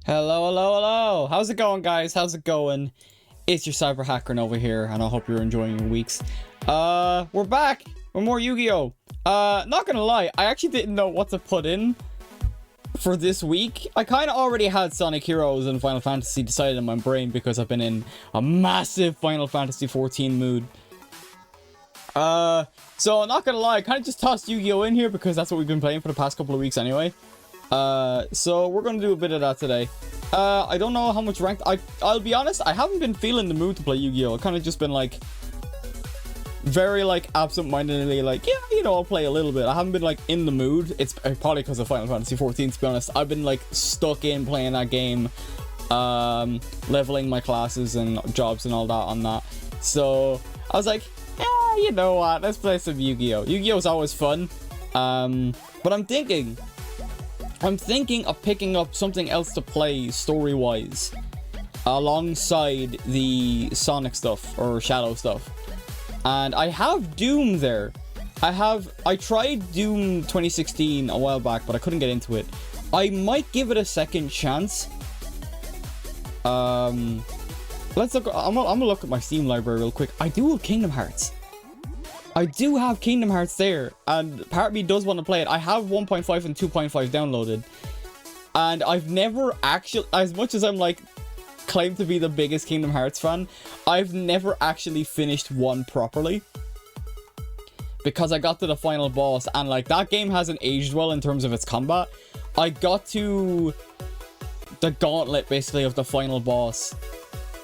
Hello, hello, hello. How's it going, guys? How's it going? It's your cyber hacker over here, and I hope you're enjoying your weeks. We're back with more Yu-Gi-Oh! Not gonna lie, I actually didn't know what to put in for this week. I kind of already had Sonic Heroes and Final Fantasy decided in my brain because I've been in a massive Final Fantasy 14 mood. So not gonna lie, I kind of just tossed Yu-Gi-Oh! In here because that's what we've been playing for the past couple of weeks anyway. So we're gonna do a bit of that today. I don't know how much ranked. I'll be honest, I haven't been feeling the mood to play Yu-Gi-Oh! I've kind of just been like very like absent-mindedly like, yeah, you know, I'll play a little bit. I haven't been like in the mood. It's probably because of Final Fantasy 14, to be honest. I've been like stuck in playing that game, leveling my classes and jobs and all that on that. So I was like, yeah, you know what, let's play some Yu-Gi-Oh! Yu-Gi-Oh! Is always fun. But I'm thinking of picking up something else to play story-wise alongside the Sonic stuff or Shadow stuff. And I have Doom there. I tried Doom 2016 a while back, but I couldn't get into it. I might give it a second chance. Let's look. I'm gonna look at my Steam library real quick. I do have Kingdom Hearts. I do have Kingdom Hearts there, and part of me does want to play it. I have 1.5 and 2.5 downloaded, and I've never actually, as much as I'm like claim to be the biggest Kingdom Hearts fan, I've never actually finished one properly because I got to the final boss and like that game hasn't aged well in terms of its combat. I got to the gauntlet basically of the final boss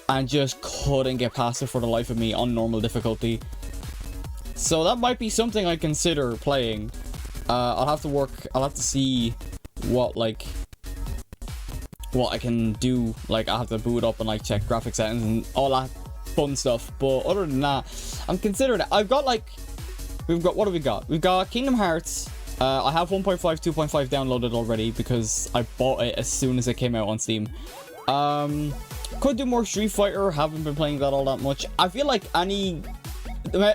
and just couldn't get past it for the life of me on normal difficulty. So that might be something I consider playing. I'll have to see what I can do. Like, I have to boot up and like check graphic settings and all that fun stuff. But other than that, I'm considering it. I've got like, what have we got? We've got Kingdom Hearts. I have 1.5, 2.5 downloaded already because I bought it as soon as it came out on Steam. Could do more Street Fighter. Haven't been playing that all that much. I feel like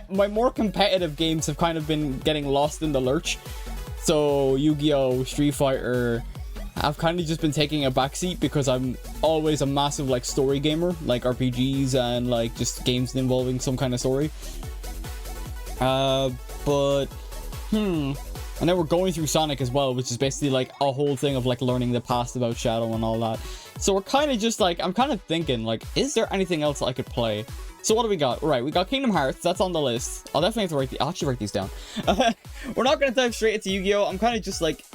my more competitive games have kind of been getting lost in the lurch. So Yu-Gi-Oh!, Street Fighter, I've kind of just been taking a backseat because I'm always a massive like story gamer, like RPGs and like just games involving some kind of story. And then we're going through Sonic as well, which is basically like a whole thing of like learning the past about Shadow and all that. So we're kind of just like, I'm kind of thinking like, is there anything else I could play? So what do we got? Right, we got Kingdom Hearts. That's on the list. I'll definitely have to I'll actually write these down. We're not going to dive straight into Yu-Gi-Oh! I'm kind of just like,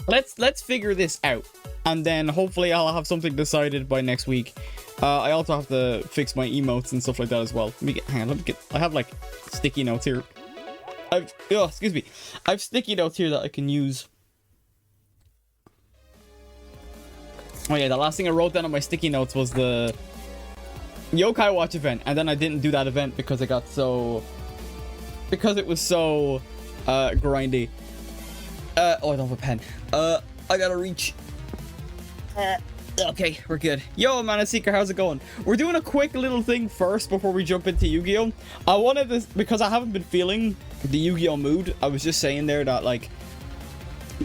let's figure this out. And then hopefully I'll have something decided by next week. I also have to fix my emotes and stuff like that as well. Hang on, I have like sticky notes here. Excuse me. I have sticky notes here that I can use. Oh yeah, the last thing I wrote down on my sticky notes was the Yokai Watch event, and then I didn't do that event because it was so grindy. Oh, I don't have a pen. I gotta reach. Okay, we're good. Yo, Manaseeker, how's it going? We're doing a quick little thing first before we jump into Yu-Gi-Oh! I wanted this because I haven't been feeling the Yu-Gi-Oh! Mood. I was just saying there that like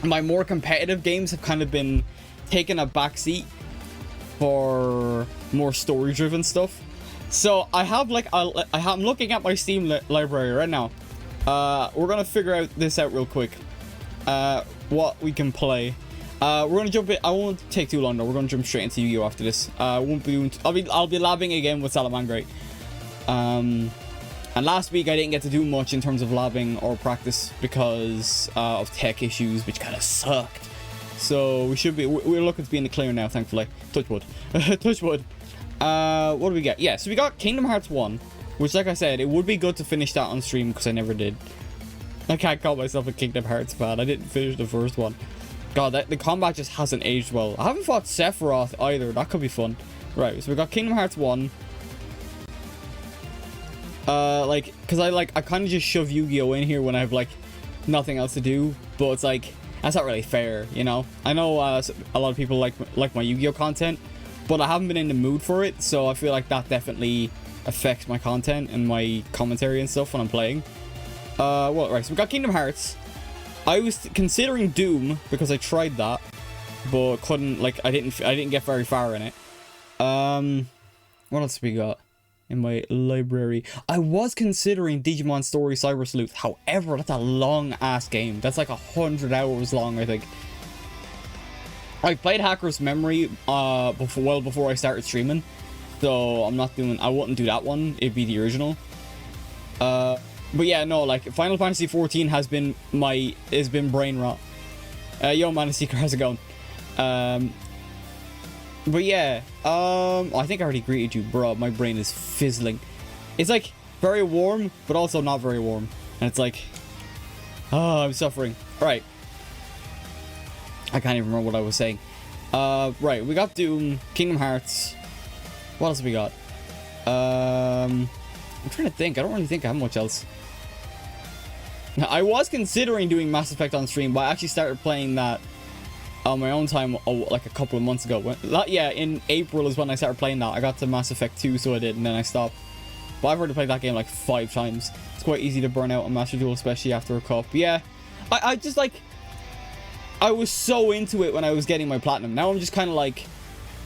my more competitive games have kind of been taking a backseat for more story-driven stuff. So I have like I'm looking at my Steam library right now. We're gonna figure this out real quick. What we can play. We're gonna jump in. I won't take too long though. We're gonna jump straight into Yu-Gi-Oh! After this. I'll be labbing again with Salamangreat. And last week I didn't get to do much in terms of labbing or practice because of tech issues, which kind of sucked. So we're looking to be in the clear now, thankfully. Touch wood. Touch wood. What do we get? Yeah, so we got Kingdom Hearts 1, which, like I said, it would be good to finish that on stream because I never did. I can't call myself a Kingdom Hearts fan. I didn't finish the first one. God, the combat just hasn't aged well. I haven't fought Sephiroth either. That could be fun. Right, so we got Kingdom Hearts 1. Because I kind of just shove Yu-Gi-Oh! In here when I have, like, nothing else to do. But it's like, that's not really fair, you know? I know a lot of people like my Yu-Gi-Oh! Content, but I haven't been in the mood for it, so I feel like that definitely affects my content and my commentary and stuff when I'm playing. Right, so we got Kingdom Hearts. I was considering Doom because I tried that. but couldn't, like, I didn't get very far in it. What else we got in my library? I was considering Digimon Story Cyber Sleuth. However, that's a long ass game. That's like 100 hours long, I think. I played Hacker's Memory before I started streaming, so I wouldn't do that one. It'd be the original. But yeah, no, like Final Fantasy 14 has been brain rot. Yo, man, Seeker, how's it going? But yeah, I think I already greeted you, bro. My brain is fizzling. It's like very warm, but also not very warm, and it's like, oh, I'm suffering. Right. I can't even remember what I was saying. Right, we got Doom, Kingdom Hearts. What else we got? I'm trying to think. I don't really think I have much else. I was considering doing Mass Effect on stream, but I actually started playing that on my own time like a couple of months ago. Yeah, in April is when I started playing that. I got to Mass Effect 2, so I did, and then I stopped. But I've already played that game like 5 times. It's quite easy to burn out on Master Duel, especially after a cup. But yeah, I just like... I was so into it when I was getting my platinum. Now I'm just kind of like...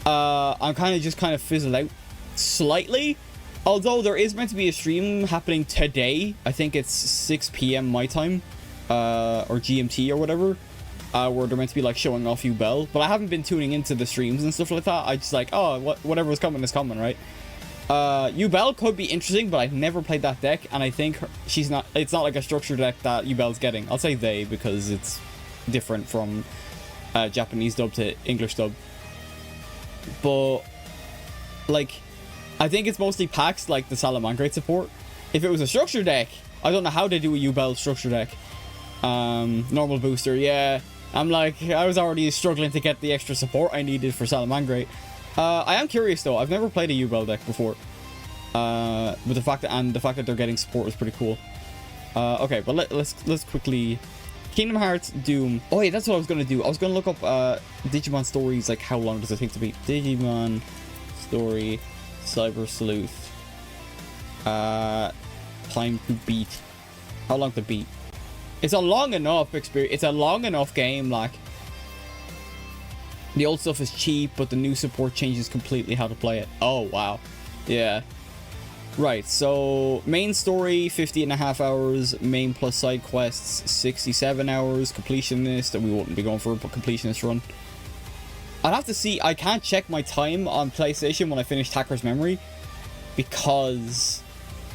I'm kind of fizzled out slightly. Although there is meant to be a stream happening today. I think it's 6 p.m. my time. Or GMT or whatever. Where they're meant to be like showing off Yubel. But I haven't been tuning into the streams and stuff like that. I just like, oh, whatever's coming is coming, right? Yubel could be interesting, but I've never played that deck. And I think it's not like a structured deck that Yubel's getting. I'll say they because it's different from Japanese dub to English dub. But like, I think it's mostly packs like the Salamangreat support. If it was a structure deck, I don't know how they do a Yubel structure deck. Normal booster, yeah. I'm like, I was already struggling to get the extra support I needed for Salamangreat. I am curious though. I've never played a Yubel deck before. But the fact that they're getting support is pretty cool. Okay, but let's quickly. Kingdom Hearts, Doom. Oh yeah, that's what I was gonna do. I was gonna look up Digimon stories. Like, how long does it take to beat? Digimon story, Cyber Sleuth. Time to beat. How long to beat? It's a long enough experience. It's a long enough game. Like, the old stuff is cheap, but the new support changes completely how to play it. Oh wow, yeah. Right, so main story 50.5 hours, main plus side quests 67 hours, completionist that we wouldn't be going for, but completionist run. I'd have to see. I can't check my time on PlayStation when I finished Hacker's Memory because,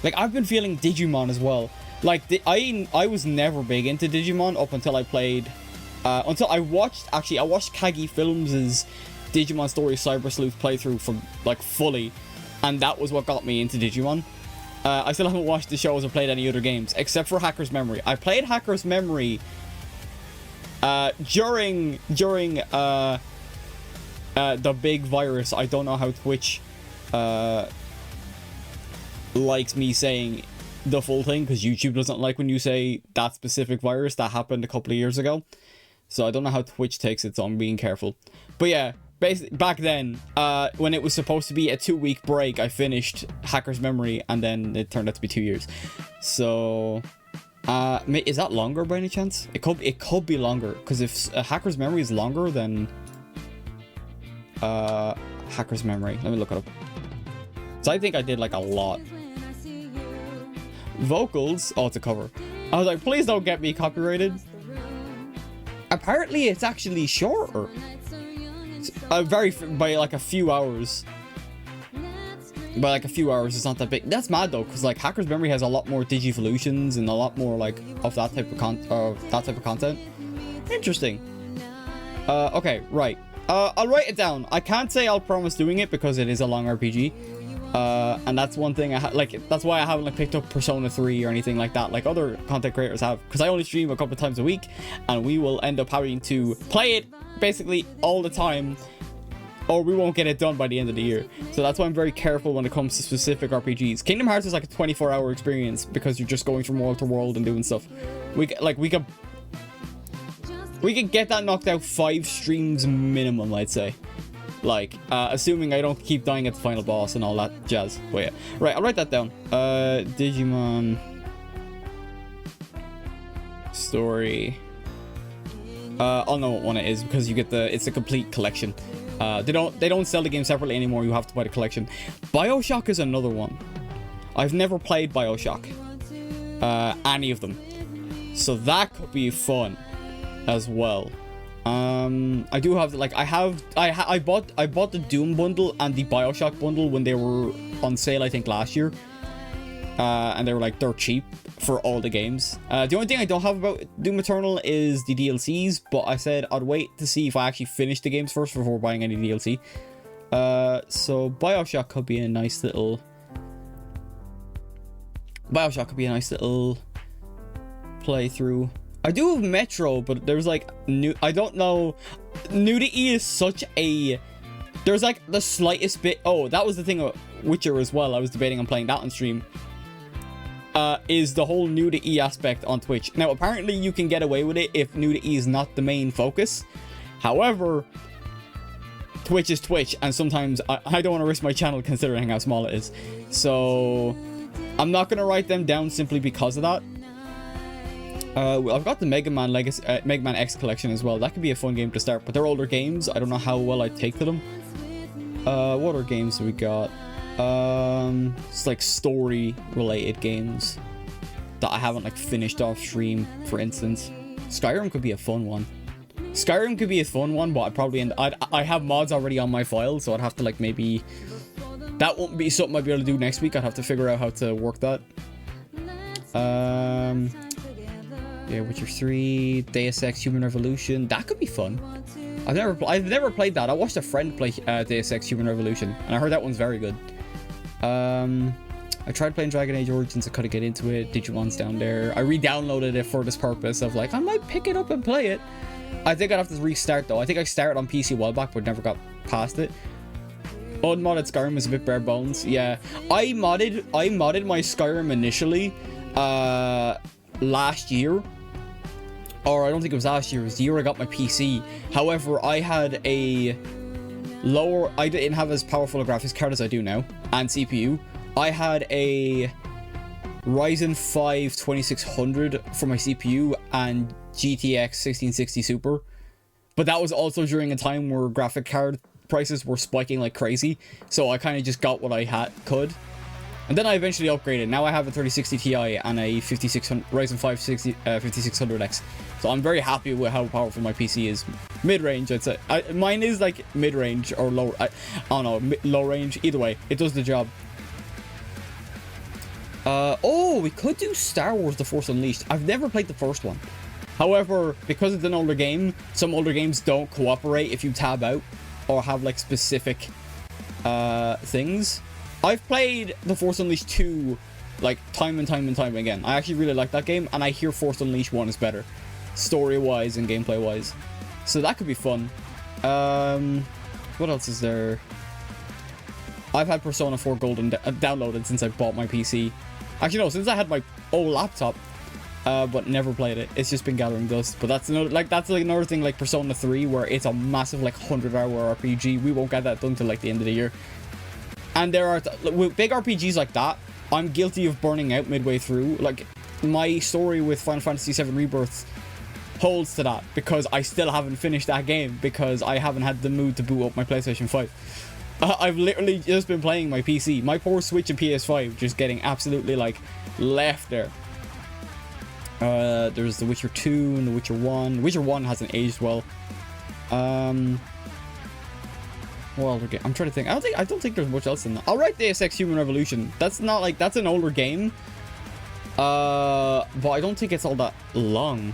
like, I've been feeling Digimon as well. Like, I was never big into Digimon up until I played, until I watched Kagi Films' Digimon Story Cyber Sleuth playthrough from, like, fully. And that was what got me into Digimon. I still haven't watched the shows or played any other games, except for Hacker's Memory. I played Hacker's Memory during the big virus. I don't know how Twitch likes me saying the full thing, because YouTube doesn't like when you say that specific virus that happened a couple of years ago. So I don't know how Twitch takes it, so I'm being careful. But yeah. Basically, back then, when it was supposed to be a 2-week break, I finished Hacker's Memory, and then it turned out to be 2 years. So, is that longer by any chance? It could be longer, because if Hacker's Memory is longer than Hacker's Memory, let me look it up. So I think I did like a lot. Vocals, oh, it's a cover. I was like, please don't get me copyrighted. Apparently, it's actually shorter. By like a few hours. By like a few hours, it's not that big. That's mad though, because like Hacker's Memory has a lot more Digivolutions and a lot more like of that type of content. Interesting. Okay, right. I'll write it down. I can't say I'll promise doing it because it is a long RPG. And that's one thing that's why I haven't like picked up Persona 3 or anything like that, like other content creators have, because I only stream a couple of times a week, and we will end up having to play it basically all the time, or we won't get it done by the end of the year. So that's why I'm very careful when it comes to specific RPGs. Kingdom Hearts is like a 24-hour experience because you're just going from world to world and doing stuff. We could get that knocked out 5 streams minimum, I'd say. Like, assuming I don't keep dying at the final boss and all that jazz. But yeah. Right, I'll write that down. Digimon story I'll know what one it is because you get it's a complete collection. They don't sell the game separately anymore. You have to buy the collection. BioShock is another one. I've never played BioShock. Any of them. So that could be fun as well. I do have like I bought the Doom bundle and the BioShock bundle when they were on sale, I think last year. And they were like dirt cheap for all the games. The only thing I don't have about Doom Eternal is the DLCs, but I said I'd wait to see if I actually finish the games first before buying any DLC. So BioShock could be a nice little playthrough. I do have Metro, but there's like I don't know. Nudity is such a there's like the slightest bit. Oh, that was the thing of Witcher as well. I was debating on playing that on stream. Is the whole nudity aspect on Twitch. Now, apparently you can get away with it if nudity is not the main focus. However, Twitch is Twitch, and sometimes I don't want to risk my channel considering how small it is. So, I'm not going to write them down simply because of that. I've got the Mega Man Legacy, Mega Man X collection as well. That could be a fun game to start, but they're older games. I don't know how well I take to them. What other games do we got? It's like story related games that I haven't like finished off stream, for instance. Skyrim could be a fun one. But I'd probably I have mods already on my file, so I'd have to like maybe that won't be something I'd be able to do next week. I'd have to figure out how to work that. Yeah, Witcher 3, Deus Ex Human Revolution, that could be fun. I've never played that. I watched a friend play Deus Ex Human Revolution, and I heard that one's very good. I tried playing Dragon Age Origins. I couldn't get into it. Digimon's down there. I re-downloaded it for this purpose of like, I might pick it up and play it. I think I'd have to restart though. I think I started on PC a while back, but never got past it. Unmodded Skyrim is a bit bare bones. Yeah, I modded my Skyrim initially last year. Or I don't think it was last year. It was the year I got my PC. However, I had I didn't have as powerful a graphics card as I do now, and CPU. I had a Ryzen 5 2600 for my CPU and GTX 1660 Super. But that was also during a time where graphic card prices were spiking like crazy. So I kind of just got what I could. And then I eventually upgraded. Now I have a 3060 Ti and a Ryzen 5 5600X. So I'm very happy with how powerful my PC is. Mid-range, I'd say. Mine is like mid-range or low. I don't know, low range. Either way, it does the job. Oh, we could do Star Wars The Force Unleashed. I've never played the first one. However, because it's an older game, some older games don't cooperate if you tab out or have like specific things. I've played The Force Unleashed 2 like time and time again. I actually really like that game, and I hear Force Unleashed 1 is better, story-wise and gameplay-wise. So that could be fun. What else is there? I've had Persona 4 Golden downloaded since I bought my PC. Actually, no, since I had my old laptop, but never played it. It's just been gathering dust. But that's another thing like Persona 3, where it's a massive like 100-hour RPG. We won't get that done till like the end of the year. And there are with big RPGs like that, I'm guilty of burning out midway through. Like my story with Final Fantasy VII Rebirth holds to that, because I still haven't finished that game because I haven't had the mood to boot up my PlayStation 5. I've literally just been playing my PC. My poor Switch and PS5 just getting absolutely like left there. There's The Witcher 2 and The Witcher 1. Witcher 1 hasn't aged well. Well, I'm trying to think. I don't think there's much else in that. I'll write Deus Ex Human Revolution. That's not like, that's an older game. But I don't think it's all that long.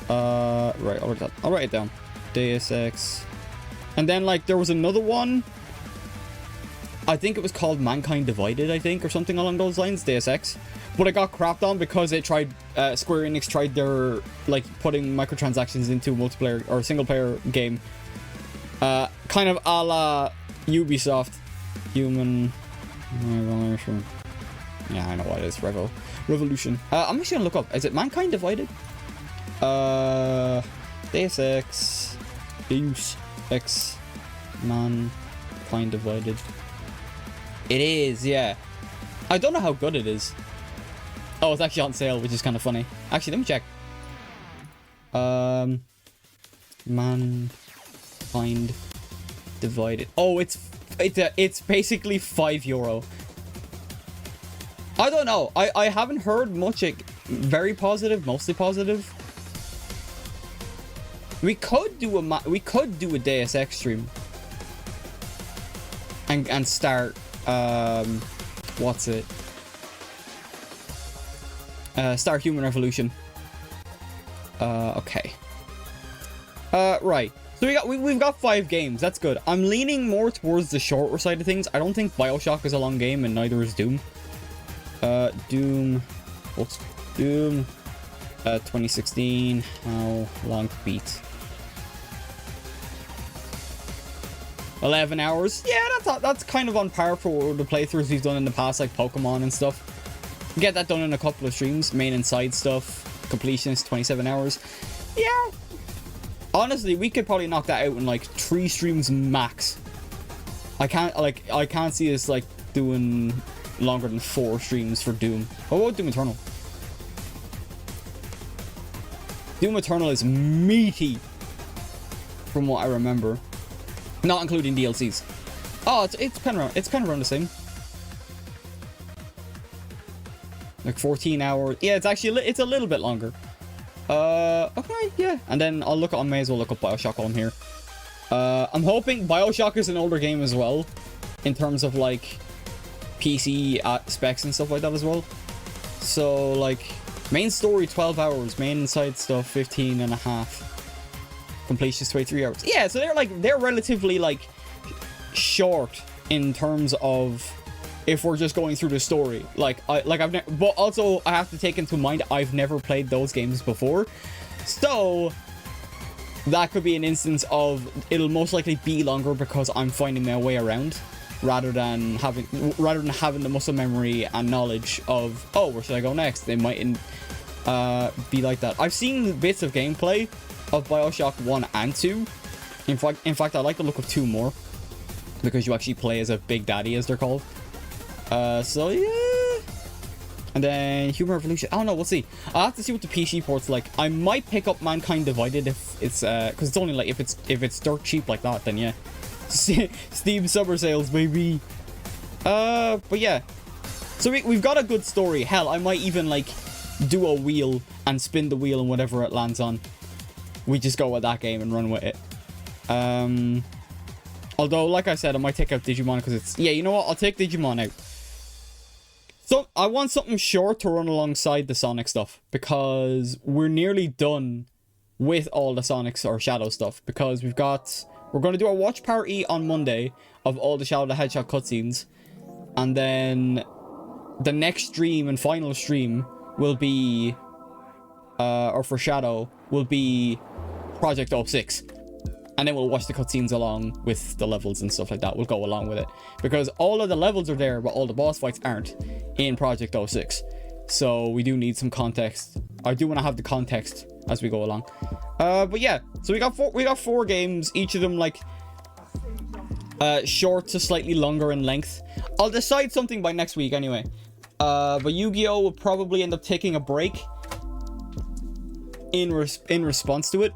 Right, I'll write it down. Deus Ex. And then like there was another one. I think it was called Mankind Divided, I think, or something along those lines. Deus Ex. But it got crapped on because it tried, Square Enix tried their, like, putting microtransactions into a multiplayer or single player game. Kind of a la Ubisoft. Human Revolution. Yeah, I know what it is. Revolution. I'm actually gonna look up. Is it Mankind Divided? Deus Ex. Deus Ex. Mankind Divided. It is, yeah. I don't know how good it is. Oh, it's actually on sale, which is kind of funny. Actually, let me check. Mankind Divided. Oh, it's basically €5. I don't know. I haven't heard much. Very positive, mostly positive. We could do a Deus Ex stream and start what's it? Start Human Revolution. Okay. Right. So we've got 5 games. That's good. I'm leaning more towards the shorter side of things. I don't think BioShock is a long game, and neither is Doom. Doom. What's Doom? 2016. How long to beat? 11 hours. Yeah, that's kind of on par for the playthroughs we've done in the past, like Pokemon and stuff. Get that done in a couple of streams. Main and side stuff. Completionist, 27 hours. Yeah. Honestly, we could probably knock that out in like 3 streams max. I can't see us like doing longer than 4 streams for Doom. What about Doom Eternal? Doom Eternal is meaty from what I remember. Not including DLCs. Oh, it's kind of around the same. Like 14 hours. Yeah, it's a little bit longer. Okay, yeah. And then I may as well look up BioShock on here. I'm hoping BioShock is an older game as well, in terms of like PC specs and stuff like that as well. So like main story 12 hours, main and side stuff 15 and a half. Completion is 23 hours. Yeah, so they're relatively like short in terms of if we're just going through the story. But also I have to take into mind I've never played those games before, so that could be an instance of it'll most likely be longer because I'm finding my way around rather than having the muscle memory and knowledge of, oh, where should I go next. They mightn't be like that. I've seen bits of gameplay of BioShock 1 and 2. In fact, I like the look of 2 more because you actually play as a Big Daddy, as they're called. So yeah. And then Human Revolution. I don't know, we'll see. I'll have to see what the PC port's like. I might pick up Mankind Divided if it's because it's only like if it's dirt cheap like that, then yeah. Steam summer sales, baby. But yeah. So we've got a good story. Hell, I might even like do a wheel and spin the wheel and whatever it lands on. We just go with that game and run with it. Although, like I said, I might take out Digimon because it's... Yeah, you know what? I'll take Digimon out. So, I want something short to run alongside the Sonic stuff. Because we're nearly done with all the Sonic or Shadow stuff. Because we're going to do a watch party on Monday of all the Shadow the Hedgehog cutscenes. And then the next stream and final stream will be... or for Shadow, will be Project 06. And then we'll watch the cutscenes along with the levels and stuff like that. We'll go along with it. Because all of the levels are there, but all the boss fights aren't in Project 06. So we do need some context. I do want to have the context as we go along. But yeah, so we got 4 games, each of them like short to slightly longer in length. I'll decide something by next week anyway. But Yu-Gi-Oh! Will probably end up taking a break in response to it.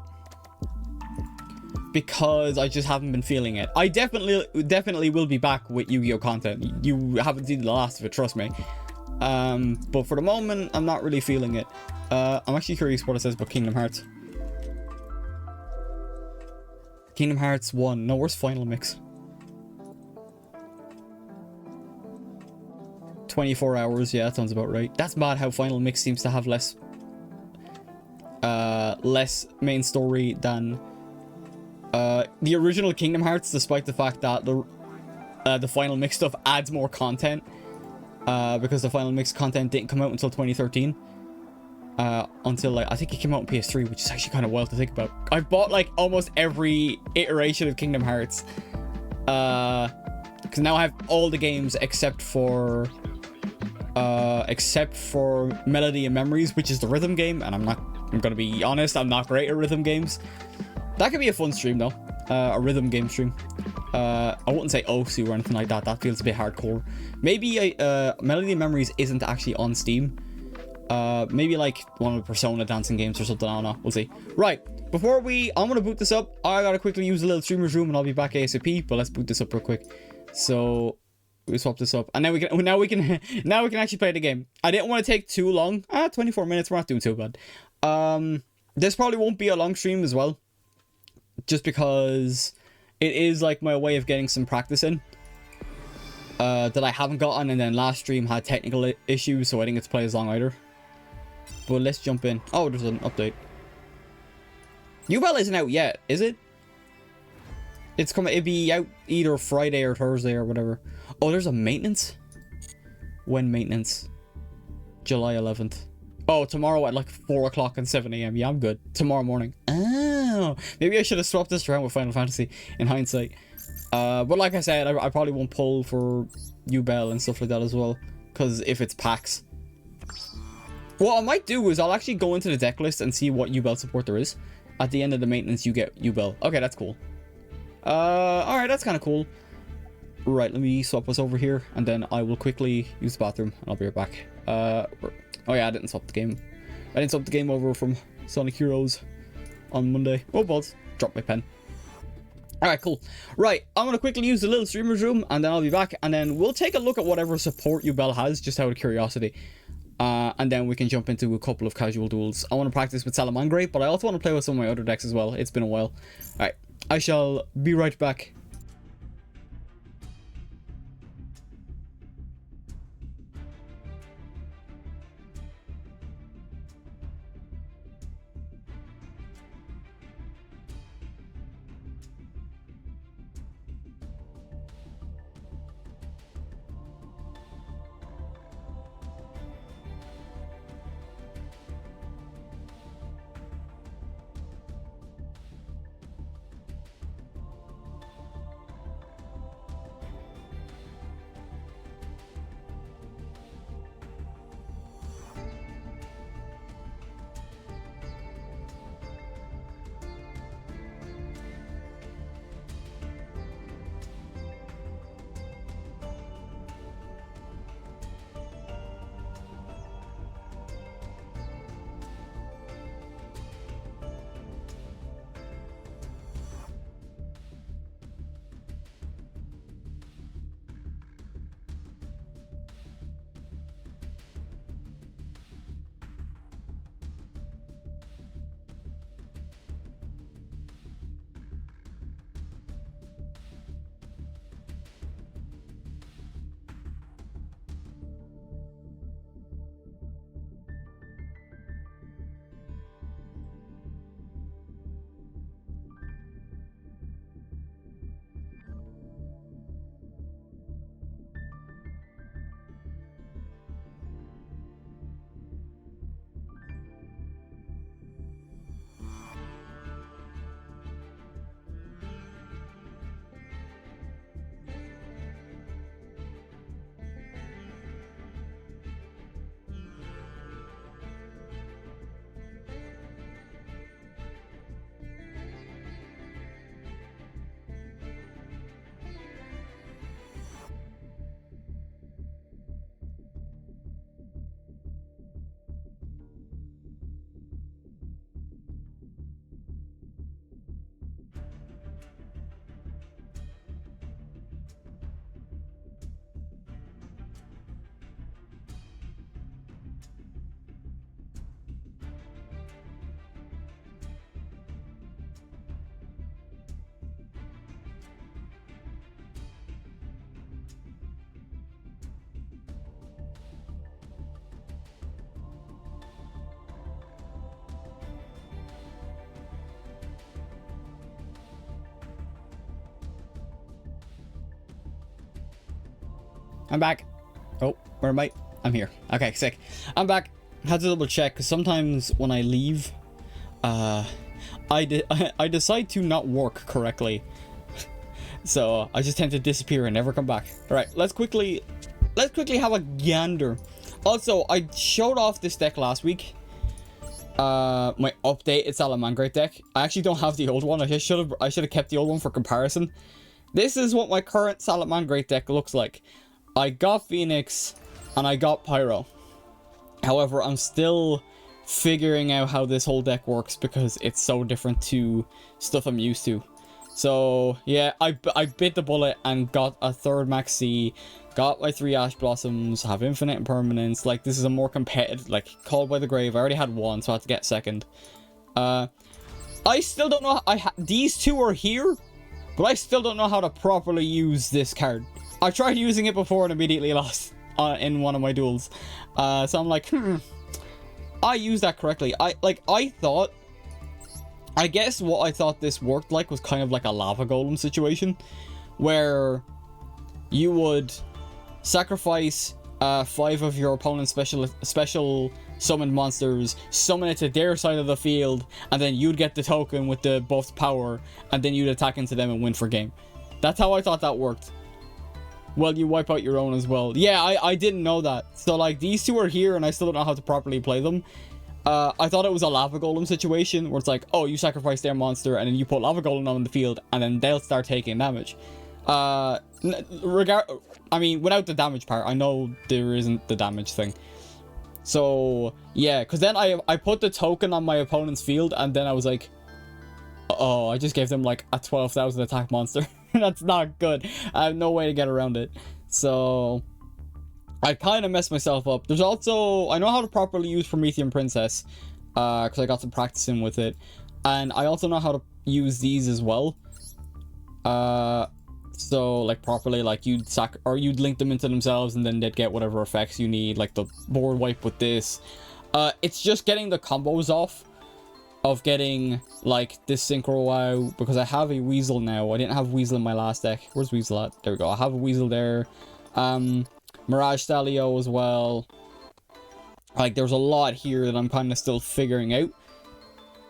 Because I just haven't been feeling it. I definitely will be back with Yu-Gi-Oh! Content. You haven't seen the last of it, trust me. But for the moment, I'm not really feeling it. I'm actually curious what it says about Kingdom Hearts. Kingdom Hearts 1. No, where's Final Mix? 24 hours. Yeah, that sounds about right. That's mad how Final Mix seems to have less main story than the original Kingdom Hearts, despite the fact that the Final Mix stuff adds more content, because the Final Mix content didn't come out until 2013, until like I think it came out on PS3, which is actually kind of wild to think about. I've bought like almost every iteration of Kingdom Hearts, because now I have all the games except for Melody and Memories, which is the rhythm game, and I'm gonna be honest, I'm not great at rhythm games. That could be a fun stream though, a rhythm game stream. I wouldn't say Osu or anything like that. That feels a bit hardcore. Maybe Melody and Memories isn't actually on Steam. Maybe like one of the Persona dancing games or something. I don't know. We'll see. Right. I'm gonna boot this up. I gotta quickly use a little streamer's room and I'll be back ASAP. But let's boot this up real quick. So we swap this up, and then now we can actually play the game. I didn't want to take too long. 24 minutes. We're not doing too bad. This probably won't be a long stream as well, just because it is like my way of getting some practice in. That I haven't gotten, and then last stream had technical issues, so I didn't get to play as long either. But let's jump in. Oh, there's an update. Yubel isn't out yet, is it? It's coming. It'd be out either Friday or Thursday or whatever. Oh, there's a maintenance. When maintenance? July 11th. Oh, tomorrow at like 4 o'clock and 7 a.m. Yeah, I'm good. Tomorrow morning. Oh, maybe I should have swapped this around with Final Fantasy in hindsight. But like I said, I probably won't pull for Yubel and stuff like that as well, because if it's packs. What I might do is I'll actually go into the deck list and see what Yubel support there is. At the end of the maintenance, you get Yubel. Okay, that's cool. Alright, that's kind of cool. Right, let me swap us over here, and then I will quickly use the bathroom, and I'll be right back. Oh yeah, I didn't swap the game. I didn't swap the game over from Sonic Heroes on Monday. Oh, balls. Dropped my pen. Alright, cool. Right, I'm going to quickly use the little streamer's room, and then I'll be back, and then we'll take a look at whatever support Yubel has, just out of curiosity. And then we can jump into a couple of casual duels. I want to practice with Salamangre, but I also want to play with some of my other decks as well. It's been a while. Alright, I shall be right back. I'm back. Oh, where am I? I'm here. Okay, sick. I'm back. Had to double check, because sometimes when I leave, I decide to not work correctly. So I just tend to disappear and never come back. Alright, let's quickly have a gander. Also, I showed off this deck last week. My updated Salamangre deck. I actually don't have the old one. I should have kept the old one for comparison. This is what my current Salamangre deck looks like. I got Phoenix and I got Pyro. However, I'm still figuring out how this whole deck works because it's so different to stuff I'm used to. So yeah, I bit the bullet and got a 3rd Max C, got my 3 Ash Blossoms, have infinite impermanence. Like, this is a more competitive, like, Called by the Grave. I already had 1, so I had to get 2nd. I still don't know, these 2 are here, but I still don't know how to properly use this card. I tried using it before and immediately lost in one of my duels. So I'm like, I used that correctly. I guess what I thought this worked like was kind of like a lava golem situation, where you would sacrifice 5 of your opponent's special summoned monsters, summon it to their side of the field, and then you'd get the token with the buffed power, and then you'd attack into them and win for game. That's how I thought that worked. Well, you wipe out your own as well. Yeah, I didn't know that. So, like, these 2 are here, and I still don't know how to properly play them. I thought it was a lava golem situation where it's like, oh, you sacrifice their monster and then you put lava golem on the field and then they'll start taking damage. I mean, without the damage part, I know there isn't the damage thing. So yeah, because then I put the token on my opponent's field and then I was like, oh, I just gave them like a 12,000 attack monster. That's not good. I have no way to get around it. So I kind of messed myself up. There's also, I know how to properly use Promethean Princess, because I got some practicing with it. And I also know how to use these as well. So, like, properly, like, you'd link them into themselves and then they'd get whatever effects you need, like the board wipe with this. It's just getting the combos off of getting, like, this Synchro WoW, because I have a Weasel now. I didn't have Weasel in my last deck. Where's Weasel at? There we go. I have a Weasel there. Mirage Stalio as well. Like, there's a lot here that I'm kind of still figuring out.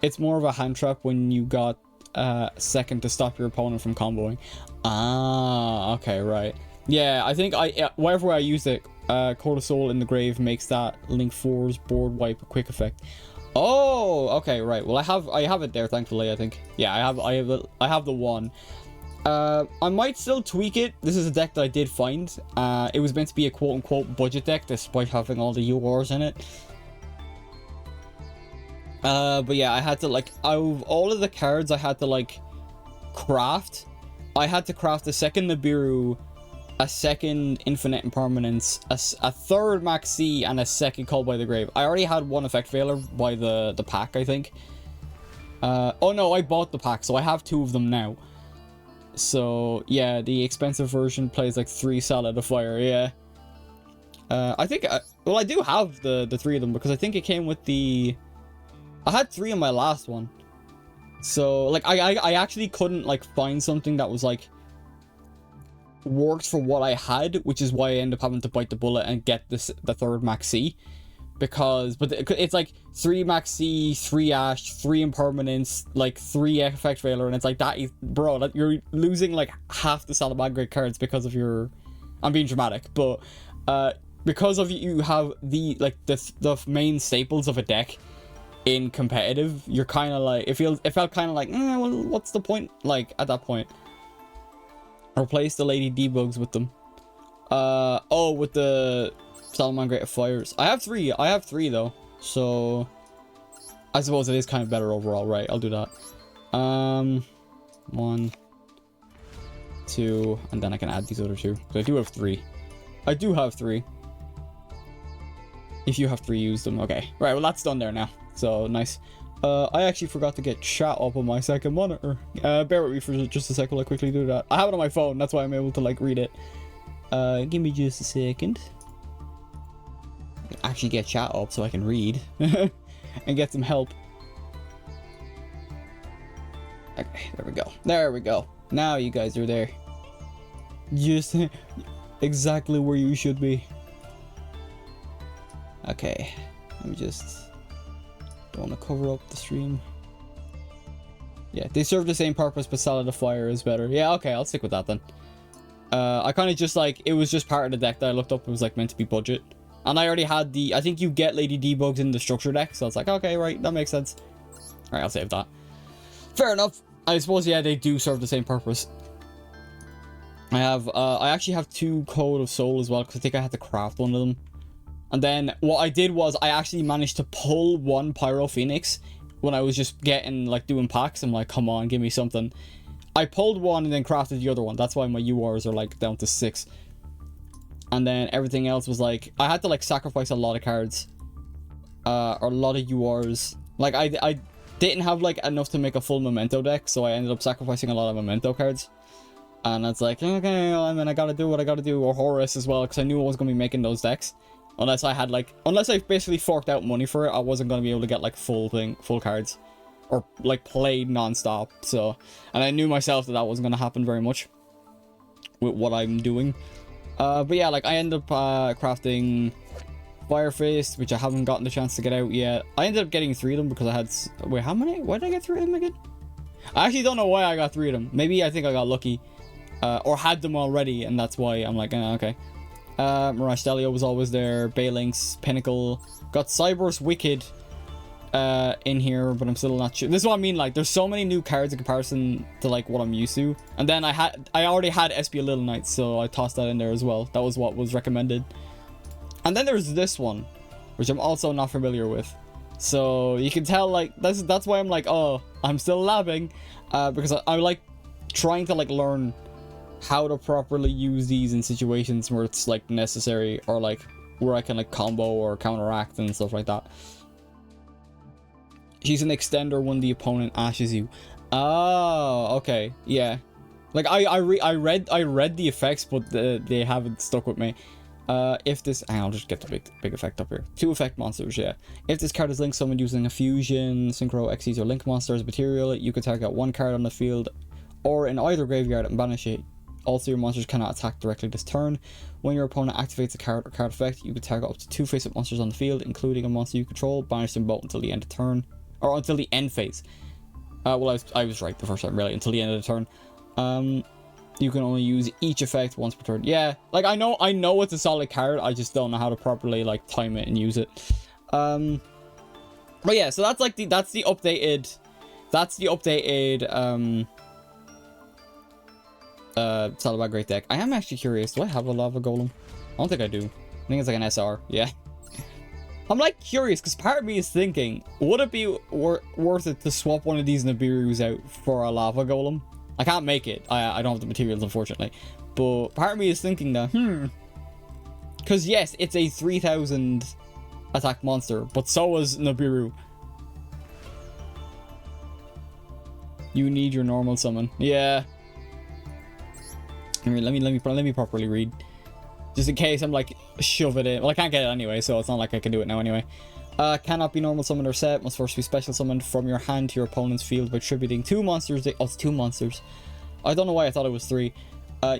It's more of a hand trap when you got 2nd to stop your opponent from comboing. Ah, okay, right. Yeah, I think wherever I use it, Cold of Soul in the Grave makes that Link 4's board wipe a quick effect. Oh, okay, right. Well, I have it there, thankfully, I think. Yeah, I have the one. I might still tweak it. This is a deck that I did find. It was meant to be a quote-unquote budget deck, despite having all the URs in it. But yeah, I had to, like, out of all of the cards I had to, like, craft, I had to craft a 2nd Nibiru, a 2nd Infinite Impermanence, a 3rd Max C, and a 2nd Called by the Grave. I already had 1 Effect Veiler by the pack, I think. Oh no, I bought the pack, so I have 2 of them now. So, yeah, the expensive version plays like 3 Salad of Fire, yeah. I think, well, I do have the 3 of them, because I think it came with the... I had 3 in my last one. So, like, I actually couldn't, like, find something that was, like, worked for what I had, which is why I ended up having to bite the bullet and get the 3rd Max C. Because, but it's like 3 Max C, 3 Ash, 3 Impermanence, like 3 Effect Veiler, and it's like, that is, bro, that you're losing like half the Salamangreat cards because of your, I'm being dramatic, but because of you have the, like, the main staples of a deck in competitive, you're kind of like, it felt kind of like, well, what's the point, like, at that point? Replace the Lady Debugs with them. Oh, with the Salamangreat of Fires. I have 3 though, so I suppose it is kind of better overall, right? I'll do that. 1, 2, and then I can add these other 2. So I do have 3. I do have 3. If you have 3, use them. Okay. Right, well, that's done there now. So, nice. I actually forgot to get chat up on my 2nd monitor. Bear with me for just a second while I quickly do that. I have it on my phone, that's why I'm able to, like, read it. Give me just a second. Actually get chat up so I can read. And get some help. Okay, there we go. There we go. Now you guys are there. Just exactly where you should be. Okay. Let me just... don't want to cover up the stream. Yeah, they serve the same purpose, but Salad of Fire is better. Yeah, okay, I'll stick with that then. I kind of just, like, it was just part of the deck that I looked up. It was, like, meant to be budget. And I already had the... I think you get Lady Debugs in the structure deck, so it's like, okay, right, that makes sense. Alright, I'll save that. Fair enough. I suppose, yeah, they do serve the same purpose. I have, I actually have 2 Code of Soul as well, because I think I had to craft one of them. And then what I did was I actually managed to pull one Pyro Phoenix when I was just getting, like, doing packs. I'm like, come on, give me something. I pulled one and then crafted the other one. That's why my URs are, like, down to 6. And then everything else was, like, I had to, like, sacrifice a lot of cards. Or a lot of URs. Like, I didn't have, like, enough to make a full Memento deck, so I ended up sacrificing a lot of Memento cards. And it's like, okay, and then I gotta do what I gotta do, or Horus as well, because I knew I was gonna be making those decks. Unless I had, like, unless I basically forked out money for it, I wasn't gonna be able to get, like, full cards. Or, like, play non-stop, so. And I knew myself that wasn't gonna happen very much with what I'm doing. But yeah, like, I ended up crafting Fire Fist, which I haven't gotten the chance to get out yet. I ended up getting 3 of them because I had... Wait, how many? Why did I get 3 of them again? I actually don't know why I got 3 of them. Maybe I think I got lucky. Or had them already, and that's why I'm like, okay. Mirage Delio was always there. Balinx, Pinnacle. Got Cyber's Wicked in here, but I'm still not sure. This is what I mean, like, there's so many new cards in comparison to, like, what I'm used to. And then I already had SP Little Knights, so I tossed that in there as well. That was what was recommended. And then there's this one, which I'm also not familiar with. So you can tell, like, that's why I'm like, oh, I'm still labbing, because I like trying to, like, learn how to properly use these in situations where it's, like, necessary, or, like, where I can, like, combo or counteract and stuff like that. She's an extender when the opponent ashes you. Oh, okay, yeah. Like, I read the effects, but they haven't stuck with me. If this... I'll just get the big effect up here. 2 effect monsters, yeah. If this card is link summoned using a fusion, synchro, Xyz, or link monster as material, you can target 1 card on the field or in either graveyard and banish it. Also, your monsters cannot attack directly this turn. When your opponent activates a card or card effect, you can target up to 2 face-up monsters on the field, including a monster you control, banish them both until the end of turn. Or until the end phase. Well, I was right the first time, really, until the end of the turn. You can only use each effect once per turn. Yeah, like, I know it's a solid card, I just don't know how to properly, like, time it and use it. But yeah, so that's, like, that's the updated Saddlebag Great deck. I am actually curious, do I have a Lava Golem? I don't think I do. I think it's like an SR, yeah. I'm, like, curious, because part of me is thinking, would it be worth it to swap one of these Nibirus out for a Lava Golem? I can't make it. I don't have the materials, unfortunately. But part of me is thinking that, because, yes, it's a 3000 attack monster, but so is Nibiru. You need your normal summon. Yeah. I mean, let me properly read. Just in case I'm, like, shove it in. Well, I can't get it anyway, so it's not like I can do it now anyway. Cannot be normal summoned or set. Must first be special summoned from your hand to your opponent's field by attributing 2 monsters. Oh, it's 2 monsters. I don't know why I thought it was 3.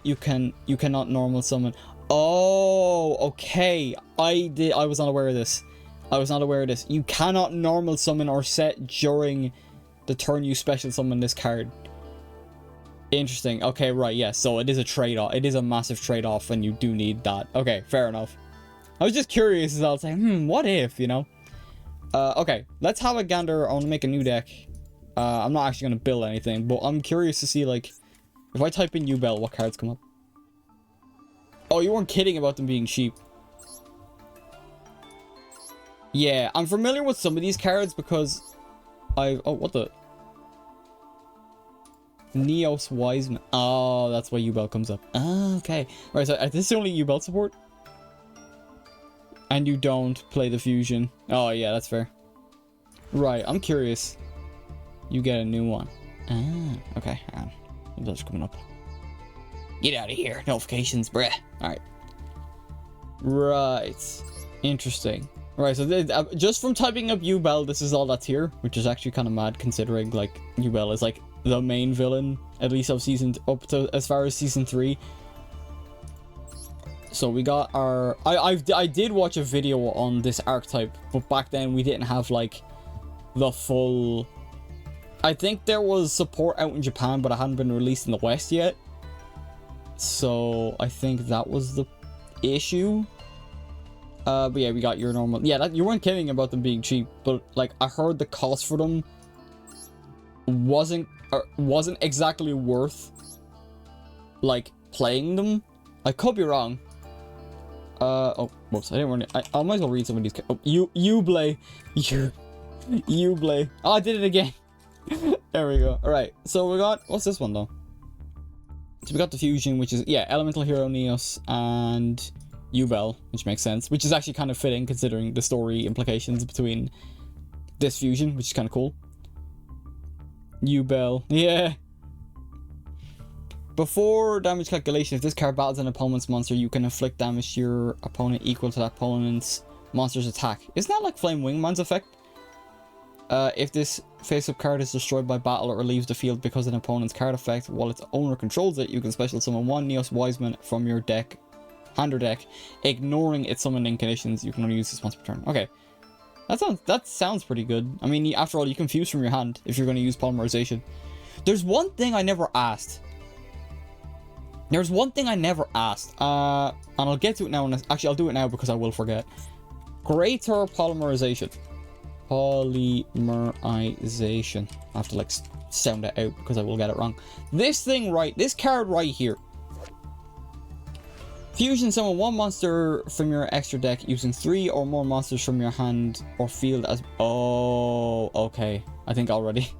You cannot normal summon. Oh, okay. I was not aware of this. You cannot normal summon or set during the turn you special summon this card. Interesting. Okay, right, yeah. So it is a trade-off. It is a massive trade-off, and you do need that. Okay, fair enough. I was just curious as I was like, what if, you know? Okay, let's have a gander. I want to make a new deck. I'm not actually going to build anything, but I'm curious to see, like, if I type in Yubel, what cards come up? Oh, you weren't kidding about them being cheap. Yeah, I'm familiar with some of these cards because oh, what the? Neos Wiseman. Oh, that's why Yubel comes up. Ah, okay. Right, so is this only Yubel support? And you don't play the fusion. Oh, yeah, that's fair. Right, I'm curious. You get a new one. Ah, okay. That's coming up. Get out of here. Notifications, bruh. Alright. Right. Interesting. Right, so just from typing up Yubel, this is all that's here, which is actually kind of mad considering, like, Yubel is, like, the main villain, at least of season, up to as far as season 3. So we got our... I did watch a video on this archetype, but back then we didn't have, like, the full... I think there was support out in Japan, but it hadn't been released in the West yet. So I think that was the issue. But yeah, we got your normal... Yeah, you weren't kidding about them being cheap, but, like, I heard the cost for them wasn't exactly worth, like, playing them. I could be wrong. Oh, whoops, I didn't want to. I might as well read some of these. Oh, Yubel. Yubel. Oh, I did it again. There we go. Alright, so we got, what's this one though? So we got the fusion, which is, yeah, Elemental Hero Neos and Yubel, which makes sense, which is actually kind of fitting considering the story implications between this fusion, which is kind of cool. Yubel, yeah. Before damage calculation, if this card battles an opponent's monster, you can inflict damage to your opponent equal to that opponent's monster's attack. Isn't that like Flame Wingman's effect? If this face-up card is destroyed by battle or leaves the field because of an opponent's card effect while its owner controls it, you can special summon one Neos Wiseman from your deck, hand or deck, ignoring its summoning conditions. You can only use this once per turn. Okay, that sounds pretty good. I mean, after all, you can fuse from your hand if you're going to use polymerization. There's one thing I never asked. And I'll get to it now. And actually, I'll do it now because I will forget. Greater polymerization. Polymerization. I have to like sound it out because I will get it wrong. This card right here. Fusion summon one monster from your extra deck using 3 or more monsters from your hand or field as... Oh, okay. I think already.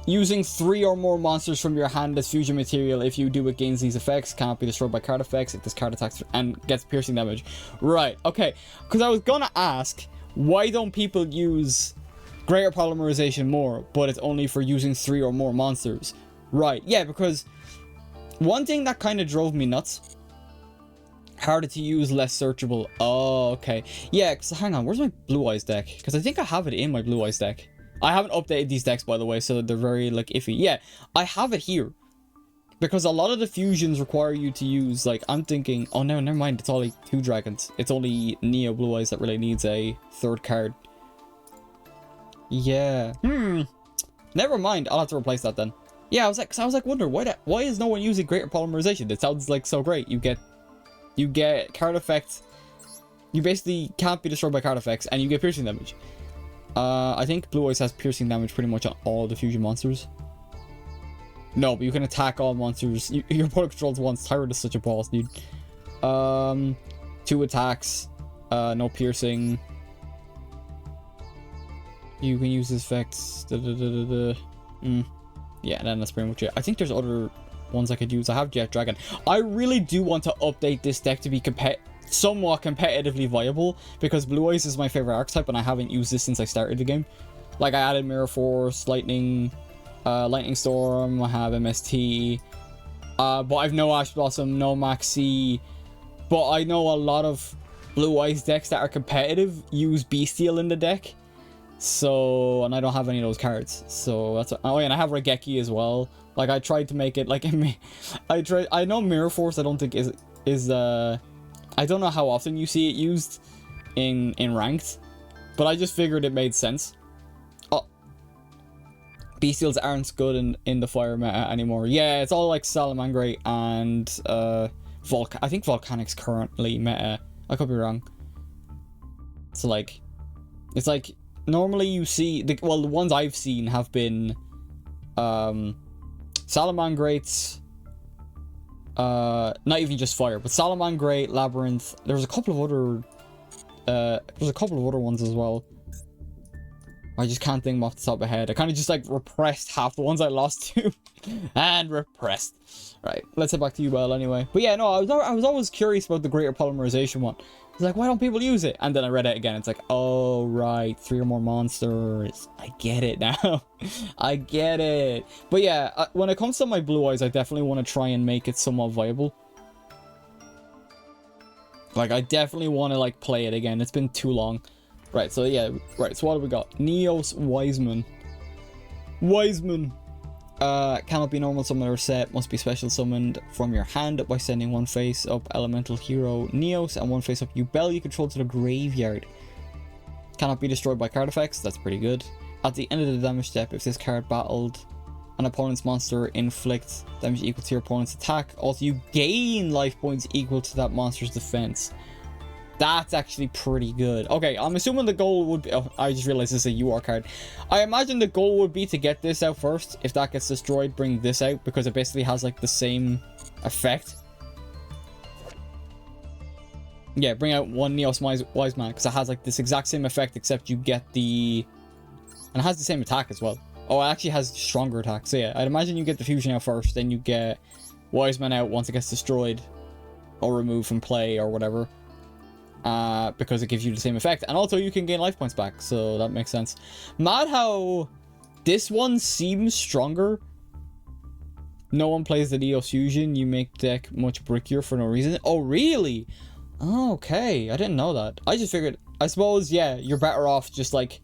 Using 3 or more monsters from your hand as fusion material. If you do, it gains these effects. Cannot be destroyed by card effects if this card attacks and gets piercing damage. Right, okay. Because I was gonna ask, why don't people use greater polymerization more, but it's only for using 3 or more monsters? Right, yeah, because one thing that kind of drove me nuts, harder to use, less searchable. Oh, okay. Yeah, because hang on, where's my Blue Eyes deck? Because I think I have it in my Blue Eyes deck. I haven't updated these decks, by the way, so they're very, like, iffy. Yeah, I have it here. Because a lot of the fusions require you to use, like, I'm thinking... Oh, no, never mind. It's only 2 dragons. It's only Neo Blue Eyes that really needs a 3rd card. Yeah. Never mind. I'll have to replace that then. Yeah, I was like, wondering, why is no one using greater polymerization? It sounds, like, so great. You get card effects. You basically can't be destroyed by card effects, and you get piercing damage. I think Blue Eyes has piercing damage pretty much on all the fusion monsters. No, but you can attack all monsters. Your opponent controls once. Tyrant is such a boss, dude. 2 attacks. No piercing. You can use his effects. Yeah, then that's pretty much it. I think there's other ones I could use. I have Jet Dragon. I really do want to update this deck to be somewhat competitively viable, because Blue Eyes is my favorite archetype and I haven't used this since I started the game. Like, I added Mirror Force, Lightning Storm, I have MST, but I've no Ash Blossom, no Maxi, but I know a lot of Blue Eyes decks that are competitive use Bestial in the deck, so, and I don't have any of those cards, so that's, oh yeah, and I have Regeki as well. Like, I tried to make it, like, I know Mirror Force I don't think is I don't know how often you see it used in ranked, but I just figured it made sense. Oh, Bestials aren't good in the fire meta anymore. Yeah, it's all like Salamangreat and I think Volcanic's currently meta. I could be wrong. So like, it's like normally you see the ones I've seen have been Salamangreats. Not even just fire, but Salamangreat, Labyrinth. There's a couple of other ones as well. I just can't think off the top of my head. I kind of just like repressed half the ones I lost to. And repressed. Right, let's head back to Yubel anyway. But yeah, no, I was always curious about the greater polymerization one. I was like, why don't people use it? And then I read it again. It's like, oh, right, 3 or more monsters. I get it now. I get it. But yeah, when it comes to my Blue Eyes, I definitely want to try and make it somewhat viable. Like, I definitely want to, like, play it again. It's been too long. Right, so yeah, right, so what have we got? Neos Wiseman. Cannot be normal summoned or set, must be special summoned from your hand by sending 1 face up Elemental Hero Neos and 1 face up Yubel you control to the graveyard. Cannot be destroyed by card effects, that's pretty good. At the end of the damage step, if this card battled an opponent's monster, inflict damage equal to your opponent's attack. Also, you gain life points equal to that monster's defense. That's actually pretty good. Okay, I'm assuming the goal would be... Oh, I just realized this is a UR card. I imagine the goal would be to get this out first. If that gets destroyed, bring this out, because it basically has, like, the same effect. Yeah, bring out one Neos Wise Man, because it has like this exact same effect, except you get the... And it has the same attack as well. Oh, it actually has stronger attack. So yeah, I'd imagine you get the fusion out first, then you get Wise Man out once it gets destroyed or removed from play or whatever. Because it gives you the same effect. And also you can gain life points back, so that makes sense. Mad how this one seems stronger. No one plays the Neos Fusion. You make deck much brickier for no reason. Oh, really? Oh, okay. I didn't know that. I just figured, I suppose, yeah, you're better off just like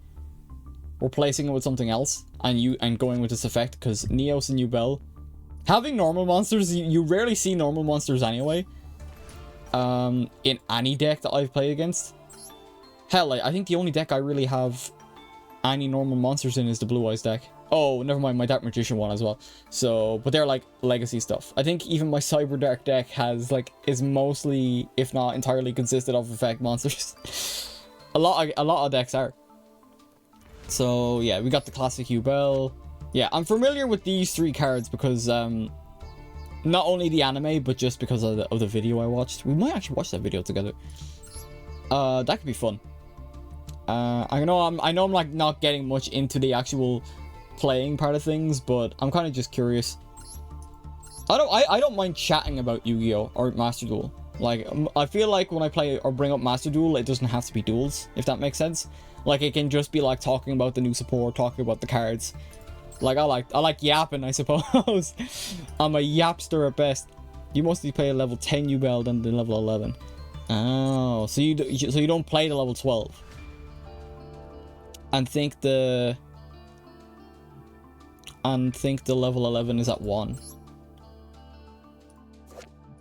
replacing it with something else and going with this effect, because Neos and Yubel having normal monsters, you rarely see normal monsters anyway. In any deck that I've played against. Hell, like, I think the only deck I really have any normal monsters in is the Blue Eyes deck. Oh, never mind, my Dark Magician one as well. So, but they're like legacy stuff. I think even my Cyber Dark deck has like, is mostly, if not entirely, consisted of effect monsters. a lot of decks are. So yeah, we got the classic Yubel. Yeah, I'm familiar with these three cards because not only the anime, but just because of the video I watched. We might actually watch that video together. That could be fun. I know I'm like not getting much into the actual playing part of things, but I'm kind of just curious. I don't mind chatting about Yu-Gi-Oh! Or Master Duel. Like, I feel like when I play or bring up Master Duel, it doesn't have to be duels, if that makes sense. Like, it can just be like talking about the new support, talking about the cards. Like, I like yapping, I suppose. I'm a yapster at best. You mostly play a level 10 Yubel than the level 11. Oh, so you don't play the level 12. And think the level 11 is at 1.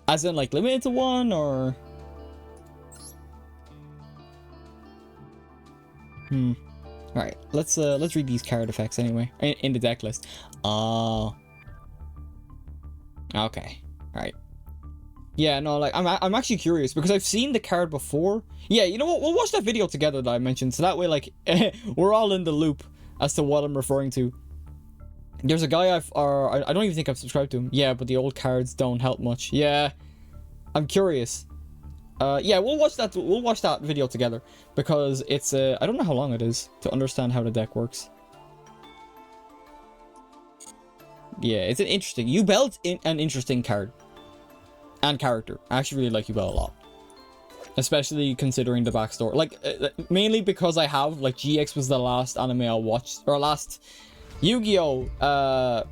As in, like, limited to 1, or... Alright, let's read these card effects anyway. In the deck list. Oh. Okay. Alright. Yeah, no, like, I'm actually curious, because I've seen the card before. Yeah, you know what? We'll watch that video together that I mentioned, so that way, like, we're all in the loop as to what I'm referring to. There's a guy I don't even think I've subscribed to him. Yeah, but the old cards don't help much. Yeah, I'm curious. Yeah, we'll watch that video together, because it's I don't know how long it is to understand how the deck works. Yeah, it's an interesting. Yubel's an interesting card and character. I actually really like Yubel a lot, especially considering the backstory. Like, mainly because I have, like, GX was the last anime I watched, or last Yu-Gi-Oh!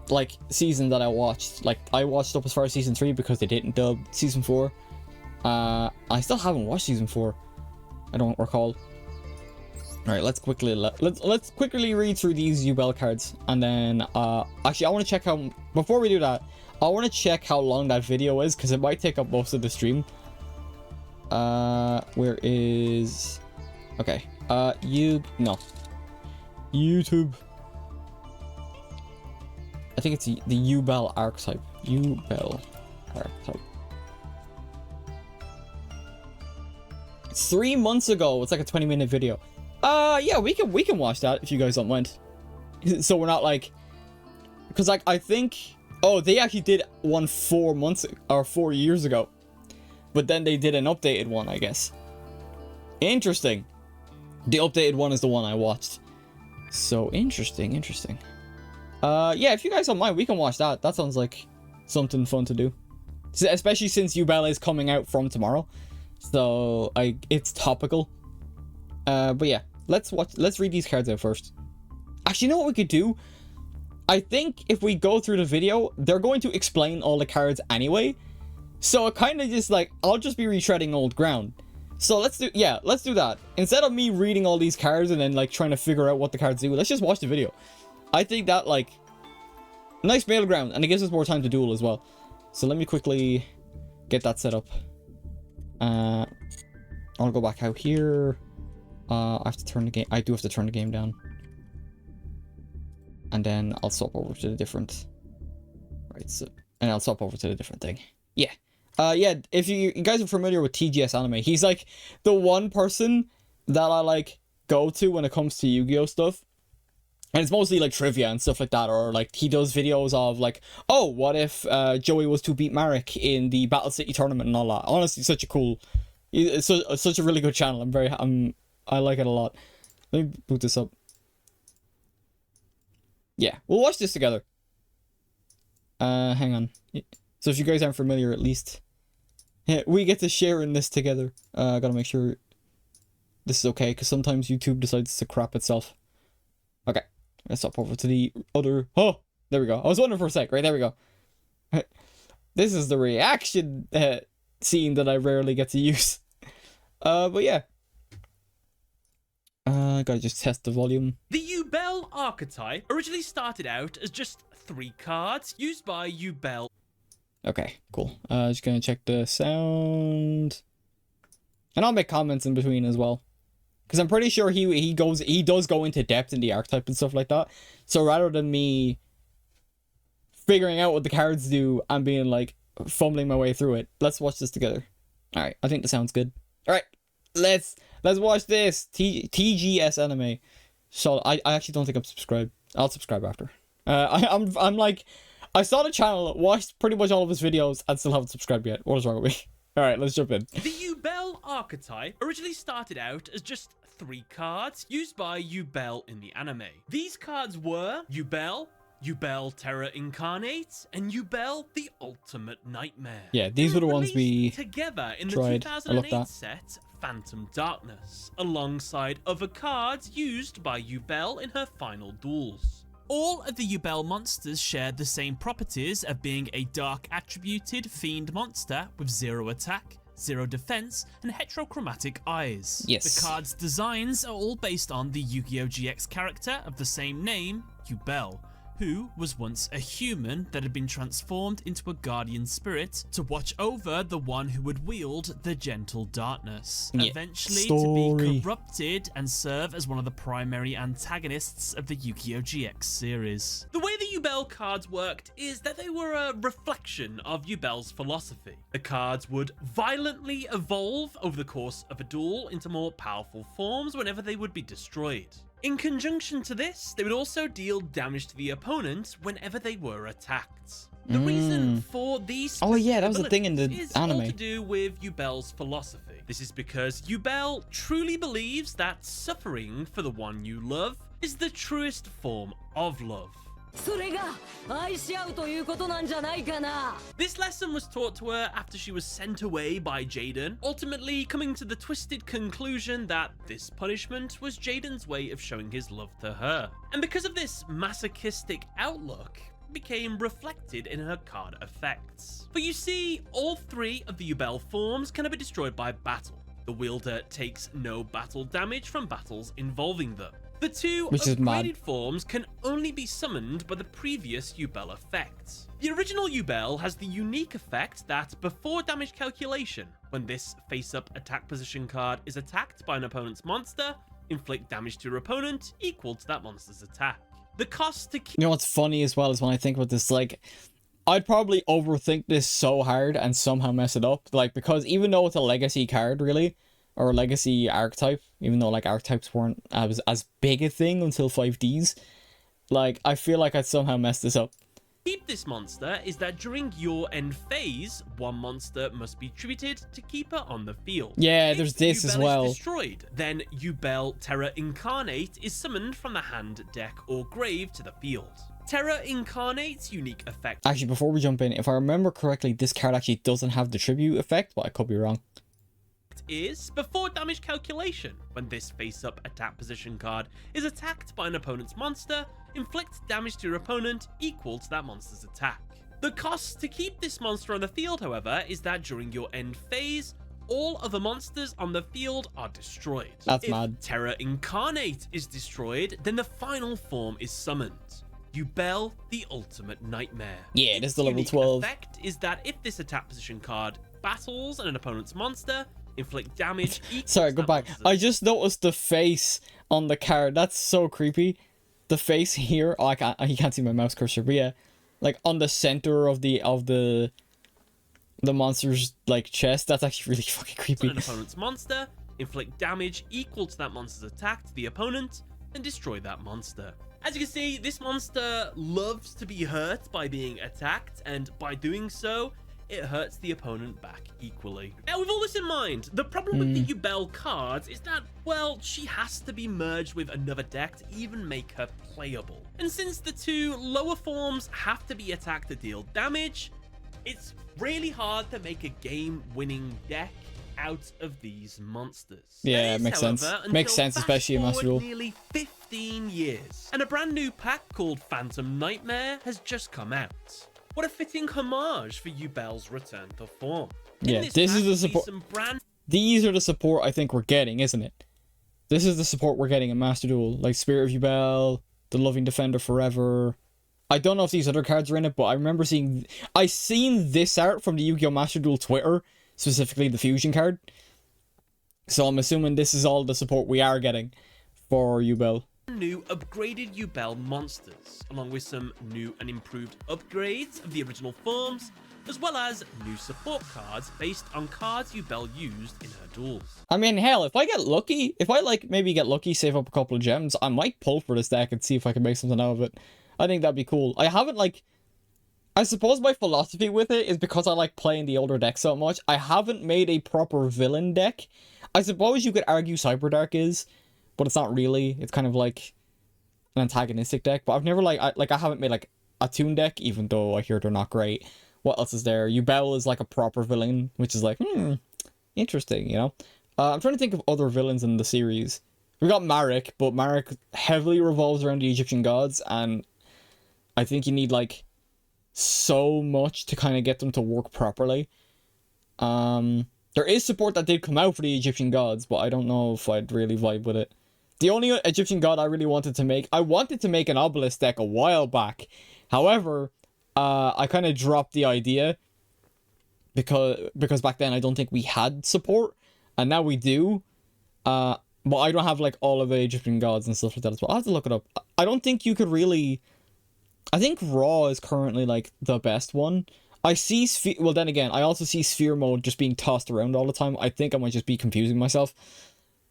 Like, season that I watched. Like, I watched up as far as season 3 because they didn't dub season 4. I still haven't watched season 4. I don't recall. Alright, let's quickly read through these Yubel cards, and then actually I want to check how, before we do that, I want to check how long that video is, because it might take up most of the stream. Where is... Okay, YouTube. I think it's the Yubel archetype. Yubel archetype. It's 3 months ago. It's like a 20-minute video. Yeah, we can watch that if you guys don't mind. So we're not like, because like I think, oh, they actually did one 4 months or 4 years ago, but then they did an updated one, I guess. Interesting. The updated one is the one I watched. So interesting. Yeah, if you guys don't mind, we can watch that. That sounds like something fun to do, especially since Yubel is coming out from tomorrow. So it's topical. But yeah, let's read these cards out first. Actually, you know what we could do? I think if we go through the video, they're going to explain all the cards anyway. So it kind of just like, I'll just be retreading old ground. So let's do that. Instead of me reading all these cards and then like trying to figure out what the cards do, let's just watch the video. I think that, like, nice middle ground, and it gives us more time to duel as well. So let me quickly get that set up. I'll go back out here. I have to turn the game. I do have to turn the game down, and then I'll swap over to the different. Right. So, and I'll swap over to the different thing. Yeah. Yeah. If you guys are familiar with TGS Anime, he's like the one person that I like go to when it comes to Yu-Gi-Oh stuff. And it's mostly like trivia and stuff like that, or like he does videos of like, oh, what if Joey was to beat Marek in the Battle City tournament and all that. Honestly, such a cool It's such a really good channel. I like it a lot. Let me boot this up. Yeah, we'll watch this together. Hang on. So if you guys aren't familiar, at least we get to share in this together. I gotta make sure this is okay, because sometimes YouTube decides to crap itself. Okay, let's hop over to the other. Oh, there we go. I was wondering for a sec. Right, there we go. This is the reaction scene that I rarely get to use. But yeah. Gotta just test the volume. The Yubel archetype originally started out as just 3 cards used by Yubel. Okay, cool. Just gonna check the sound. And I'll make comments in between as well. Because I'm pretty sure he does go into depth in the archetype and stuff like that. So rather than me figuring out what the cards do and being like fumbling my way through it, let's watch this together. Alright, I think the sound's good. Alright, let's watch this. TGS anime. So I actually don't think I'm subscribed. I'll subscribe after. I'm like, I saw the channel, watched pretty much all of his videos, and still haven't subscribed yet. What is wrong with me? Alright, let's jump in. The Yubel archetype originally started out as just 3 cards used by Yubel in the anime. These cards were Yubel, Yubel Terra Incarnate, and Yubel the Ultimate Nightmare. Yeah, these were the ones we together in the tried. 2008 set Phantom Darkness, alongside other cards used by Yubel in her final duels. All of the Yubel monsters shared the same properties of being a dark attributed fiend monster with 0 attack, 0 defense, and heterochromatic eyes. Yes. The cards' designs are all based on the Yu-Gi-Oh! GX character of the same name, Yubel, who was once a human that had been transformed into a guardian spirit to watch over the one who would wield the gentle darkness, eventually to be corrupted and serve as one of the primary antagonists of the Yu-Gi-Oh! GX series. The way the Yubel cards worked is that they were a reflection of Yubel's philosophy. The cards would violently evolve over the course of a duel into more powerful forms whenever they would be destroyed. In conjunction to this, they would also deal damage to the opponent whenever they were attacked. The reason for these that was a thing in the is anime. all to do with Yubel's philosophy. This is because Yubel truly believes that suffering for the one you love is the truest form of love. This lesson was taught to her after she was sent away by Jaden, ultimately coming to the twisted conclusion that this punishment was Jaden's way of showing his love to her. And because of this masochistic outlook, it became reflected in her card effects. But you see, all 3 of the Yubel forms can be destroyed by battle. The wielder takes no battle damage from battles involving them. The 2 upgraded forms can only be summoned by the previous Yubel effects. The original Yubel has the unique effect that before damage calculation, when this face-up attack position card is attacked by an opponent's monster, inflict damage to your opponent equal to that monster's attack. The cost to keep... You know what's funny as well is when I think about this, like, I'd probably overthink this so hard and somehow mess it up. Like, because even though it's a legacy card, really, or a legacy archetype, even though like archetypes weren't as big a thing until 5Ds, like I feel like I'd somehow mess this up. Keep this monster is that during your end phase, one monster must be tributed to keep her on the field. Yeah, there's this as well. If destroyed, then Yubel Terra Incarnate is summoned from the hand, deck, or grave to the field. Terra Incarnate's unique effect. Actually, before we jump in, if I remember correctly, this card actually doesn't have the tribute effect, but I could be wrong. Is before damage calculation. When this face-up attack position card is attacked by an opponent's monster, inflict damage to your opponent equal to that monster's attack. The cost to keep this monster on the field, however, is that during your end phase, all other monsters on the field are destroyed. That's if mad. Terra Incarnate is destroyed, then the final form is summoned. Yubel the Ultimate Nightmare. Yeah, this is the level Its 12. effect is that if this attack position card battles an opponent's monster, inflict damage. Sorry, go back. I just noticed the face on the card. That's so creepy. The face here. Oh, you can't see my mouse cursor, but yeah, like on the center of the monster's like chest. That's actually really fucking creepy. An opponent's monster, inflict damage equal to that monster's attack to the opponent, and destroy that monster. As you can see, this monster loves to be hurt by being attacked, and by doing so, it hurts the opponent back equally. Now, with all this in mind, the problem with the Yubel cards is that, well, she has to be merged with another deck to even make her playable. And since the two lower forms have to be attacked to deal damage, it's really hard to make a game-winning deck out of these monsters. Yeah, it makes sense. Makes sense, especially in Master Duel. Nearly 15 years, and a brand new pack called Phantom Nightmare has just come out. What a fitting homage for Yubel's return to form. Yeah, this is the support. These are the support I think we're getting, isn't it? This is the support we're getting in Master Duel, like Spirit of Yubel, the Loving Defender Forever. I don't know if these other cards are in it, but I remember seen this art from the Yu-Gi-Oh! Master Duel Twitter, specifically the Fusion card. So I'm assuming this is all the support we are getting for Yubel. New upgraded Yubel monsters, along with some new and improved upgrades of the original forms, as well as new support cards based on cards Yubel used in her duels. I mean, hell, if I get lucky, maybe get lucky, save up a couple of gems, I might pull for this deck and see if I can make something out of it. I think that'd be cool. I suppose my philosophy with it is because I like playing the older deck so much, I haven't made a proper villain deck. I suppose you could argue Cyberdark is, but it's not really. It's kind of like an antagonistic deck. But I've never I haven't made like a Toon deck, even though I hear they're not great. What else is there? Yubel is like a proper villain, which is like, interesting, you know? I'm trying to think of other villains in the series. We got Marek, but Marek heavily revolves around the Egyptian gods, and I think you need like so much to kind of get them to work properly. There is support that did come out for the Egyptian gods, but I don't know if I'd really vibe with it. The only Egyptian god I really wanted to make, I wanted to make an obelisk deck a while back. However, I kind of dropped the idea because back then I don't think we had support, and now we do. But I don't have like all of the Egyptian gods and stuff like that as well. I'll have to look it up. I don't think you could really. I think Raw is currently like the best one. I see well, then again, I also see Sphere mode just being tossed around all the time. I think I might just be confusing myself.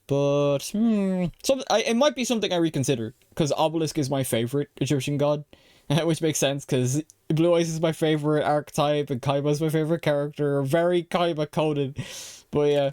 But it might be something I reconsider, because Obelisk is my favorite Egyptian god, which makes sense because Blue Eyes is my favorite archetype and Kaiba is my favorite character. Very Kaiba coded, but yeah.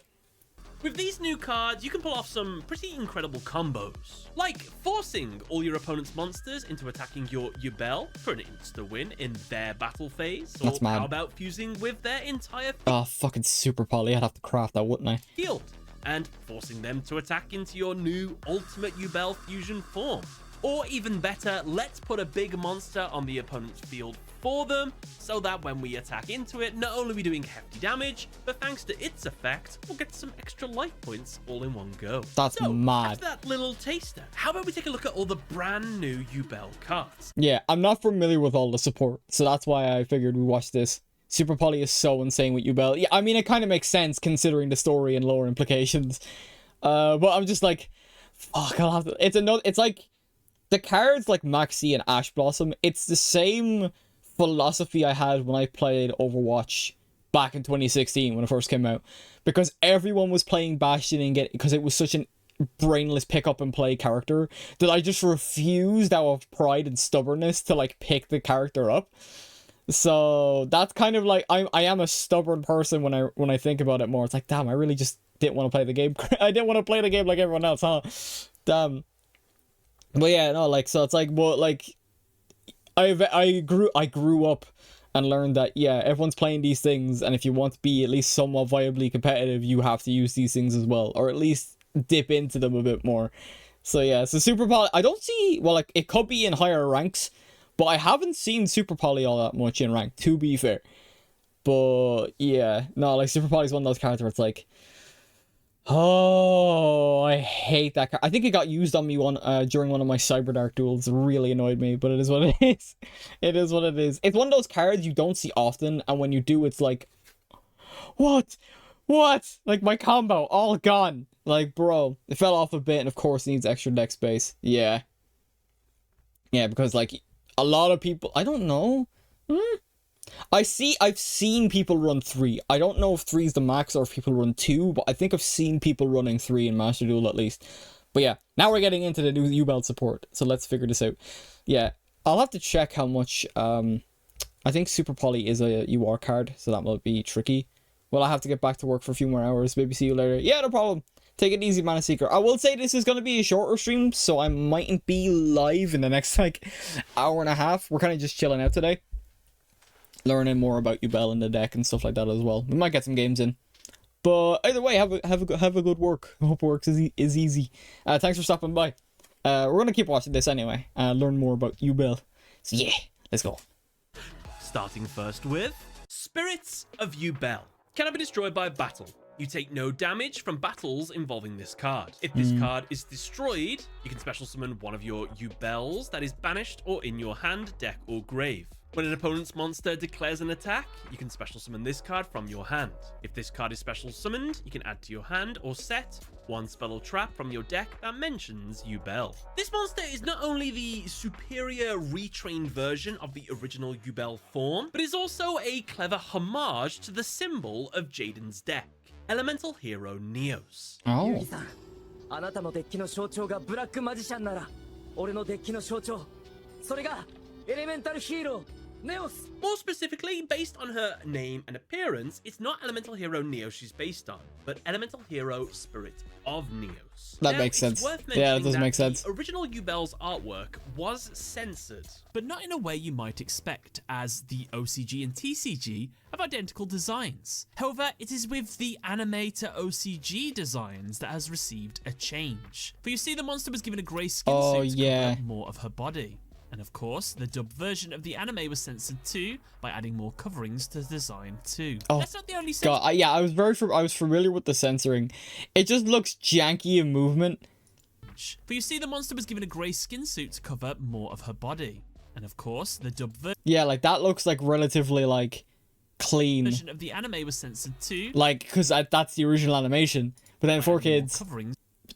With these new cards, you can pull off some pretty incredible combos, like forcing all your opponent's monsters into attacking your Yubel for an insta-win in their battle phase, or That's mad. How about fusing with their entire fucking Super Poly, I'd have to craft that, wouldn't I? field, and forcing them to attack into your new Ultimate Yubel fusion form. Or even better, let's put a big monster on the opponent's field for them, so that when we attack into it, not only are we doing hefty damage, but thanks to its effect, we'll get some extra life points all in one go. That's mad. After that little taster, how about we take a look at all the brand new Yubel cards? Yeah, I'm not familiar with all the support, so that's why I figured we watch this. Super Poly is so insane with Yubel. Yeah, I mean, it kind of makes sense considering the story and lore implications. But I'm just like, fuck, I'll have to. It's like the cards like Maxi and Ash Blossom. It's the same philosophy I had when I played Overwatch back in 2016 when it first came out, because everyone was playing Bastion and because it was such an brainless pick up and play character that I just refused out of pride and stubbornness to like pick the character up. So that's kind of like I am a stubborn person when I think about it more. It's like, damn, I really just didn't want to play the game. I didn't want to play the game like everyone else, huh? Damn. But yeah, no, like, so it's like, but like I grew up and learned that, yeah, everyone's playing these things, and if you want to be at least somewhat viably competitive, you have to use these things as well, or at least dip into them a bit more. So yeah, so Super Poly, I don't see, well, like, it could be in higher ranks, but I haven't seen Super Poly all that much in rank, to be fair. But yeah, no, like, Super Poly is one of those cards where it's like, oh, I hate that card. I think it got used on me during one of my Cyberdark duels. It really annoyed me, but it is what it is. It is what it is. It's one of those cards you don't see often, and when you do, it's like, what? Like, my combo, all gone. Like, bro, it fell off a bit, and of course needs extra deck space. Yeah. Yeah, because, like, a lot of people, I don't know. I've seen people run 3. I don't know if 3 is the max or if people run 2, but I think I've seen people running 3 in Master Duel at least. But yeah, now we're getting into the new Yubel support, so let's figure this out. Yeah, I'll have to check how much I think Super Poly is a UR card, so that might be tricky. Well, I have to get back to work for a few more hours. Maybe see you later. Yeah, no problem. Take it easy, Mana Seeker. I will say this is going to be a shorter stream, so I mightn't be live in the next, like, hour and a half. We're kind of just chilling out today. Learning more about Yubel and the deck and stuff like that as well. We might get some games in. But either way, have a good work. I hope works is easy. Thanks for stopping by. We're going to keep watching this anyway. Learn more about Yubel. So yeah, let's go. Starting first with Spirits of Yubel. Cannot be destroyed by battle. You take no damage from battles involving this card. If this card is destroyed, you can special summon one of your Yubels that is banished or in your hand, deck, or grave. When an opponent's monster declares an attack, you can special summon this card from your hand. If this card is special summoned, you can add to your hand or set one spell or trap from your deck that mentions Yubel. This monster is not only the superior retrained version of the original Yubel form, but is also a clever homage to the symbol of Jaden's deck, Elemental Hero Neos. Oh. あなたのデッキの象徴がブラックマジシャンなら、俺のデッキの象徴、それがエレメンタルヒーロー Neos. More specifically, based on her name and appearance, it's not Elemental Hero Neos she's based on, but Elemental Hero Spirit of Neos. That Now, makes sense. It's worth Yeah, that mentioning does make the sense. original Yubel's artwork was censored, but not in a way you might expect, as the OCG and TCG have identical designs. However, it is with the anime to OCG designs that has received a change. For you see, the monster was given a grey skin suit to cover more of her body. And of course, the dubbed version of the anime was censored too by adding more coverings to the design too. Oh, that's not the only God, yeah, I was familiar with the censoring. It just looks janky in movement. For you see, the monster was given a grey skin suit to cover more of her body. And of course, the dubbed Yeah, like that looks like relatively like clean. version of the anime was censored too. Like, because that's the original animation. But then for kids,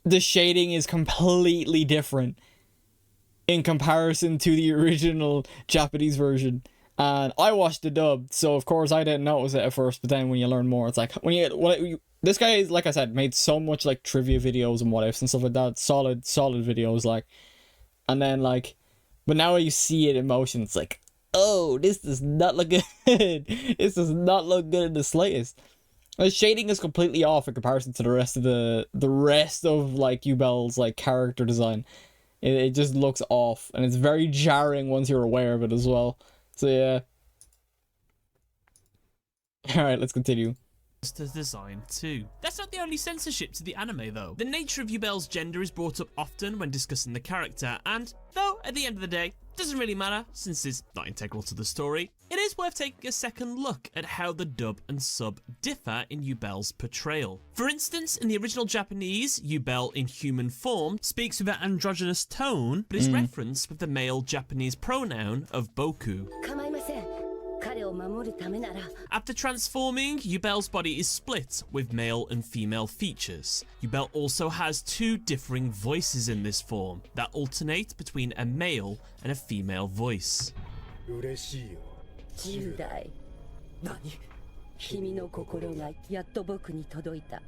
the shading is completely different in comparison to the original Japanese version. And I watched the dub, so of course I didn't notice it at first, but then when you learn more, it's like, this guy is, like I said, made so much like trivia videos and what ifs and stuff like that, solid videos, like, and then like, but now you see it in motion, it's like, oh, this does not look good. This does not look good in the slightest. The shading is completely off in comparison to the rest of like Yubel's like character design. It just looks off, and it's very jarring once you're aware of it as well. So yeah. Alright, let's continue. Design too. That's not the only censorship to the anime though. The nature of Yubel's gender is brought up often when discussing the character, and though at the end of the day, doesn't really matter since it's not integral to the story, it is worth taking a second look at how the dub and sub differ in Yubel's portrayal. For instance, in the original Japanese, Yubel in human form speaks with an androgynous tone, but is referenced with the male Japanese pronoun of boku. After transforming, Yubel's body is split with male and female features. Yubel also has two differing voices in this form that alternate between a male and a female voice. 10代君の心がやっと僕に届いた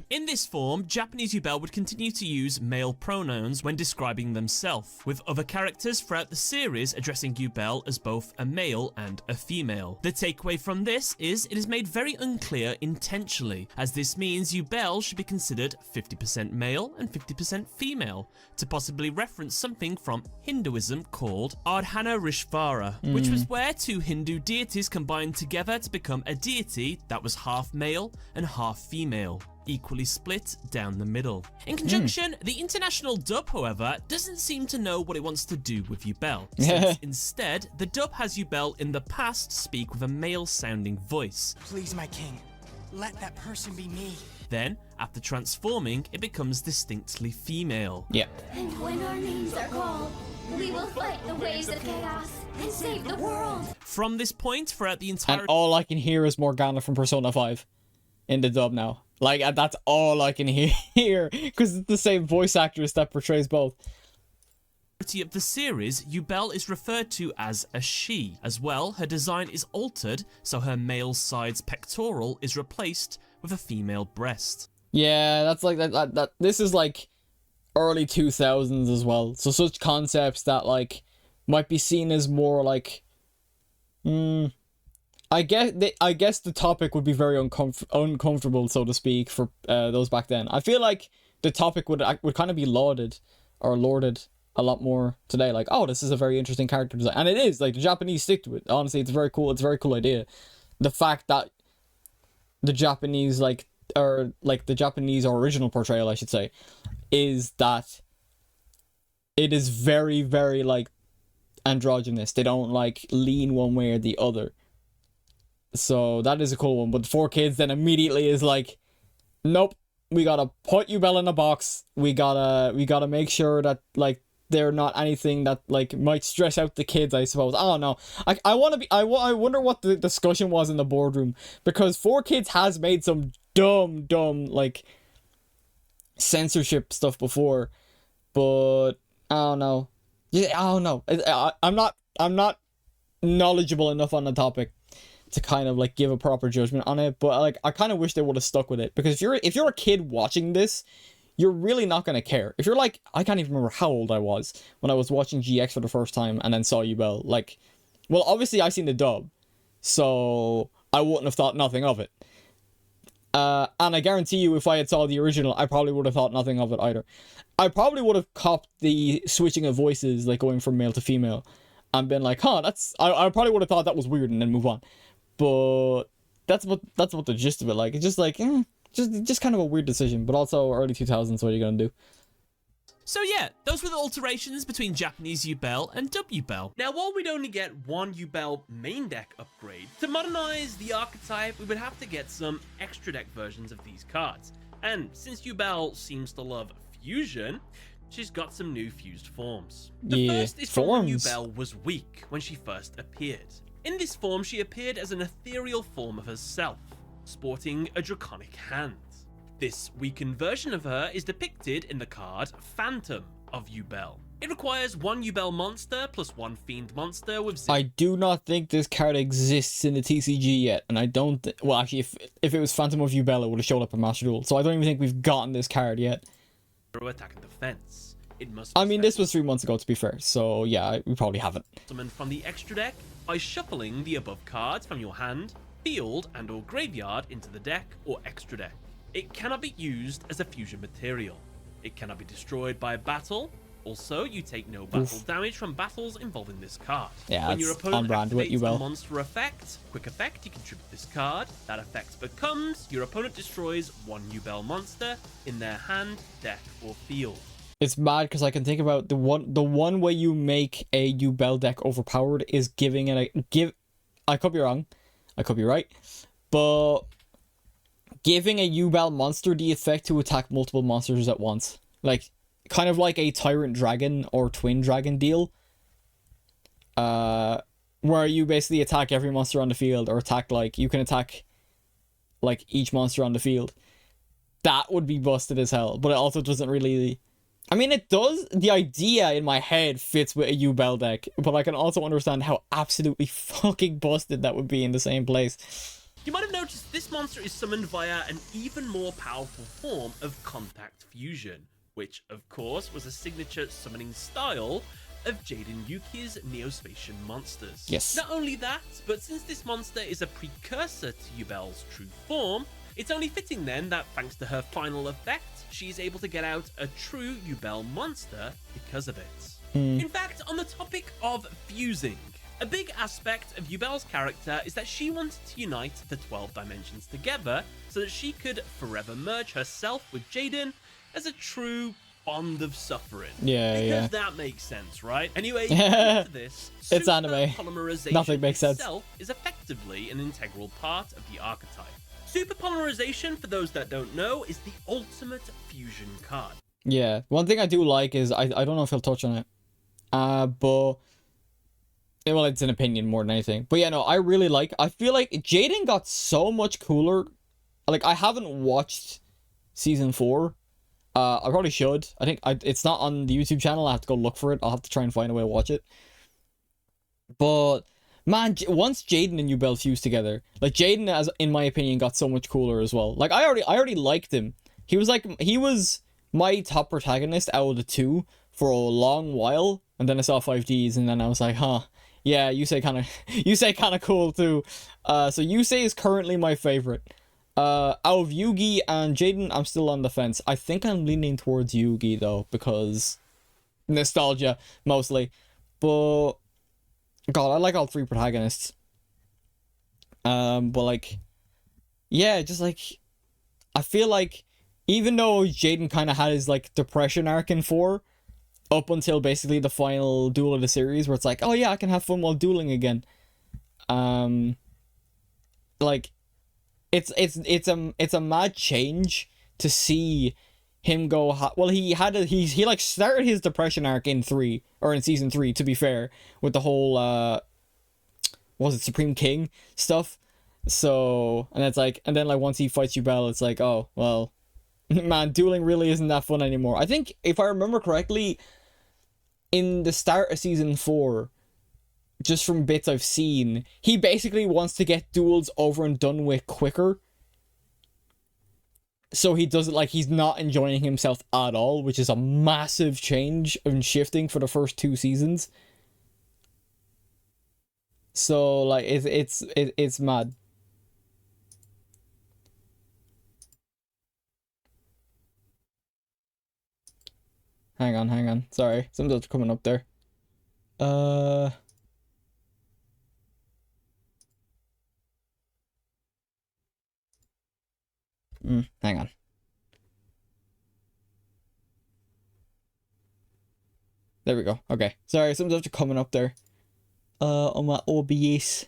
In this form, Japanese Yubel would continue to use male pronouns when describing themselves, with other characters throughout the series addressing Yubel as both a male and a female. The takeaway from this is it is made very unclear intentionally, as this means Yubel should be considered 50% male and 50% female, to possibly reference something from Hinduism called Ardhana Rishvara, which was where two Hindu deities combined together to become a deity that was half male and half female, equally split down the middle. In conjunction, the international dub, however, doesn't seem to know what it wants to do with Yubel, since instead, the dub has Yubel in the past speak with a male-sounding voice. Please, my king, let that person be me. Then, after transforming, it becomes distinctly female. Yeah. And when our names are called, we will fight the waves of chaos and save the world. From this point, throughout the entire... And all I can hear is Morgana from Persona 5 in the dub now. Like, that's all I can hear, because it's the same voice actress that portrays both. Of the series, Yubel is referred to as a she. As well, her design is altered, so her male side's pectoral is replaced with a female breast. Yeah, that's like that this is like early 2000s as well. So such concepts that like might be seen as more like, I guess the topic would be very uncomfortable, so to speak, for those back then. I feel like the topic would kind of be lauded or lauded a lot more today. Like, oh, this is a very interesting character design, and it is. Like, the Japanese stick to it. Honestly, it's very cool. It's a very cool idea. The fact that the Japanese the Japanese original portrayal, I should say, is that it is very, very like androgynous. They don't like lean one way or the other. So that is a cool one. But 4Kids then immediately is like, nope, we gotta put Yubel in a box. We gotta make sure that like they're not anything that like might stress out the kids, I suppose. I don't know. I wonder what the discussion was in the boardroom, because 4Kids has made some dumb like censorship stuff before, but I don't know. Yeah, I don't know. I'm not knowledgeable enough on the topic to kind of like give a proper judgment on it, but like I kind of wish they would have stuck with it, because if you're a kid watching this, you're really not going to care. If you're like, I can't even remember how old I was when I was watching GX for the first time and then saw Yubel. Like, well, obviously I seen the dub, so I wouldn't have thought nothing of it. And I guarantee you, if I had saw the original, I probably would have thought nothing of it either. I probably would have copped the switching of voices, like going from male to female, and been like, huh, I probably would have thought that was weird and then move on. But that's what the gist of it. Like, it's just like, just kind of a weird decision, but also early 2000s, what are you gonna do? So yeah, those were the alterations between Japanese Yubel and dub Yubel. Now, while we'd only get one Yubel main deck upgrade, to modernize the archetype, we would have to get some extra deck versions of these cards. And since Yubel seems to love fusion, she's got some new fused forms. The first is from when Yubel was weak when she first appeared. In this form, she appeared as an ethereal form of herself, sporting a draconic hand. This weakened version of her is depicted in the card Phantom of Yubel. It requires one Yubel monster plus one Fiend monster with I do not think this card exists in the TCG yet, and I don't well, actually, if it was Phantom of Yubel, it would have showed up in Master Duel, so I don't even think we've gotten this card yet. Attack and defense. It must I mean, this was 3 months ago, to be fair, so yeah, we probably haven't. Summon from the extra deck by shuffling the above cards from your hand, field, and or graveyard into the deck or extra deck. It cannot be used as a fusion material. It cannot be destroyed by battle. Also, you take no battle damage from battles involving this card. Yeah, when your opponent activates a monster effect, quick effect, you contribute this card. That effect becomes your opponent destroys one Yubel monster in their hand, deck, or field. It's mad because I can think about the one way you make a Yubel deck overpowered is giving it I could be wrong, I could be right, but giving a Yubel monster the effect to attack multiple monsters at once, like kind of like a Tyrant Dragon or Twin Dragon deal, where you basically attack every monster on the field, or attack like you can attack like each monster on the field. That would be busted as hell, but it also doesn't really. I mean, it does. The idea in my head fits with a Yubel deck, but I can also understand how absolutely fucking busted that would be in the same place. You might have noticed this monster is summoned via an even more powerful form of Contact Fusion, which, of course, was a signature summoning style of Jaden Yuki's Neospatian monsters. Yes. Not only that, but since this monster is a precursor to Yubel's true form, it's only fitting then that thanks to her final effect, she is able to get out a true Yubel monster because of it. In fact, on the topic of fusing, a big aspect of Yubel's character is that she wanted to unite the 12 dimensions together so that she could forever merge herself with Jaden as a true bond of suffering. Because that makes sense, right? Anyway, to this, it's anime. Polymerization Nothing makes sense. itself is effectively an integral part of the archetype. Superpolymerization, for those that don't know, is the ultimate fusion card. Yeah, one thing I do like is, I don't know if he'll touch on it, but, well, it's an opinion more than anything. But yeah, no, I feel like Jaden got so much cooler. Like, I haven't watched Season 4. I probably should. I think it's not on the YouTube channel. I have to go look for it. I'll have to try and find a way to watch it. But man, once Jaden and Yubel fused together, like Jaden, as in my opinion, got so much cooler as well. Like I already liked him. He was my top protagonist out of the two for a long while. and then I saw 5Ds, and then I was like, huh, yeah, you say kind of cool too. So Yusei is currently my favorite. Out of Yugi and Jaden, I'm still on the fence. I think I'm leaning towards Yugi though, because nostalgia mostly. But God, I like all three protagonists. But like, yeah, just like, I feel like even though Jaden kind of had his like depression arc in 4, up until basically the final duel of the series, where it's like, oh yeah, I can have fun while dueling again. Like, it's a mad change to see him go. Well, he like started his depression arc in 3, or in season 3, to be fair, with the whole was it Supreme King stuff. So, and it's like, and then like once he fights Yubel, it's like, oh well, man, dueling really isn't that fun anymore. I think if I remember correctly, in the start of season 4, just from bits I've seen, he basically wants to get duels over and done with quicker. So he doesn't, like, he's not enjoying himself at all, which is a massive change and shifting for the first 2 seasons. So, like, it's mad. Hang on. Sorry, something's coming up there. Hang on. There we go. Okay. Sorry, something's coming up there. On my OBS.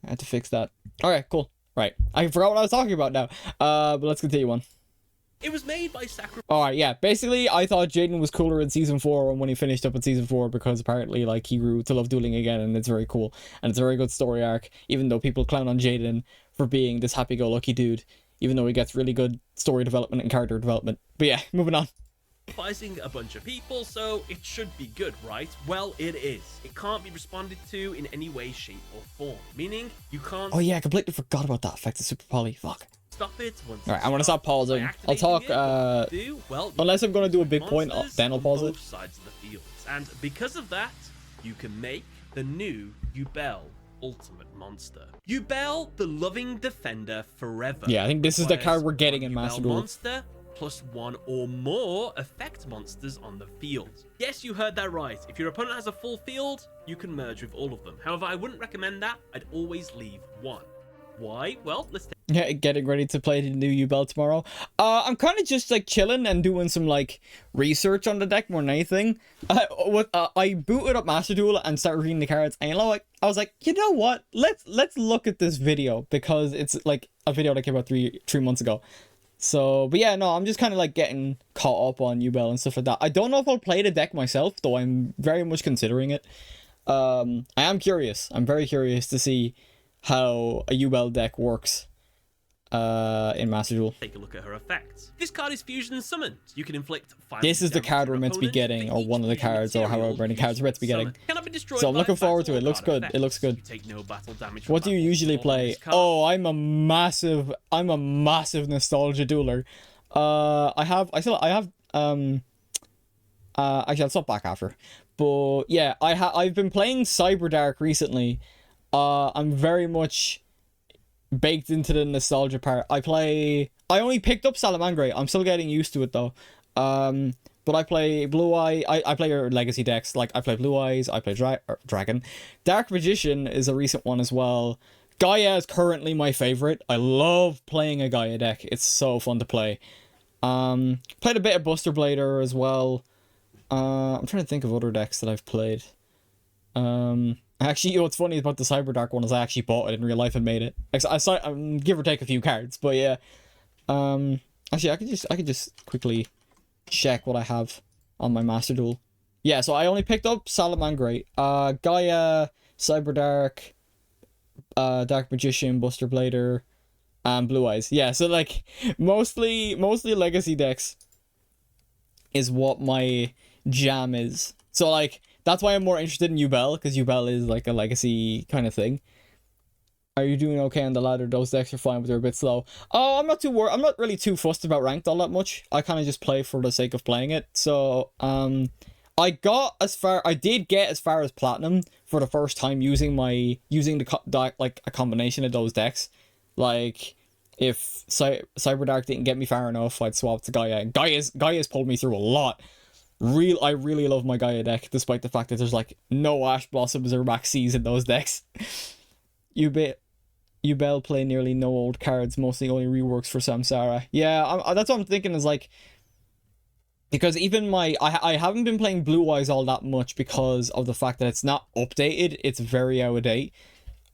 I had to fix that. Alright, cool. Right. I forgot what I was talking about now. But let's continue on. It was made by Sakurai. Alright, yeah. Basically, I thought Jaden was cooler in season 4 when he finished up in season 4, because apparently, like, he grew to love dueling again, and it's very cool. And it's a very good story arc, even though people clown on Jaden for being this happy-go-lucky dude, even though he gets really good story development and character development. But yeah, moving on. Sacrificing a bunch of people, so it should be good, right? Well, it is. It can't be responded to in any way, shape, or form. Meaning, you can't... Oh yeah, I completely forgot about that effect of Super Poly. Fuck. Stop it once. Alright, I want to stop pausing. I'll talk, unless I'm going to do a big point, then I'll pause it. Both sides of the fields. And because of that, you can make the new Yubel Ultimate Monster. Yubel, the loving defender forever. Yeah, I think this is the card we're getting in Master Duel. Monster plus 1 or more effect monsters on the field. Yes, you heard that right. If your opponent has a full field, you can merge with all of them. However, I wouldn't recommend that. I'd always leave 1. Why? Well, let's take... Yeah, getting ready to play the new Yubel tomorrow. I'm kind of just like chilling and doing some like research on the deck more than anything. I booted up Master Duel and started reading the cards, and I was like, you know what? Let's look at this video, because it's like a video that came out three months ago. So, but yeah, no, I'm just kind of like getting caught up on Yubel and stuff like that. I don't know if I'll play the deck myself, though I'm very much considering it. I am curious. I'm very curious to see how a Yubel deck works in Master Duel. Take a look at her effects. This card is fusion summoned. You can inflict 5 This is the card we're meant to be getting, or one of the cards, or however many cards we're meant to be getting. So I'm looking forward to it. It looks good. It looks good. What do you usually play? Oh, I'm a massive nostalgia dueler. Actually, I'll stop back after. But yeah, I've been playing Cyber Dark recently. I'm very much baked into the nostalgia part. I only picked up Salamangre. I'm still getting used to it though. But I play Blue Eye. I play your legacy decks. Like, I play Blue Eyes. I play Dragon. Dark Magician is a recent one as well. Gaia is currently my favorite. I love playing a Gaia deck. It's so fun to play. Played a bit of Buster Blader as well. I'm trying to think of other decks that I've played. Actually, you know what's funny about the Cyber Dark one is I actually bought it in real life and made it. I saw, give or take a few cards, but yeah. Actually, I could just quickly check what I have on my Master Duel. Yeah, so I only picked up Salamangre, Gaia, Cyber Dark, Dark Magician, Buster Blader, and Blue Eyes. Yeah, so like mostly legacy decks is what my jam is. So like that's why I'm more interested in Yubel, because Yubel is like a legacy kind of thing. Are you doing okay on the ladder? Those decks are fine, but they're a bit slow. Oh, I'm not too worried. I'm not really too fussed about ranked all that much. I kind of just play for the sake of playing it. So, I did get as far as platinum for the first time using like a combination of those decks. Like, if Cyberdark didn't get me far enough, I'd swap to Gaia. Gaia's pulled me through a lot. I really love my Gaia deck, despite the fact that there's like no Ash Blossoms or Maxis in those decks. Yubel play nearly no old cards, mostly only reworks for Samsara. Yeah, that's what I'm thinking is like, because even I haven't been playing Blue Eyes all that much because of the fact that it's not updated. It's very out of date.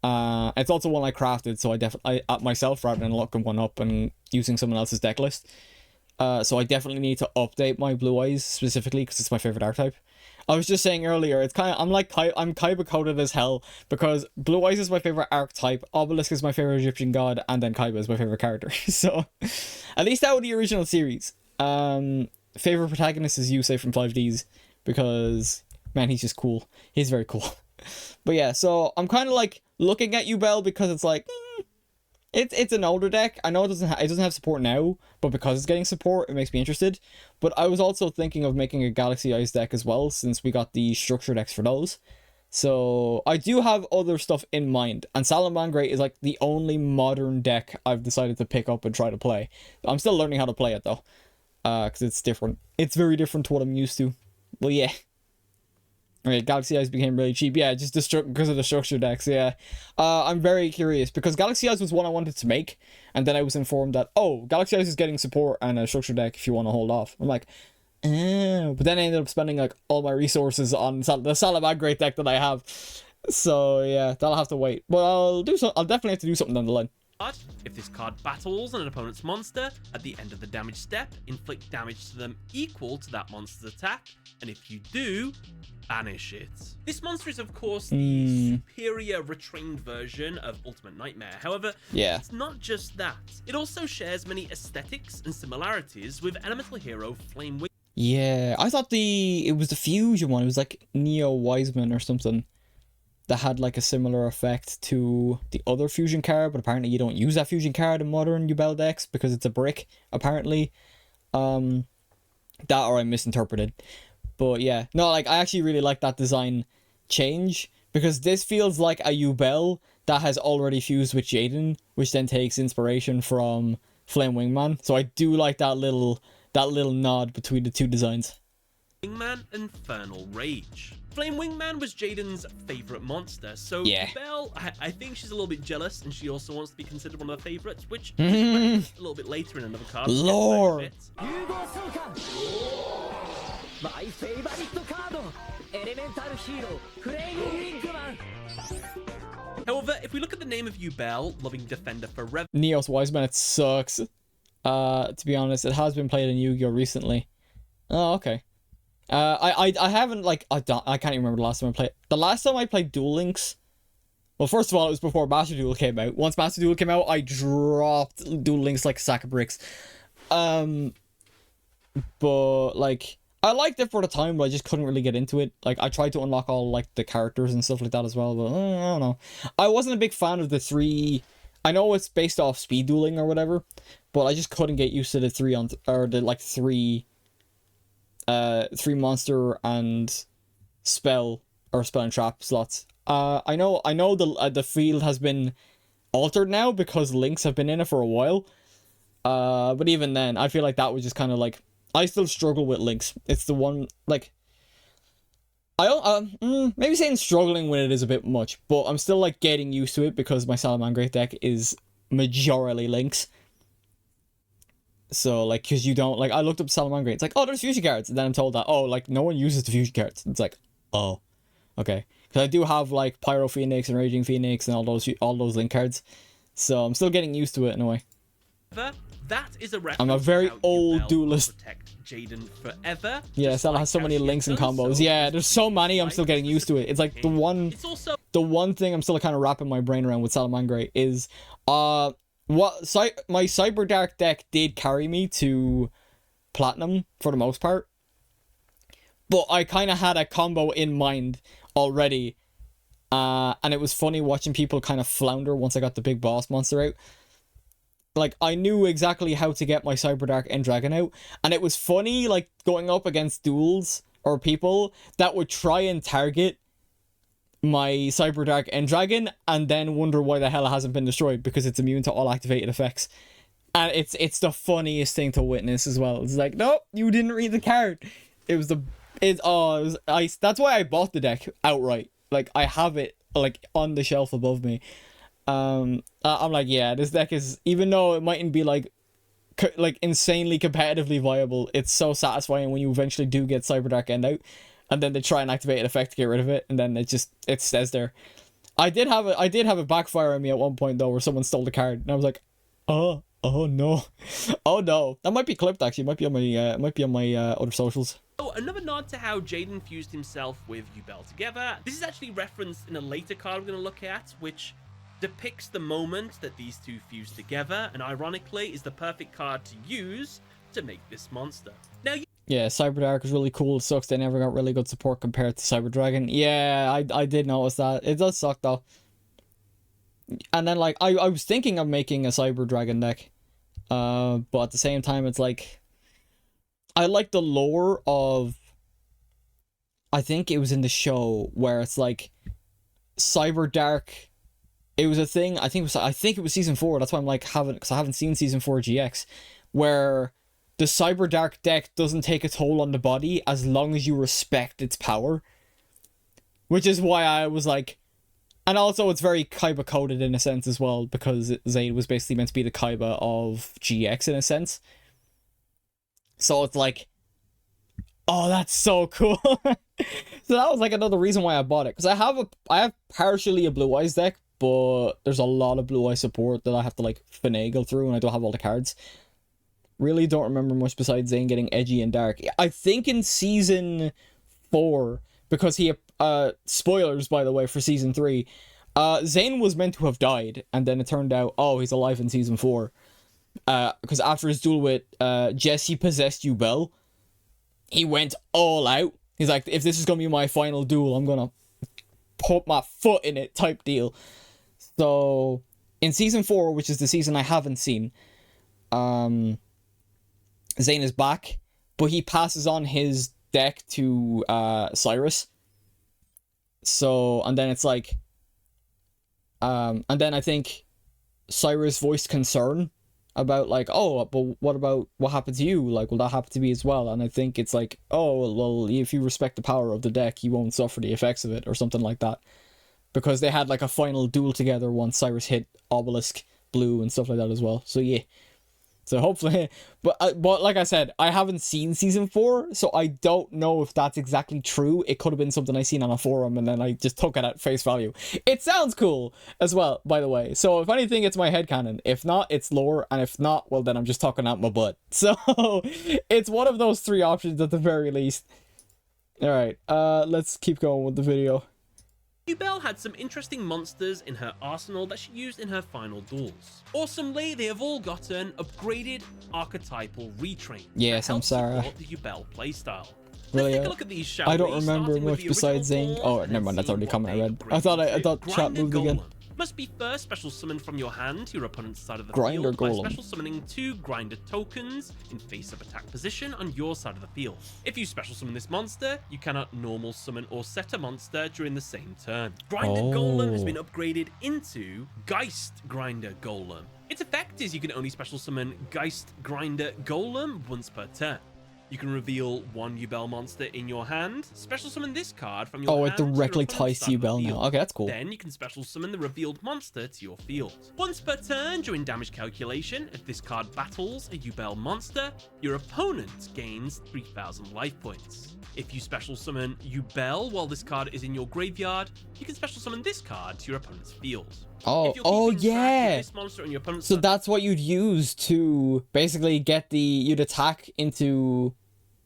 It's also one I crafted, so I myself rather than looking one up and using someone else's deck list. So I definitely need to update my Blue Eyes specifically because it's my favorite archetype. I was just saying earlier, it's kind of I'm Kaiba coded as hell because Blue Eyes is my favorite archetype, Obelisk is my favorite Egyptian god, and then Kaiba is my favorite character. So at least out of the original series. Favorite protagonist is Yusei from 5Ds because, man, he's just cool. He's very cool. But yeah, so I'm kind of like looking at Yubel because it's like, it's an older deck. I know it doesn't have support now, but because it's getting support, it makes me interested. But I was also thinking of making a Galaxy Eyes deck as well, since we got the structure decks for those. So I do have other stuff in mind, and Salamangreat is like the only modern deck I've decided to pick up and try to play. I'm still learning how to play it though. Because it's different. It's very different to what I'm used to. Well, yeah. Okay, Galaxy Eyes became really cheap. Yeah, just because of the structure decks, yeah. I'm very curious, because Galaxy Eyes was one I wanted to make, and then I was informed that, oh, Galaxy Eyes is getting support and a structure deck if you want to hold off. I'm like, but then I ended up spending, like, all my resources on the Salamangreat deck that I have. So, yeah, that'll have to wait. But I'll definitely have to do something down the line. If this card battles an opponent's monster, at the end of the damage step, inflict damage to them equal to that monster's attack, and if you do, banish it. This monster is of course the superior retrained version of Ultimate Nightmare. However, it's not just that. It also shares many aesthetics and similarities with elemental hero Flamewing. Yeah, I thought it was the fusion one. It was like Neo Wiseman or something that had like a similar effect to the other fusion card, but apparently you don't use that fusion card in modern Yubel decks because it's a brick, apparently. That or I misinterpreted. But yeah, no, like I actually really like that design change, because this feels like a Yubel that has already fused with Jaden, which then takes inspiration from Flame Wingman. So I do like that little nod between the two designs. Wingman Infernal Rage. Flame Wingman was Jaden's favorite monster, so Yubel, I think she's a little bit jealous, and she also wants to be considered one of the favorites, which is a little bit later in another card. Lord. My favorite card, Elemental Hero, Flame Wingman. However, if we look at the name of Yubel, Loving Defender Forever. Neos Wiseman, it sucks. To be honest, it has been played in Yu-Gi-Oh! Recently. Oh, okay. I haven't, like, I can't even remember the last time I played. The last time I played Duel Links, well, first of all, it was before Master Duel came out. Once Master Duel came out, I dropped Duel Links like a sack of bricks. But, like, I liked it for the time, but I just couldn't really get into it. Like, I tried to unlock all, like, the characters and stuff like that as well, but I don't know. I wasn't a big fan of the three... I know it's based off speed dueling or whatever, but I just couldn't get used to the three monster and spell and trap slots. I know the field has been altered now because links have been in it for a while. But even then, I feel like that was just kind of like, I still struggle with links. It's the one, like, I don't, maybe saying struggling with it is a bit much, but I'm still like getting used to it because my Salamangreat deck is majorly links. So, like, because you don't, like, I looked up Salamangreat, it's like, oh, there's fusion cards, and then I'm told that, oh, like, no one uses the fusion cards. It's like, oh, okay. Because I do have, like, Pyro Phoenix and Raging Phoenix and all those link cards, so I'm still getting used to it in a way. That is a I'm a very old duelist. Jaden forever. Yeah, Salah has so many links and combos. Yeah, there's so many, I'm still getting used to it. It's like the one thing I'm still kind of wrapping my brain around with Salamangreat is, my Cyber Dark deck did carry me to Platinum for the most part, but I kind of had a combo in mind already, and it was funny watching people kind of flounder once I got the big boss monster out. Like, I knew exactly how to get my Cyber Dark End Dragon out, and it was funny, like, going up against duels or people that would try and target my Cyber Dark End Dragon and then wonder why the hell it hasn't been destroyed because it's immune to all activated effects. And it's the funniest thing to witness as well. It's like, nope, you didn't read the card. It was ice. That's why I bought the deck outright. Like, I have it like on the shelf above me. I'm like, yeah, this deck is, even though it mightn't be like insanely competitively viable, it's so satisfying when you eventually do get Cyber Dark End out, and then they try and activate an effect to get rid of it, and then it stays there. I did have a backfire on me at one point though, where someone stole the card, and I was like, oh no, oh no. That might be clipped actually. It might be on my other socials. Oh, another nod to how Jaden fused himself with Yubel together. This is actually referenced in a later card we're going to look at, which depicts the moment that these two fused together, and ironically is the perfect card to use to make this monster. Now, yeah, Cyber Dark is really cool. It sucks they never got really good support compared to Cyber Dragon. Yeah, I did notice that. It does suck though. And then like I was thinking of making a Cyber Dragon deck, but at the same time it's like, I like the lore of, I think it was in the show where it's like Cyber Dark. It was a thing. I think it was season 4. That's why I'm like because I haven't seen season 4 GX, where the Cyber Dark deck doesn't take a toll on the body as long as you respect its power, which is why I was like, and also it's very Kaiba coded in a sense as well, because Zaid was basically meant to be the Kaiba of GX in a sense. So it's like, oh, that's so cool. So that was like another reason why I bought it, because I have partially a Blue Eyes deck, but there's a lot of Blue Eye support that I have to like finagle through, and I don't have all the cards. Really don't remember much besides Zane getting edgy and dark. I think in season 4, because he spoilers by the way for season 3, Zane was meant to have died, and then it turned out, oh, he's alive in season 4. Because after his duel with Jesse possessed Yubel, he went all out. He's like, if this is gonna be my final duel, I'm gonna put my foot in it type deal. So in season 4, which is the season I haven't seen, Zane is back, but he passes on his deck to Cyrus. So, and then it's like, and then I think Cyrus voiced concern about like, oh, but what happened to you? Like, will that happen to me as well? And I think it's like, oh, well, if you respect the power of the deck, you won't suffer the effects of it, or something like that. Because they had like a final duel together once Cyrus hit Obelisk Blue and stuff like that as well. So yeah. So hopefully, but like I said, I haven't seen season 4, so I don't know if that's exactly true. It could have been something I seen on a forum, and then I just took it at face value. It sounds cool as well, by the way. So if anything, it's my headcanon. If not, it's lore, and if not, well, then I'm just talking out my butt. So it's one of those 3 options at the very least. All right, let's keep going with the video. Yubel had some interesting monsters in her arsenal that she used in her final duels. Awesomely, they have all gotten upgraded archetypal retrains. Yes, I'm sorry. The Yubel playstyle. Really, Let's take a look at these, shall I don't we? remember Starting with much the besides original Zing. form, Oh, and never mind. then That's already see comment I what read. they I thought upgraded chat into. moved again. Golem must be first special summoned from your hand to your opponent's side of the Grinder field by Golem. special summoning 2 Grinder tokens in face-up attack position on your side of the field. If you special summon this monster, you cannot normal summon or set a monster during the same turn. Grinder Golem has been upgraded into Geist Grinder Golem. Its effect is you can only special summon Geist Grinder Golem once per turn. You can reveal 1 Yubel monster in your hand, special summon this card from your hand. Oh, it directly ties to Yubel now. Okay, that's cool. Then you can special summon the revealed monster to your field. Once per turn during damage calculation, if this card battles a Yubel monster, your opponent gains 3,000 life points. If you special summon Yubel while this card is in your graveyard, you can special summon this card to your opponent's field. Oh yeah. This monster on your opponent's So that's what you'd use to basically get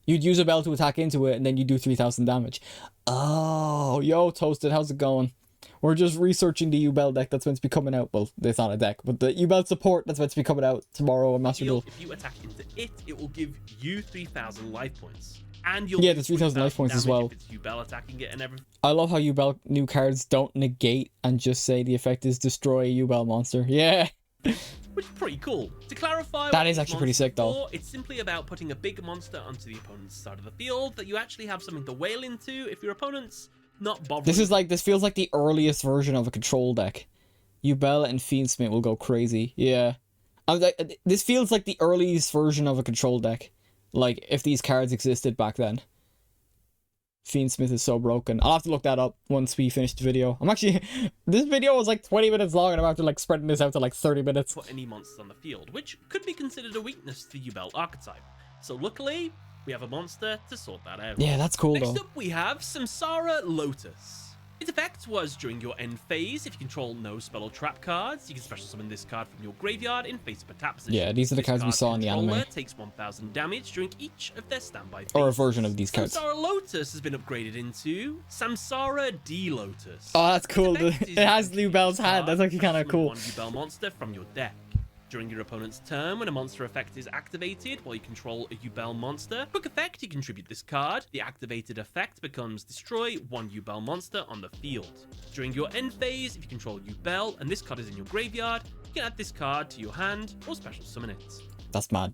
you'd use a bell to attack into it, and then you do 3,000 damage. Oh, yo, Toasted, how's it going? We're just researching the Yubel deck that's meant to be coming out. Well, it's not a deck, but the Yubel support that's meant to be coming out tomorrow on Master Duel. If you attack into it, it will give you 3,000 life points. And you'll the 3,000 life points as well. If it's Yubel attacking it and everything. I love how Yubel new cards don't negate and just say the effect is destroy a Yubel monster. Yeah. which is pretty cool. To clarify, That what is these actually pretty monsters sick, though. are for, it's simply about putting a big monster onto the opponent's side of the field that you actually have something to wail into if your opponent's not bothering. This feels like the earliest version of a control deck. Yubel and Fiendsmith will go crazy. Yeah. This feels like the earliest version of a control deck. Like, if these cards existed back then. Fiendsmith is so broken. I'll have to look that up once we finish the video. I'm actually... This video was like 20 minutes long and I'm after like spreading this out to like 30 minutes. Put any monsters on the field, which could be considered a weakness to Yubel archetype. So luckily, we have a monster to sort that out. Yeah, that's cool Next though. up, we have Samsara Lotus. Its effect was during your end phase, if you control no spell or trap cards, you can special summon this card from your graveyard in face-up attack position. Yeah, these are the This cards we card's saw in the controller anime. Takes 1000 damage during each of their standby phases. Or a version of these cards. Samsara Lotus has been upgraded into Samsara D-Lotus. Oh, that's cool. Its effect It is has you Yubel's can hand. That's actually kind of summon cool. One Yubel monster from your deck. During your opponent's turn, when a monster effect is activated while you control a Yubel monster, quick effect, you contribute this card. The activated effect becomes destroy one Yubel monster on the field. During your end phase, if you control Yubel and this card is in your graveyard, you can add this card to your hand or special summon it. That's mad.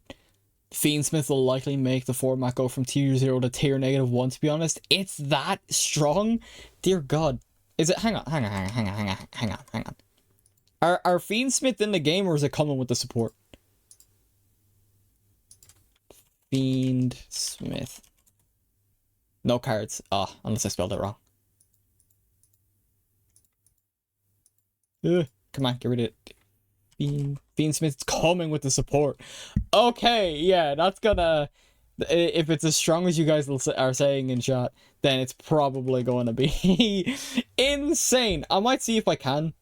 Fiendsmith will likely make the format go from tier 0 to tier -1, to be honest. It's that strong? Dear God. Is it? Hang on. Are Fiendsmith in the game or is it coming with the support? Fiendsmith. No cards. Ah, unless I spelled it wrong. Come on, get rid of it. Fiendsmith's coming with the support. Okay, yeah, that's gonna... If it's as strong as you guys are saying in chat, then it's probably going to be insane. I might see if I can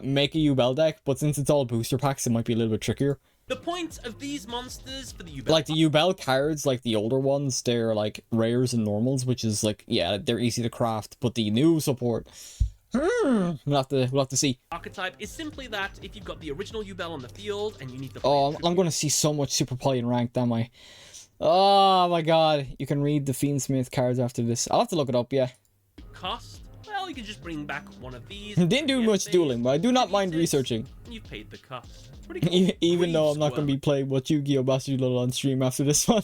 make a Yubel deck, but since it's all booster packs, it might be a little bit trickier. The point of these monsters for the Yubel... Like the Yubel cards, like the older ones, they're like rares and normals, which is like, yeah, they're easy to craft, but the new support... we'll have to see. archetype is simply that if you've got the original Yubel on the field and you need to... Oh, I'm gonna see so much Super Poly in ranked, am I? Oh my god, you can read the Fiendsmith cards after this. I'll have to look it up, yeah. Cost? Well, you can just bring back one of these. Didn't do much phase, dueling, but I do not mind delete it, researching. and you've paid the cost. Pretty cool. Even though I'm not Grave going to be playing much Yu-Gi-Oh! Master Duel on stream after this one.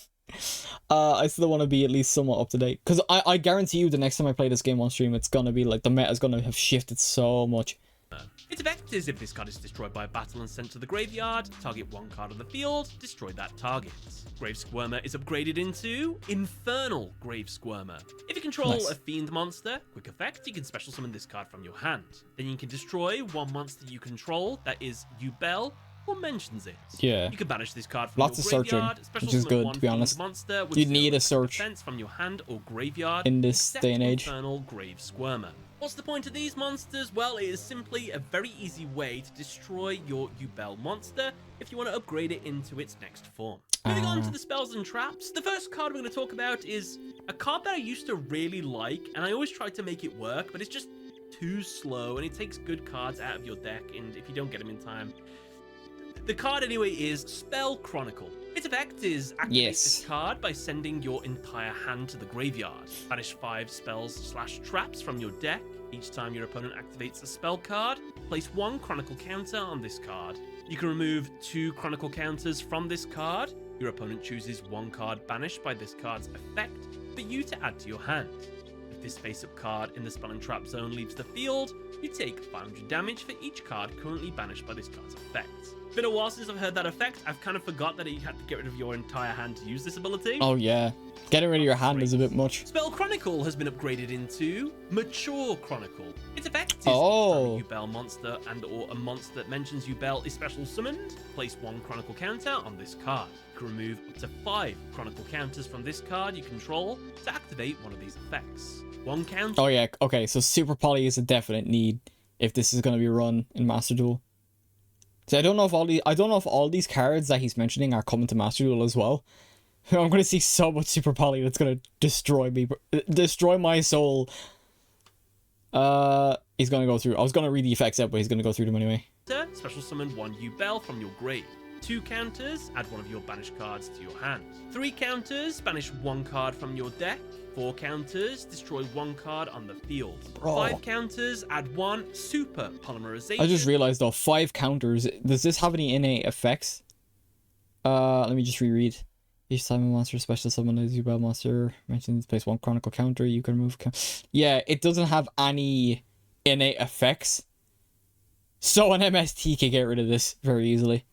I still want to be at least somewhat up to date. Because I guarantee you the next time I play this game on stream, it's going to be like, the meta's going to have shifted so much. Its effect is if this card is destroyed by a battle and sent to the graveyard, target one card on the field, destroy that target. Grave Squirmer is upgraded into Infernal Grave Squirmer. If you control Nice. a fiend monster, quick effect, you can special summon this card from your hand. Then you can destroy one monster you control that is Yubel or mentions it. Yeah. You can banish this card from Lots your of searching, graveyard, special which is summon good, one to be fiend honest. monster, which You is need a attack search defense from your hand or graveyard in this except day and age. Infernal Grave Squirmer. What's the point of these monsters? Well, it is simply a very easy way to destroy your Yubel monster if you want to upgrade it into its next form. Moving on to the spells and traps, the first card we're going to talk about is a card that I used to really like, and I always tried to make it work, but it's just too slow, and it takes good cards out of your deck, and if you don't get them in time... The card anyway is Spell Chronicle. Its effect is activate this card by sending your entire hand to the graveyard. Banish 5 spells/traps from your deck. Each time your opponent activates a spell card, place 1 Chronicle counter on this card. You can remove 2 Chronicle counters from this card. Your opponent chooses 1 card banished by this card's effect for you to add to your hand. If this face-up card in the spell and trap zone leaves the field, you take 500 damage for each card currently banished by this card's effect. It's been a while since I've heard that effect. I've kind of forgot that you had to get rid of your entire hand to use this ability. Oh yeah, getting rid of your hand is a bit much. Spell Chronicle has been upgraded into Mature Chronicle. Its effect is Oh. a Yubel monster and or a monster that mentions Yubel is special summoned. Place 1 Chronicle counter on this card. You can remove up to 5 Chronicle counters from this card you control to activate one of these effects. 1 counter. Oh yeah, okay, so Super Poly is a definite need if this is going to be run in Master Duel. So I don't know if all these cards that he's mentioning are coming to Master Duel as well. I'm going to see so much Super Poly that's going to destroy me, destroy my soul. He's going to go through. I was going to read the effects out, but he's going to go through them anyway. Special summon 1 Yubel from your grave. 2 counters, add one of your banished cards to your hand. 3 counters, banish 1 card from your deck. 4 counters, destroy 1 card on the field. 5 counters, add 1 super polymerization. I just realized though, 5 counters. Does this have any innate effects? Let me just reread. Each time a monster special summon a Yubel monster mentions place 1 chronicle counter, you can remove yeah, it doesn't have any innate effects. So an MST can get rid of this very easily.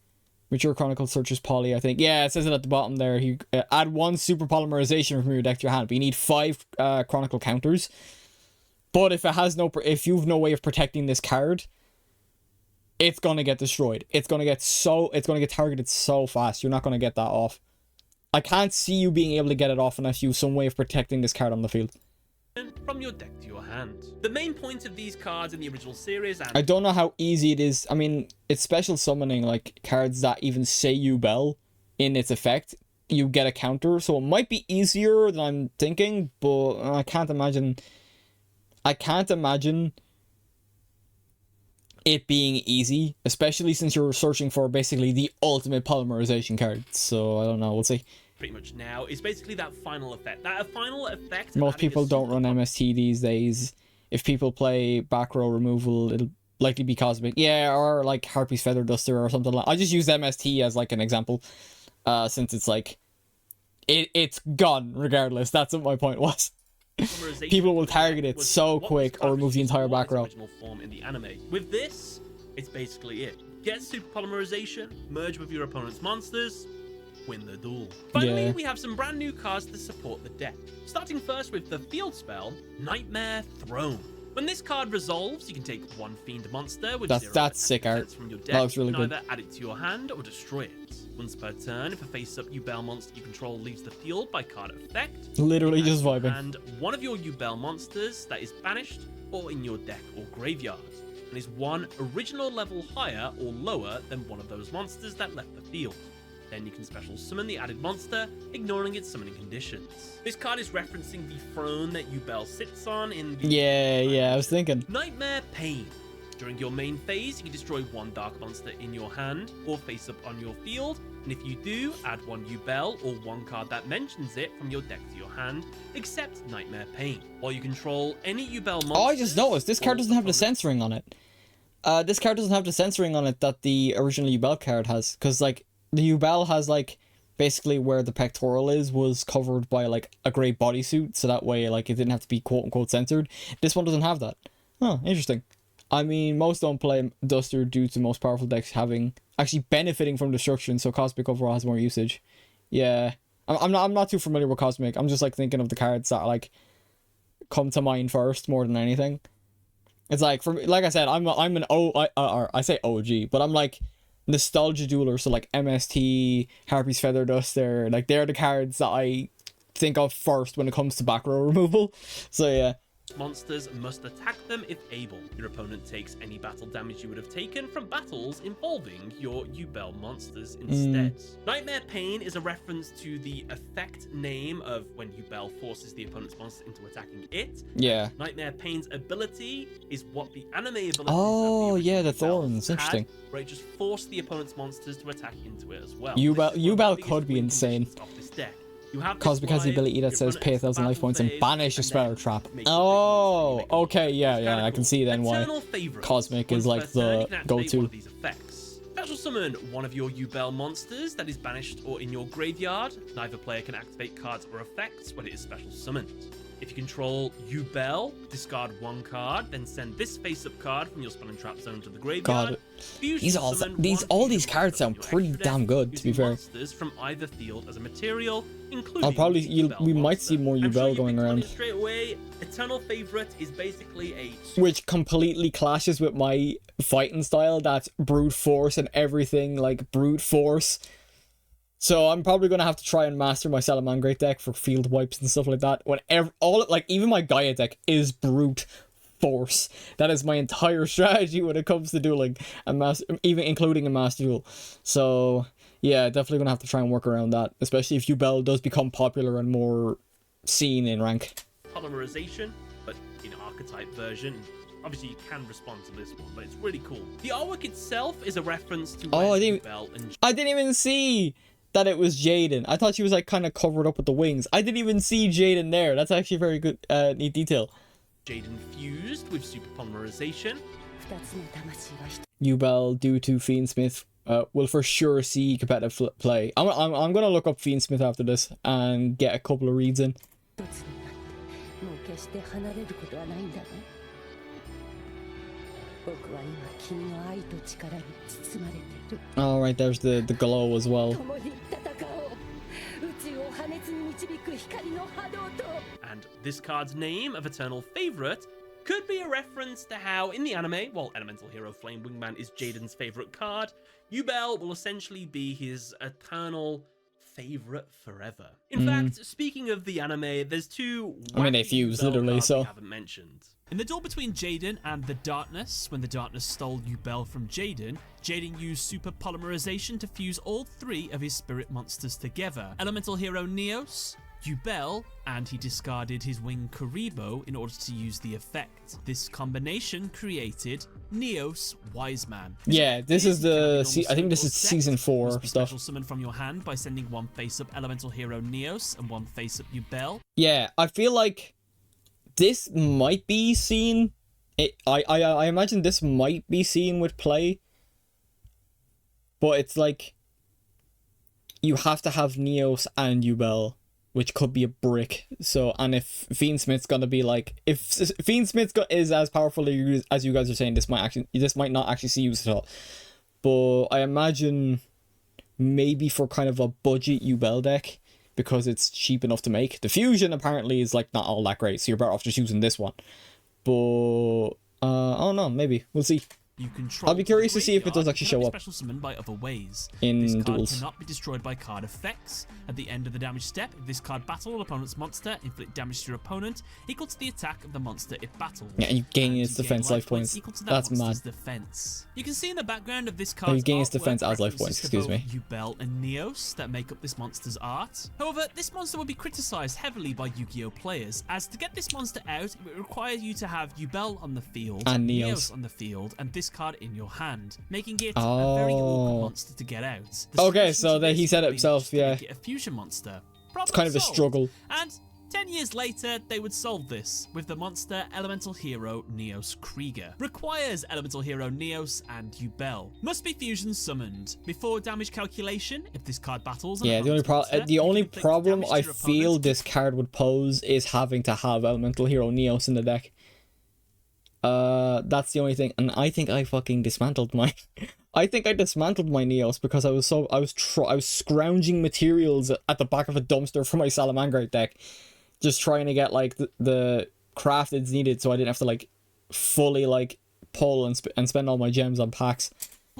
Mature Chronicle searches poly, I think. Yeah, it says it at the bottom there. You add 1 super polymerization from your deck to your hand, but you need 5 Chronicle counters. But if it has if you've no way of protecting this card, it's gonna get destroyed. It's gonna get targeted so fast. You're not gonna get that off. I can't see you being able to get it off unless you have some way of protecting this card on the field. From your deck to your hand. The main point of these cards in the original series, and I don't know how easy it is. I mean, it's special summoning like cards that even say Yubel in its effect. You get a counter, so it might be easier than I'm thinking, but I can't imagine it being easy, especially since you're searching for basically the ultimate polymerization card. So I don't know, we'll see. Pretty much now is basically that final effect. Most people don't run MST these days. If people play back row removal, it'll likely be Cosmic. Yeah, or like Harpy's Feather Duster or something like. I just use MST as like an example, since it's like it's gone regardless. That's what my point was. People will target it so quick or remove the entire back row. Original form in the anime. With this, it's basically it. Get super polymerization, merge with your opponent's monsters, win the duel. Finally, we have some brand new cards to support the deck. Starting first with the field spell, Nightmare Throne. When this card resolves, you can take 1 fiend monster with that's sick art. From your deck. That looks really and good. Either add it to your hand or destroy it. Once per turn, if a face-up Yubel monster you control leaves the field by card effect, literally just vibing. And one of your Yubel monsters that is banished or in your deck or graveyard, and is 1 original level higher or lower than one of those monsters that left the field. Then you can special summon the added monster, ignoring its summoning conditions. This card is referencing the throne that Yubel sits on in the... Yeah, I was thinking. Nightmare Pain. During your main phase, you can destroy 1 dark monster in your hand or face up on your field, and if you do, add 1 Yubel or 1 card that mentions it from your deck to your hand, except Nightmare Pain. While you control any Yubel monster... Oh, I just noticed, this card doesn't have the censoring on it. This card doesn't have the censoring on it that the original Yubel card has, because, like, the Yubel has, like, basically where the pectoral was covered by, like, a grey bodysuit, so that way, like, it didn't have to be quote-unquote censored. This one doesn't have that. Oh, interesting. I mean, most don't play Duster due to most powerful decks actually benefiting from destruction, so Cosmic overall has more usage. Yeah. I'm not too familiar with Cosmic. I'm just, like, thinking of the cards that, like, come to mind first more than anything. It's like, like I said, I say OG, but I'm, like, nostalgia dueler, so like MST, Harpy's Feather Duster, like they're the cards that I think of first when it comes to back row removal. So yeah. Monsters must attack them if able. Your opponent takes any battle damage you would have taken from battles involving your Yubel monsters instead. Nightmare Pain is a reference to the effect name of when Yubel forces the opponent's monster into attacking it. Yeah. Nightmare Pain's ability is what the anime ability Oh, yeah, the thorns. Interesting. Where it just forced the opponent's monsters to attack into it as well. Yubel could be insane. Off this deck. Cosmic has the ability that says pay 1,000 life points and banish a spell or trap. Oh, okay, yeah, I can see then why Cosmic is like the go-to. Special summon one of your Yubel monsters that is banished or in your graveyard. Neither player can activate cards or effects when it is special summoned. If you control Yubel, discard 1 card, then send this face-up card from your spell and trap zone to the graveyard. God, all these cards sound pretty damn good, to be fair. Monsters from either field as a material, including we might see more Yubel going around. Straight away, Eternal Favorite is basically which completely clashes with my fighting style. That's brute force and everything, like brute force. So I'm probably gonna have to try and master my Salamangreat deck for field wipes and stuff like that. Even my Gaia deck is brute force. That is my entire strategy when it comes to dueling, even including a master duel. So yeah, definitely gonna have to try and work around that, especially if Yubel does become popular and more seen in rank. Polymerization, but in archetype version. Obviously, you can respond to this one, but it's really cool. The artwork itself is a reference to Oh, Yubel and I didn't even see that it was Jaden. I thought she was like kind of covered up with the wings. I didn't even see Jaden there. That's actually very good, neat detail. Jaden fused with super polymerization. 二つの魂は一 Yubel, due to Fiendsmith, will for sure see competitive play. I'm gonna look up Fiendsmith after this and get a couple of reads in. つになってもう決して離れることはないんだね。僕は今君の愛と力に包まれている。 Alright, there's the glow as well. 共に戦おう。宇宙を破滅に導く光の波動と。 And this card's name of Eternal Favorite could be a reference to how, in the anime, while Elemental Hero Flame Wingman is Jaden's favorite card, Yubel will essentially be his eternal favorite forever. In fact, speaking of the anime, there's two I mean, they wacky fuse, Yubel literally, cards so. we haven't mentioned. In the duel between Jaden and the Darkness, when the Darkness stole Yubel from Jaden, Jaden used super polymerization to fuse all three of his spirit monsters together. Elemental hero Neos, Yubel, and he discarded his wing Karibo in order to use the effect. This combination created Neos Wise Man. Yeah, this is the I think this is Set season 4 must be stuff. special summon from your hand by sending one face-up Elemental hero Neos and one face-up Yubel. Yeah, I feel like this might be seen. I imagine this might be seen with play, but it's like you have to have Neos and Yubel, which could be a brick. So, and if Fiendsmith's gonna be like, if Fiendsmith is as powerful as you guys are saying, this might not actually see use at all. But I imagine maybe for kind of a budget Yubel deck, because it's cheap enough to make. The fusion apparently is like not all that great, so you're better off just using this one. But I don't know, maybe we'll see. You control I'll be curious to see if it does graveyard actually cannot show be up special summoned by other ways. in This card duels. cannot be destroyed by card effects. At the end of the damage step, if this card battled opponent's monster, inflict damage to your opponent equal to the attack of the monster it battled. Yeah, and you gain its you defense life points. equal to that That's monster's mad. defense. You can see in the background of this you card's gain its artwork defense as life references points, to excuse both me. Yubel and Neos that make up this monster's art. However, this monster will be criticized heavily by Yu-Gi-Oh players, as to get this monster out, it would require you to have Yubel on the field, And Neos on the field, and this card in your hand, making it a very awkward monster to get out. The Okay, solution so to that this he said would it be himself, just to yeah. make it a fusion monster. It's kind of a Problem struggle. solved. And 10 years later, they would solve this with the monster Elemental Hero Neos Krieger. Requires Elemental Hero Neos and Yubel. Must be fusion summoned. Before damage calculation, if this card battles... Yeah, the only problem I feel this card would pose is having to have Elemental Hero Neos in the deck. That's the only thing, and I think I fucking dismantled my... I think I dismantled my Neos because I was scrounging materials at the back of a dumpster for my Salamangrite deck, just trying to get like the crafteds needed, so I didn't have to like fully like pull and spend all my gems on packs.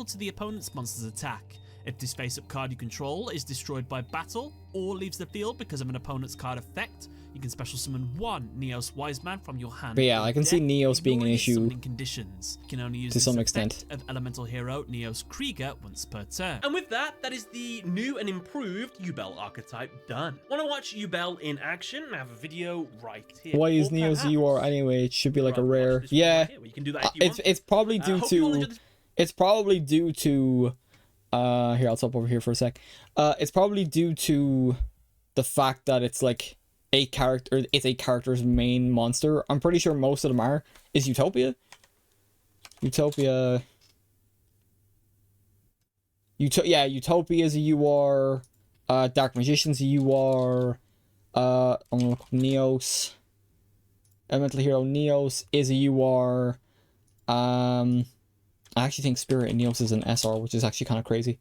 To the opponent's monster's attack. If this face-up card you control is destroyed by battle or leaves the field because of an opponent's card effect, you can special summon one Neos Wise Man from your hand. But yeah, I can see Neos being an ignoring its issue summoning conditions. You can only use to some this effect extent. of Elemental Hero Neos Krieger once per turn. And with that, that is the new and improved Yubel archetype done. Want to watch Yubel in action? I have a video right here. Why is Or Neos perhaps UR anyway? It should be like a rather watch rare. this one Yeah, right here, where you can do that if you want. it's probably due hope you all enjoyed to. this. It's probably due to. Here, I'll stop over here for a sec. It's probably due to the fact that it's like a character. It's a character's main monster. I'm pretty sure most of them are. Is Utopia? Utopia. Yeah, Utopia is a UR. Dark Magician's a UR. Neos. Elemental Hero Neos is a UR. I actually think Spirit and Neos is an SR, which is actually kind of crazy.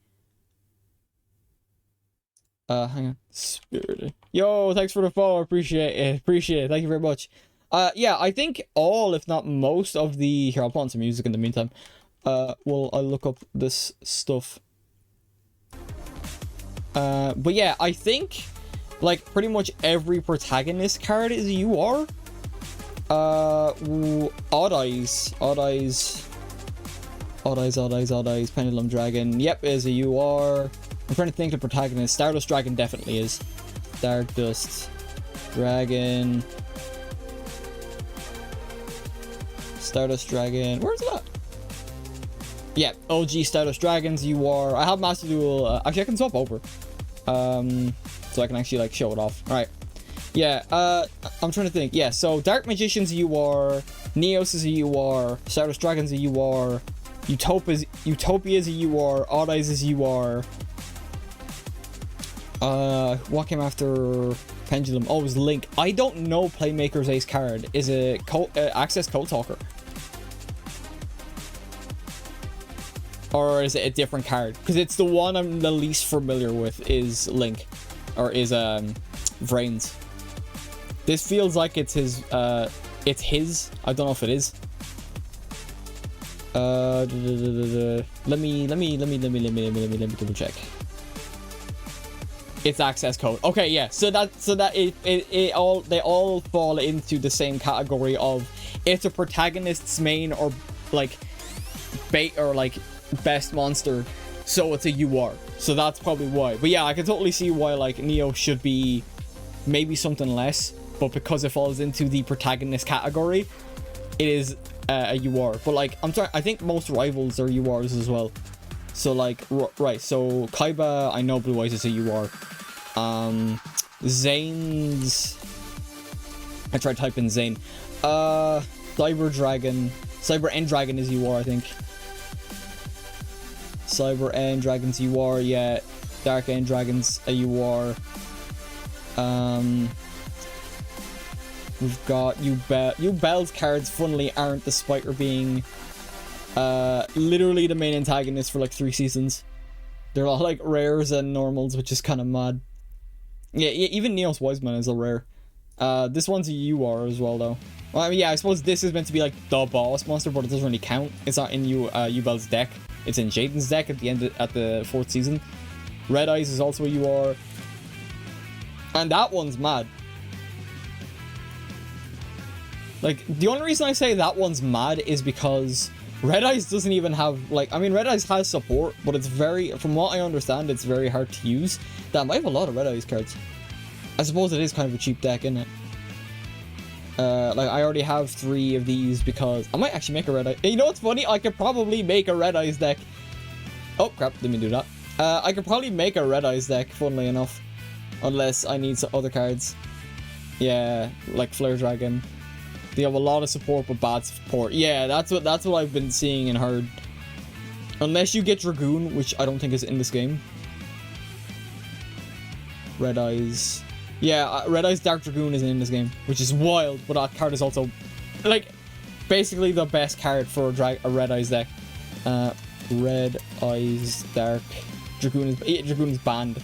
Hang on. Spirit. Yo, thanks for the follow. Appreciate it. Thank you very much. Yeah, I think all, if not most of the... Here, I'll put on some music in the meantime. I'll look up this stuff. But yeah, I think, like, pretty much every protagonist card is a UR. Odd Eyes, Pendulum Dragon, yep, is a UR. I'm trying to think of the protagonist. Stardust Dragon definitely is. Stardust Dragon. Stardust Dragon. Where's that? Yeah, OG Stardust Dragons. You are. I have Master Duel. Actually, I can swap over. So I can actually like show it off. All right. Yeah. I'm trying to think. Yeah. So Dark Magicians. You are. Neos is a UR. Stardust Dragons a UR. Utopia is a UR. Odd Eyes is a UR. What came after Pendulum? Oh, it was Link. I don't know Playmaker's ace card. Is it Access Code Talker? Or is it a different card? Because it's the one I'm the least familiar with is Link. Or is Vrains. This feels like it's his it's his. I don't know if it is. Let me double check. It's access code. Okay, yeah. So they all fall into the same category of it's a protagonist's main or like bait or like best monster, so it's a UR. So that's probably why. But yeah, I can totally see why like Neo should be maybe something less, but because it falls into the protagonist category, it is a UR. But like I'm sorry, I think most rivals are URs as well. So like right, so Kaiba, I know Blue Eyes is a UR. Zane's, I tried typing Zane. Cyber End Dragon is UR, I think. Cyber End Dragon's UR, yeah. Dark End Dragon's a UR. We've got Yubel. Yubel's cards, funnily, aren't, despite her being literally the main antagonist for like 3 seasons. They're all like rares and normals, which is kind of mad. Yeah, even Neos Wiseman is a rare. This one's a UR as well, though. Well, I mean, yeah, I suppose this is meant to be like the boss monster, but it doesn't really count. It's not in Yubel's deck. It's in Jaden's deck at the end at the 4th season. Red Eyes is also a UR. And that one's mad. Like, the only reason I say that one's mad is because Red Eyes doesn't even have, like, I mean, Red Eyes has support, but it's very, from what I understand, it's very hard to use. Damn, I have a lot of Red Eyes cards. I suppose it is kind of a cheap deck, isn't it? Like, I already have 3 of these because I might actually make a Red Eyes. You know what's funny? I could probably make a Red Eyes deck. Oh, crap, didn't mean to do that. I could probably make a Red Eyes deck, funnily enough. Unless I need some other cards. Yeah, like Flare Dragon. They have a lot of support, but bad support. Yeah, that's what I've been seeing and heard. Unless you get Dragoon, which I don't think is in this game. Red Eyes. Yeah, Red Eyes Dark Dragoon isn't in this game, which is wild, but that card is also, like, basically the best card for a Red Eyes deck. Red Eyes Dark Dragoon is banned.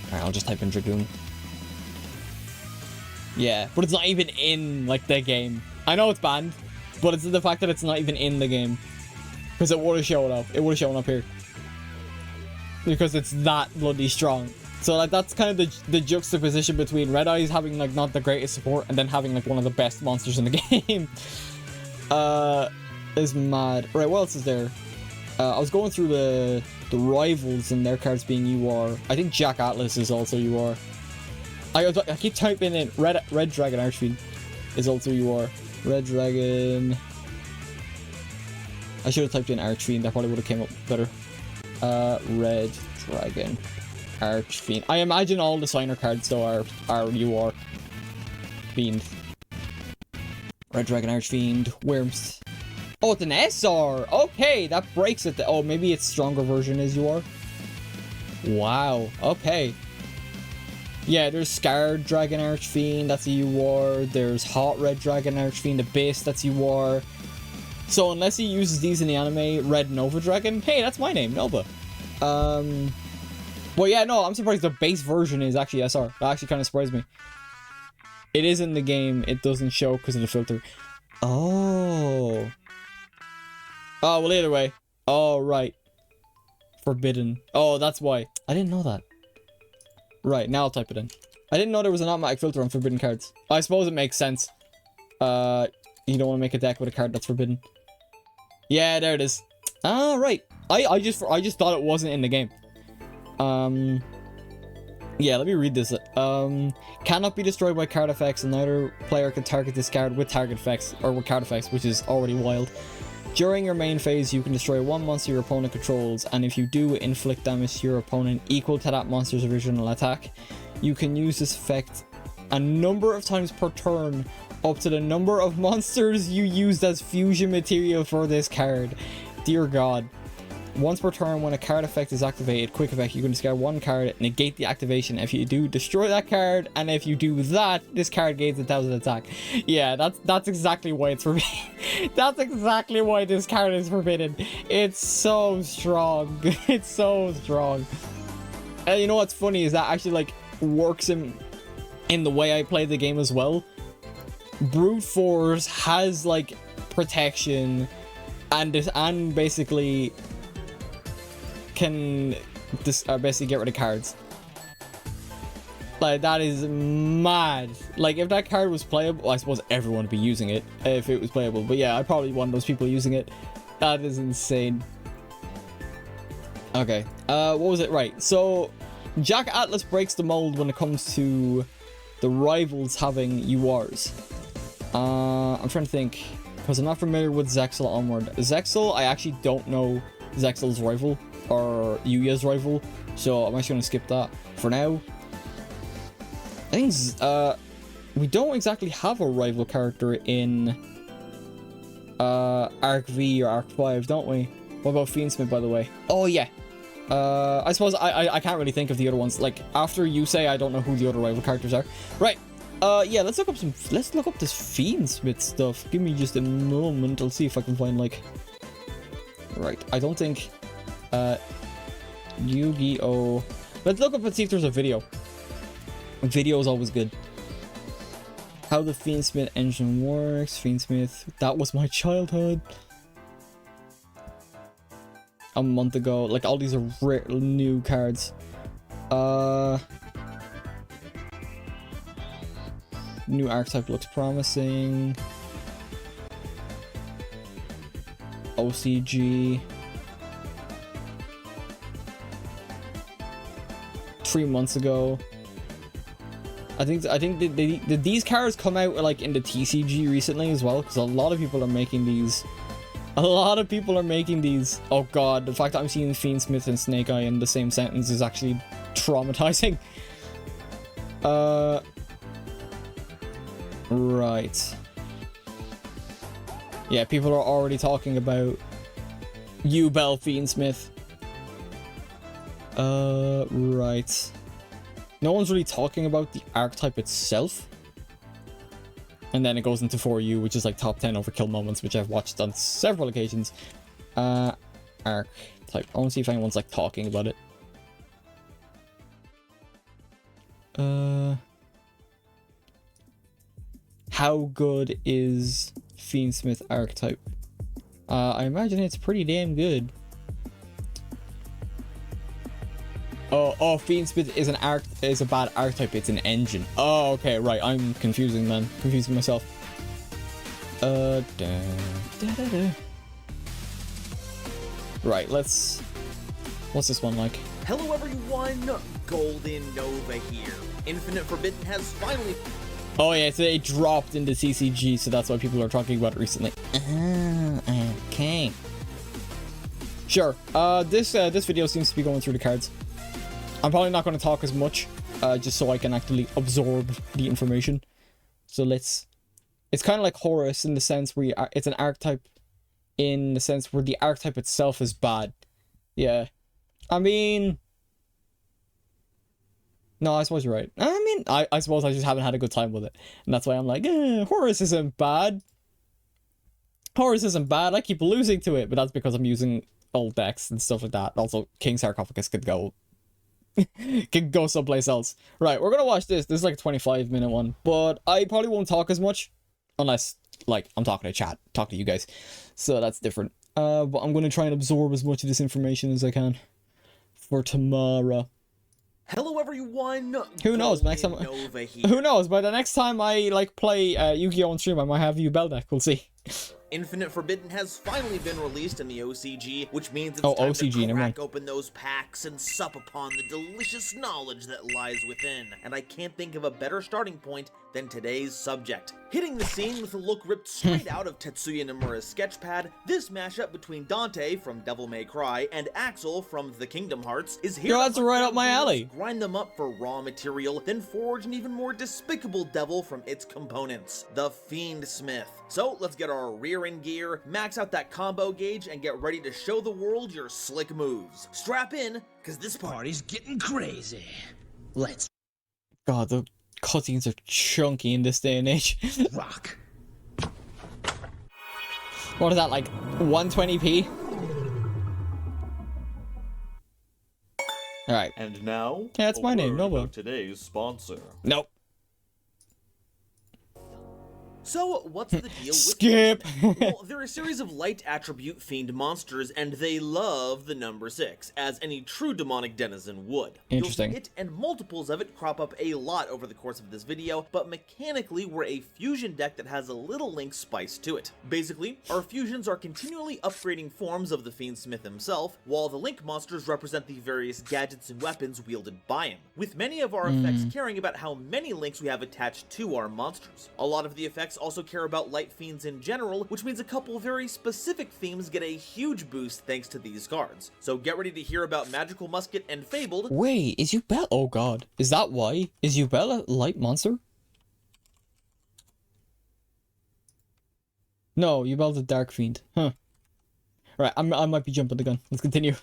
Alright, I'll just type in Dragoon. Yeah, but it's not even in, like, the game. I know it's banned, but it's the fact that it's not even in the game. Because it would have shown up. It would have shown up here. Because it's that bloody strong. So, like, that's kind of the juxtaposition between Red Eyes having, like, not the greatest support and then having, like, one of the best monsters in the game. Is mad. Right, what else is there? I was going through the rivals and their cards being UR. I think Jack Atlas is also UR. I keep typing in Red Dragon Archfiend is also UR. Red Dragon. I should have typed in Archfiend. That probably would have came up better. Red Dragon Archfiend. I imagine all the signer cards though are UR. Fiend. Red Dragon Archfiend. Worms. Oh, it's an SR. Okay, that breaks it. Oh, maybe its stronger version is UR. Wow. Okay. Yeah, there's Scarred Dragon Archfiend, that's a UR. There's Hot Red Dragon Archfiend Abyss, that's UR. So unless he uses these in the anime, Red Nova Dragon, hey, that's my name, Nova. Well, yeah, no, I'm surprised the base version is actually SR. That actually kind of surprised me. It is in the game, it doesn't show because of the filter. Oh. Oh, well, either way. Oh, right. Forbidden. Oh, that's why. I didn't know that. Right, now I'll type it in. I didn't know there was an automatic filter on forbidden cards. I suppose it makes sense. You don't want to make a deck with a card that's forbidden. Yeah, there it is. Ah, right. I just thought it wasn't in the game. Yeah, let me read this. Cannot be destroyed by card effects, and neither player can target this card with target effects, or with card effects, which is already wild. During your main phase, you can destroy one monster your opponent controls, and if you do, inflict damage to your opponent equal to that monster's original attack. You can use this effect a number of times per turn, up to the number of monsters you used as fusion material for this card. Dear God. Once per turn, when a card effect is activated, quick effect, you can discard one card, negate the activation. If you do, destroy that card, and if you do that, this card gains 1,000 attack. Yeah, that's exactly why it's forbidden. That's exactly why this card is forbidden. It's so strong. It's so strong. And you know what's funny is that actually like works in the way I play the game as well. Brute Force has like protection and basically can basically get rid of cards. Like, that is mad. Like, if that card was playable, well, I suppose everyone would be using it if it was playable. But yeah, I'd probably be one of those people using it. That is insane. Okay, what was it? Right, so Jack Atlas breaks the mold when it comes to the rivals having URs. I'm trying to think, because I'm not familiar with Zexal onward. Zexal, I actually don't know Zexal's rival or Yuya's rival, so I'm actually going to skip that for now. I think we don't exactly have a rival character in Arc V or Arc 5, don't we? What about Fiendsmith, by the way? Oh yeah. I suppose I can't really think of the other ones. Like, after you say, I don't know who the other rival characters are. Right. Yeah, let's look up this Fiendsmith stuff. Give me just a moment. I'll see if I can find, like... Right, I don't think... Yu-Gi-Oh! Let's look up and see if there's a video. A video is always good. How the Fiendsmith engine works. Fiendsmith. That was my childhood. A month ago. Like, all these are new cards. New archetype looks promising. OCG. 3 months ago. I think did these cards come out like in the TCG recently as well? Because a lot of people are making these. A lot of people are making these. Oh god, the fact that I'm seeing Fiendsmith and Snake Eye in the same sentence is actually traumatizing. Right. Yeah, people are already talking about Yubel Fiendsmith. Right. No one's really talking about the archetype itself. And then it goes into 4U, which is like top 10 overkill moments, which I've watched on several occasions. Archetype. I want to see if anyone's like talking about it. How good is Fiendsmith archetype? I imagine it's pretty damn good. Oh, Fiendsmith is a bad archetype. It's an engine. Oh, okay, right. I'm confusing myself. Right, let's... What's this one like? Hello everyone, Golden Nova here. Infinite Forbidden has finally... Oh yeah, so it dropped into CCG, so that's why people are talking about it recently. Okay. Sure. This video seems to be going through the cards. I'm probably not going to talk as much, just so I can actually absorb the information. So let's... It's kind of like Horus in the sense where it's an archetype in the sense where the archetype itself is bad. Yeah. I mean... No, I suppose you're right. I mean, I suppose I just haven't had a good time with it. And that's why I'm like, Horus isn't bad. Horus isn't bad. I keep losing to it, but that's because I'm using old decks and stuff like that. Also, King Sarcophagus could go... can go someplace else. Right, we're gonna watch this. This is like a 25-minute one. But I probably won't talk as much. Unless, like, I'm talking to chat. Talk to you guys. So that's different. But I'm gonna try and absorb as much of this information as I can. For tomorrow. Hello everyone. Who knows? Next time, who knows? By the next time I like play Yu-Gi-Oh on stream, I might have Yubel deck. We'll see. Infinite Forbidden has finally been released in the OCG, which means it's Oh, time OCG, to never mind. crack open those packs and sup upon the delicious knowledge that lies within. And I can't think of a better starting point than today's subject. Hitting the scene with a look ripped straight out of Tetsuya Nomura's sketchpad, this mashup between Dante from Devil May Cry and Axel from The Kingdom Hearts is here Yo, to that's hunt right down up my demons, alley. grind them up for raw material, then forge an even more despicable devil from its components, the Fiend Smith. So let's get our rear end gear, max out that combo gauge, and get ready to show the world your slick moves. Strap in, cause this party's getting crazy. Let's God, the cutscenes are chunky in this day and age. rock. What is that, like 120p? Alright. And now, Yeah, that's my name, word Noble. about today's sponsor. Nope. So, what's the deal with Skip. Well, they're a series of light attribute fiend monsters, and they love the number 6, as any true demonic denizen would. Interesting. You'll see it and multiples of it crop up a lot over the course of this video, but mechanically we're a fusion deck that has a little Link spice to it. Basically, our fusions are continually upgrading forms of the Fiend Smith himself, while the Link monsters represent the various gadgets and weapons wielded by him, with many of our effects caring about how many links we have attached to our monsters. A lot of the effects also care about light fiends in general, which means a couple very specific themes get a huge boost thanks to these cards. So get ready to hear about Magical Musket and Fabled. Wait, is Yubel? Oh god. Is that why? Is Yubel a light monster? No, Yubel's a dark fiend. Huh. Right, I might be jumping the gun. Let's continue.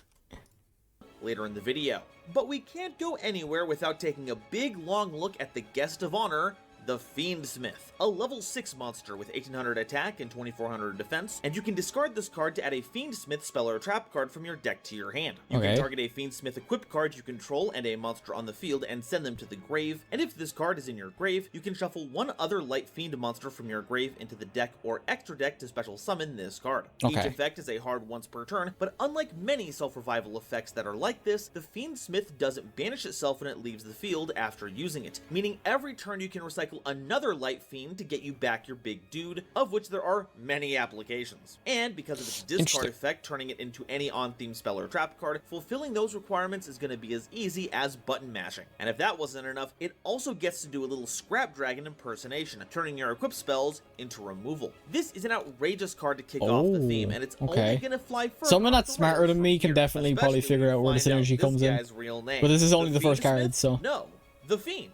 Later in the video. But we can't go anywhere without taking a big long look at the guest of honor, the Fiend Smith, a level 6 monster with 1800 attack and 2400 defense, and you can discard this card to add a Fiend Smith spell or trap card from your deck to your hand. You Okay. can target a Fiend Smith equipped card you control and a monster on the field and send them to the grave, and if this card is in your grave, you can shuffle one other light fiend monster from your grave into the deck or extra deck to special summon this card. Each Okay. effect is a hard once per turn, but unlike many self-revival effects that are like this, the Fiend Smith doesn't banish itself when it leaves the field after using it, meaning every turn you can recycle another light fiend to get you back your big dude, of which there are many applications. And because of its discard Interesting. effect, turning it into any on-theme spell or trap card, fulfilling those requirements is going to be as easy as button mashing. And if that wasn't enough, it also gets to do a little Scrap Dragon impersonation, turning your equipped spells into removal. This is an outrageous card to kick off the theme, and it's only okay. going to fly further. Someone off that's the rails smarter than from me can here, definitely probably especially figure when out you where the find out synergy comes this in. guy's real name. But this is only the first Fiend card, Smith? so. No, the Fiend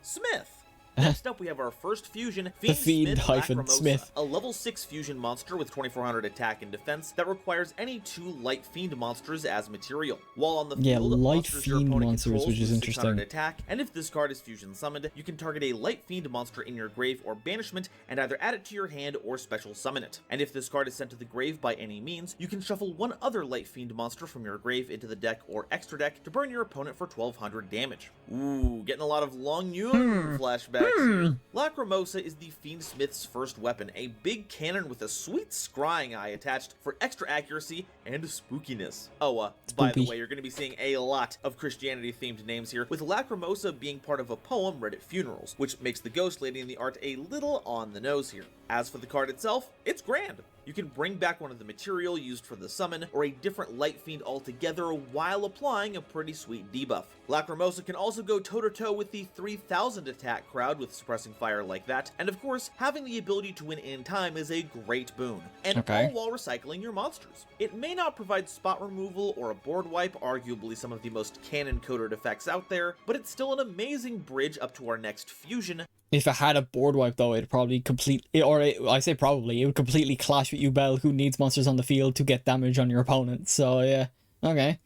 Smith. Next up, we have our first fusion, Fiend Fiend Smith hyphen Lacrimosa, Smith. a level 6 fusion monster with 2400 attack and defense that requires any 2 light fiend monsters as material. While on the Yeah, field, light monsters your fiend opponent monsters, controls which is lose 600 interesting. attack, and if this card is fusion summoned, you can target a light fiend monster in your grave or banishment and either add it to your hand or special summon it. And if this card is sent to the grave by any means, you can shuffle one other light fiend monster from your grave into the deck or extra deck to burn your opponent for 1200 damage. Ooh, getting a lot of long flashbacks here. Lacrimosa is the Fiend Smith's first weapon, a big cannon with a sweet scrying eye attached for extra accuracy and spookiness. Oh, by the Spooky. way, you're going to be seeing a lot of Christianity-themed names here, with Lacrimosa being part of a poem read at funerals, which makes the ghost lady in the art a little on the nose here. As for the card itself, it's grand. You can bring back one of the material used for the summon, or a different light fiend altogether while applying a pretty sweet debuff. Lacrimosa can also go toe-to-toe with the 3000 attack crowd with suppressing fire like that, and of course, having the ability to win in time is a great boon, and Okay. all while recycling your monsters. It may not provide spot removal or a board wipe, arguably some of the most canon-coded effects out there, but it's still an amazing bridge up to our next fusion. If it had a board wipe though, it'd probably I say probably, it would completely clash with Yubel, who needs monsters on the field to get damage on your opponent. So yeah, okay.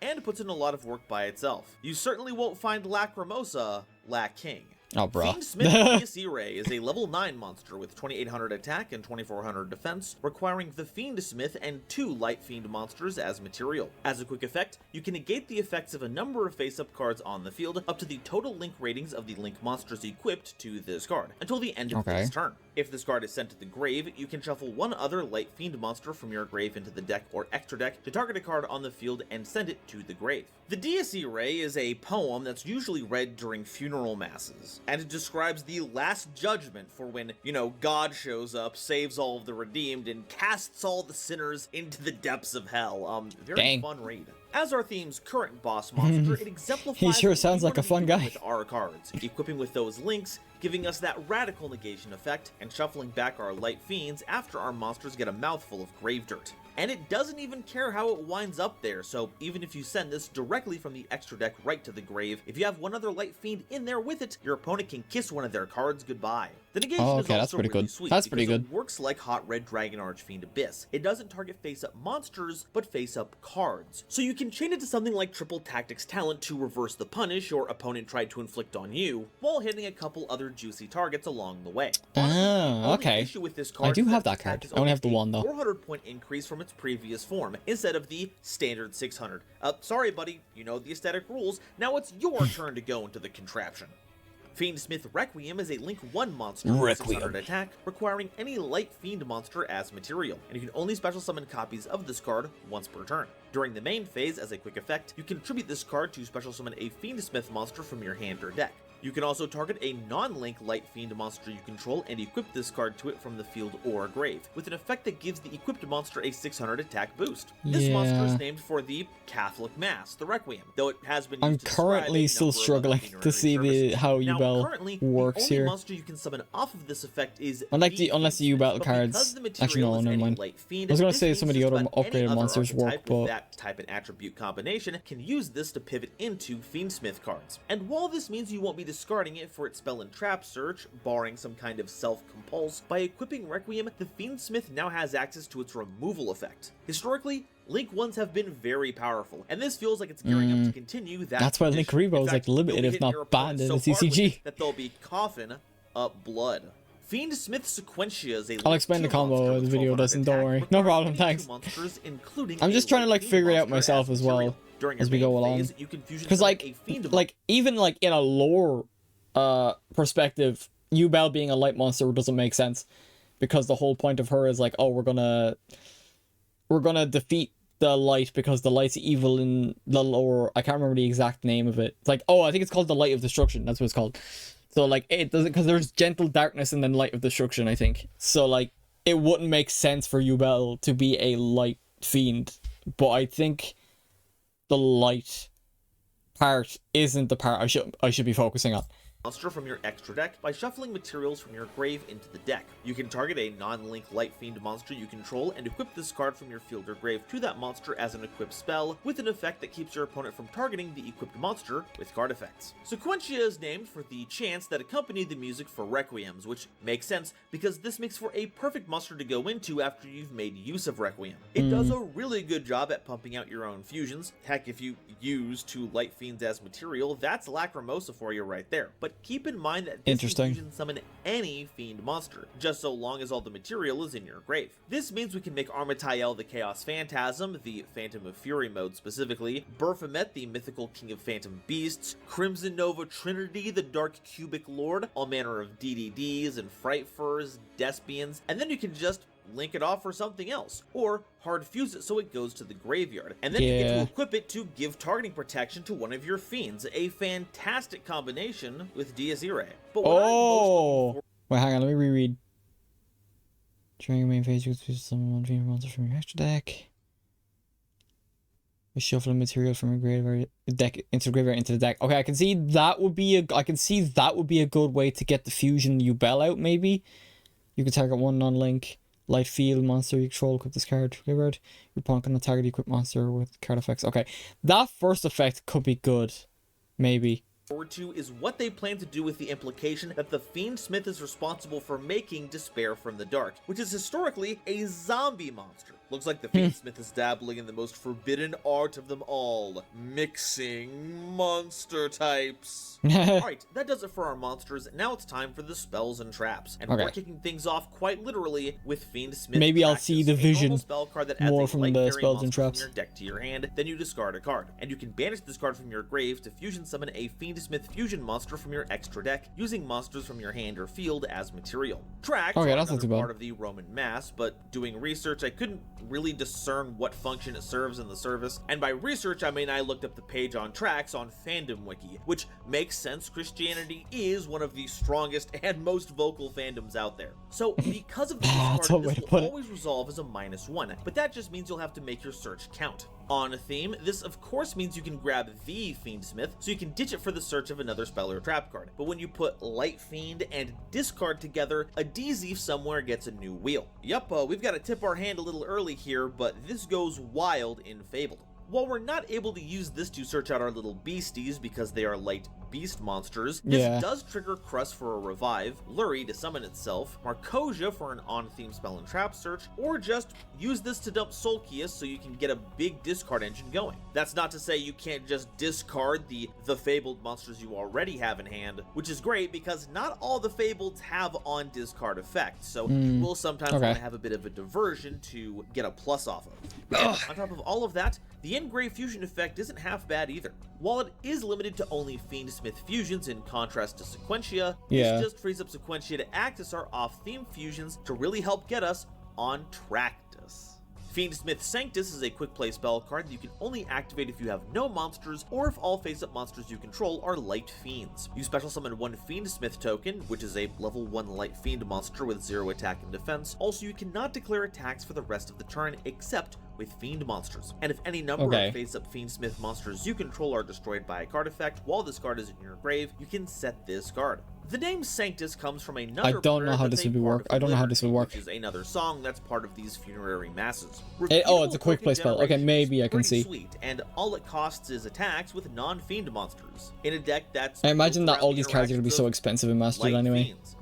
And puts in a lot of work by itself. You certainly won't find Lacrimosa lack king. Oh, bro. Fiend Smith PSE Ray is a level 9 monster with 2800 attack and 2400 defense, requiring the Fiend Smith and 2 light fiend monsters as material. As a quick effect, you can negate the effects of a number of face-up cards on the field up to the total link ratings of the link monsters equipped to this card, until the end of Okay. this turn. If this card is sent to the grave, you can shuffle one other Light Fiend monster from your grave into the deck or extra deck to target a card on the field and send it to the grave. The Dies Irae is a poem that's usually read during funeral masses, and it describes the last judgment for when, God shows up, saves all of the redeemed, and casts all the sinners into the depths of hell. Very fun read. As our theme's current boss monster, it exemplifies he sure what sounds we like a wanna fun be doing guy. with our cards, equipping with those links, giving us that radical negation effect, and shuffling back our light fiends after our monsters get a mouthful of grave dirt. And it doesn't even care how it winds up there, so even if you send this directly from the extra deck right to the grave, if you have one other light fiend in there with it, your opponent can kiss one of their cards goodbye. The negation is that's also pretty really good. sweet That's pretty because good. it works like Hot Red Dragon Archfiend Abyss. It doesn't target face-up monsters, but face-up cards. So you can chain it to something like Triple Tactics Talent to reverse the punish your opponent tried to inflict on you, while hitting a couple other juicy targets along the way. Ah, okay. Issue with this card I do is have that that the card. attack is I only have the a one, though. 400-point increase from its previous form, instead of the standard 600. Sorry buddy, you know the aesthetic rules, now it's your turn to go into the contraption. Fiendsmith Requiem is a Link 1 monster with 600 attack, requiring any Light Fiend monster as material, and you can only special summon copies of this card once per turn. During the main phase, as a quick effect, you can tribute this card to special summon a Fiendsmith monster from your hand or deck. You can also target a non-Link Light Fiend monster you control and equip this card to it from the field or grave, with an effect that gives the equipped monster a 600 attack boost. This monster is named for the Catholic Mass, the Requiem, though it has been used to currently still struggling to see how Yubel works here. The only monster you can summon off of this effect is unless the Yubel cards. Actually, no, never mind. I was gonna say some of the other upgraded monsters work, but that type and attribute combination can use this to pivot into Fiendsmith cards. And while this means you won't be discarding it for its spell and trap search, barring some kind of self-compulse, by equipping Requiem, the Fiendsmith now has access to its removal effect. Historically, Link 1s have been very powerful, and this feels like it's gearing up to continue that. That's why Link Revo is like limited, if not banned in the CCG. That they'll be coughing up blood. Fiendsmith Sequentia is a I'll explain the combo if the video doesn't, don't worry. No problem, thanks. I'm just trying to like figure it out myself as well as we go along. Because like even like in a lore perspective, Yubel being a light monster doesn't make sense. Because the whole point of her is like, oh, we're gonna defeat the light because the light's evil in the lore. I can't remember the exact name of it. It's like, oh, I think it's called the Light of Destruction. That's what it's called. So like it doesn't, because there's gentle darkness and then Light of Destruction, I think. So like it wouldn't make sense for Yubel to be a light fiend, but I think the light part isn't the part I should be focusing on. Monster from your extra deck by shuffling materials from your grave into the deck. You can target a non-Link Light Fiend monster you control and equip this card from your field or grave to that monster as an equipped spell, with an effect that keeps your opponent from targeting the equipped monster with card effects. Sequentia is named for the chants that accompany the music for Requiems, which makes sense because this makes for a perfect monster to go into after you've made use of Requiem. It does a really good job at pumping out your own fusions. Heck, if you use 2 Light Fiends as material, that's Lacrimosa for you right there. But keep in mind that this can fusion summon any fiend monster, just so long as all the material is in your grave. This means we can make Armatael the Chaos Phantasm, the Phantom of Fury mode specifically, Baphomet the Mythical King of Phantom Beasts, Crimson Nova Trinity the Dark Cubic Lord, all manner of DDDs and Fright Furs, Despians, and then you can just link it off for something else, or hard fuse it so it goes to the graveyard, and then you get to equip it to give targeting protection to one of your fiends. A fantastic combination with Dies Irae. But what wait, hang on, let me reread. During your main phase, you can summon one fiend monster from your extra deck. We shuffle material from your graveyard deck into the graveyard into the deck. Okay, I can see that would be a good way to get the fusion Yubel out. Maybe you can target one non-link Light Field monster you control, equip this card to graveyard. Your opponent can target the equipped monster with card effects. Okay, that first effect could be good. Maybe. Forward to is what they plan to do with the implication that the Fiendsmith is responsible for making Despair from the Dark, which is historically a zombie monster. Looks like the Fiendsmith is dabbling in the most forbidden art of them all, mixing monster types. Alright, that does it for our monsters. Now it's time for the spells and traps. And we're kicking things off quite literally with Fiendsmith. Maybe I'll see the vision spell card that adds more a from light the fairy spells and monster from traps. your deck to your hand, then you discard a card. And you can banish this card from your grave to fusion summon a Fiendsmith fusion monster from your extra deck, using monsters from your hand or field as material. Tracks are that's not another too bad. part of the Roman Mass, but doing research, I couldn't really discern what function it serves in the service. And by research, I mean I looked up the page on Tracks on Fandom Wiki, which makes sense. Christianity is one of the strongest and most vocal fandoms out there. So because of the discard, this will always resolve as a -1, but that just means you'll have to make your search count. On theme, this of course means you can grab the Fiendsmith, so you can ditch it for the search of another spell or trap card. But when you put Light Fiend and Discard together, a DZ somewhere gets a new wheel. Yup, we've got to tip our hand a little early here, but this goes wild in Fabled. While we're not able to use this to search out our little beasties because they are light beast monsters, this does trigger Crust for a revive, Lurie to summon itself, Marcosia for an on-theme spell and trap search, or just use this to dump Sulcius so you can get a big discard engine going. That's not to say you can't just discard the Fabled monsters you already have in hand, which is great because not all the Fableds have on-discard effects, so you will sometimes want to have a bit of a diversion to get a plus off of. And on top of all of that, the Engrave Fusion effect isn't half bad either. While it is limited to only Fiendsmith fusions in contrast to Sequentia, this just frees up Sequentia to act as our off-theme fusions to really help get us on Tractus. Fiendsmith Sanctus is a quick play spell card that you can only activate if you have no monsters or if all face-up monsters you control are light fiends. You special summon one Fiendsmith token, which is a level 1 light fiend monster with 0 attack and defense. Also, you cannot declare attacks for the rest of the turn except with fiend monsters. And if any number of face-up Fiendsmith monsters you control are destroyed by a card effect while this card is in your grave, you can set this card. The name Sanctus comes from another I don't know how this would work. I don't know how this would work. Which is another song that's part of these funerary masses. It's a quick play spell. Okay, maybe I can see. Sweet, and all it costs is attacks with non-fiend monsters in a deck that's. I imagine that all these cards are gonna be so expensive in Mastered anyway. Fiends.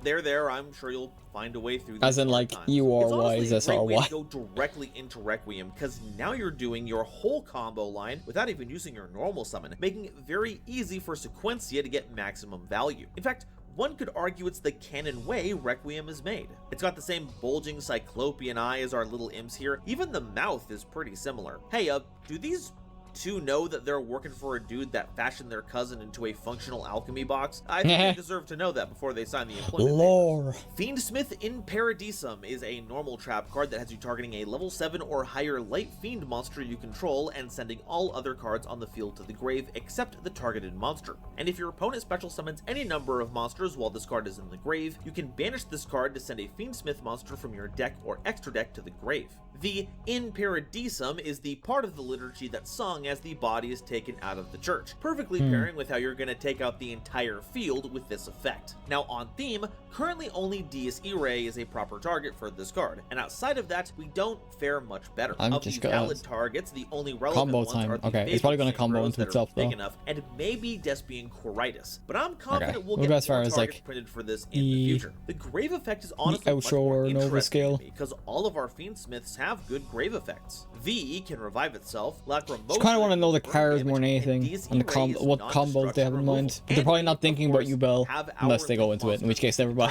There, I'm sure you'll find a way through these. As in, like, URYSSRY. Go directly into Requiem, because now you're doing your whole combo line without even using your normal summon, making it very easy for Sequentia to get maximum value. In fact, one could argue it's the canon way Requiem is made. It's got the same bulging cyclopean eye as our little imps here. Even the mouth is pretty similar. Hey, do these two know that they're working for a dude that fashioned their cousin into a functional alchemy box? I think they deserve to know that before they sign the employment papers. Fiendsmith in Paradisum is a normal trap card that has you targeting a level 7 or higher light fiend monster you control and sending all other cards on the field to the grave except the targeted monster. And if your opponent special summons any number of monsters while this card is in the grave, you can banish this card to send a Fiendsmith monster from your deck or extra deck to the grave. The In Paradisum is the part of the liturgy that's sung as the body is taken out of the church, perfectly pairing with how you're going to take out the entire field with this effect. Now on theme, currently only Dies Irae is a proper target for this card, and outside of that, we don't fare much better. Of these valid targets, the only relevant ones are the it's probably going to combo into itself though. Big enough, and maybe Despian Quiritis, but I'm confident we'll go get as far more as targets like printed for this in the future. The grave effect is honestly much outro more or Nova interesting scale. because all of our Fiendsmiths have good grave effects. V can revive itself. Lacrimosa. I kind of want to know the cards more than anything, and the what combos they have in mind. But they're probably not thinking about Yubel unless they go into it, in which case never mind.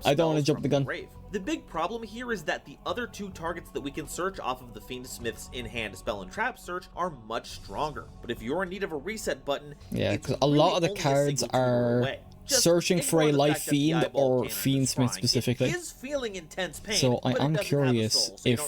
I don't want to jump the gun. The big problem here is that the other two targets that we can search off of the Fiendsmith's in-hand spell and trap search are much stronger. But if you're in need of a reset button, because a lot of the cards are searching for a light fiend or Fiendsmith specifically. So I am curious if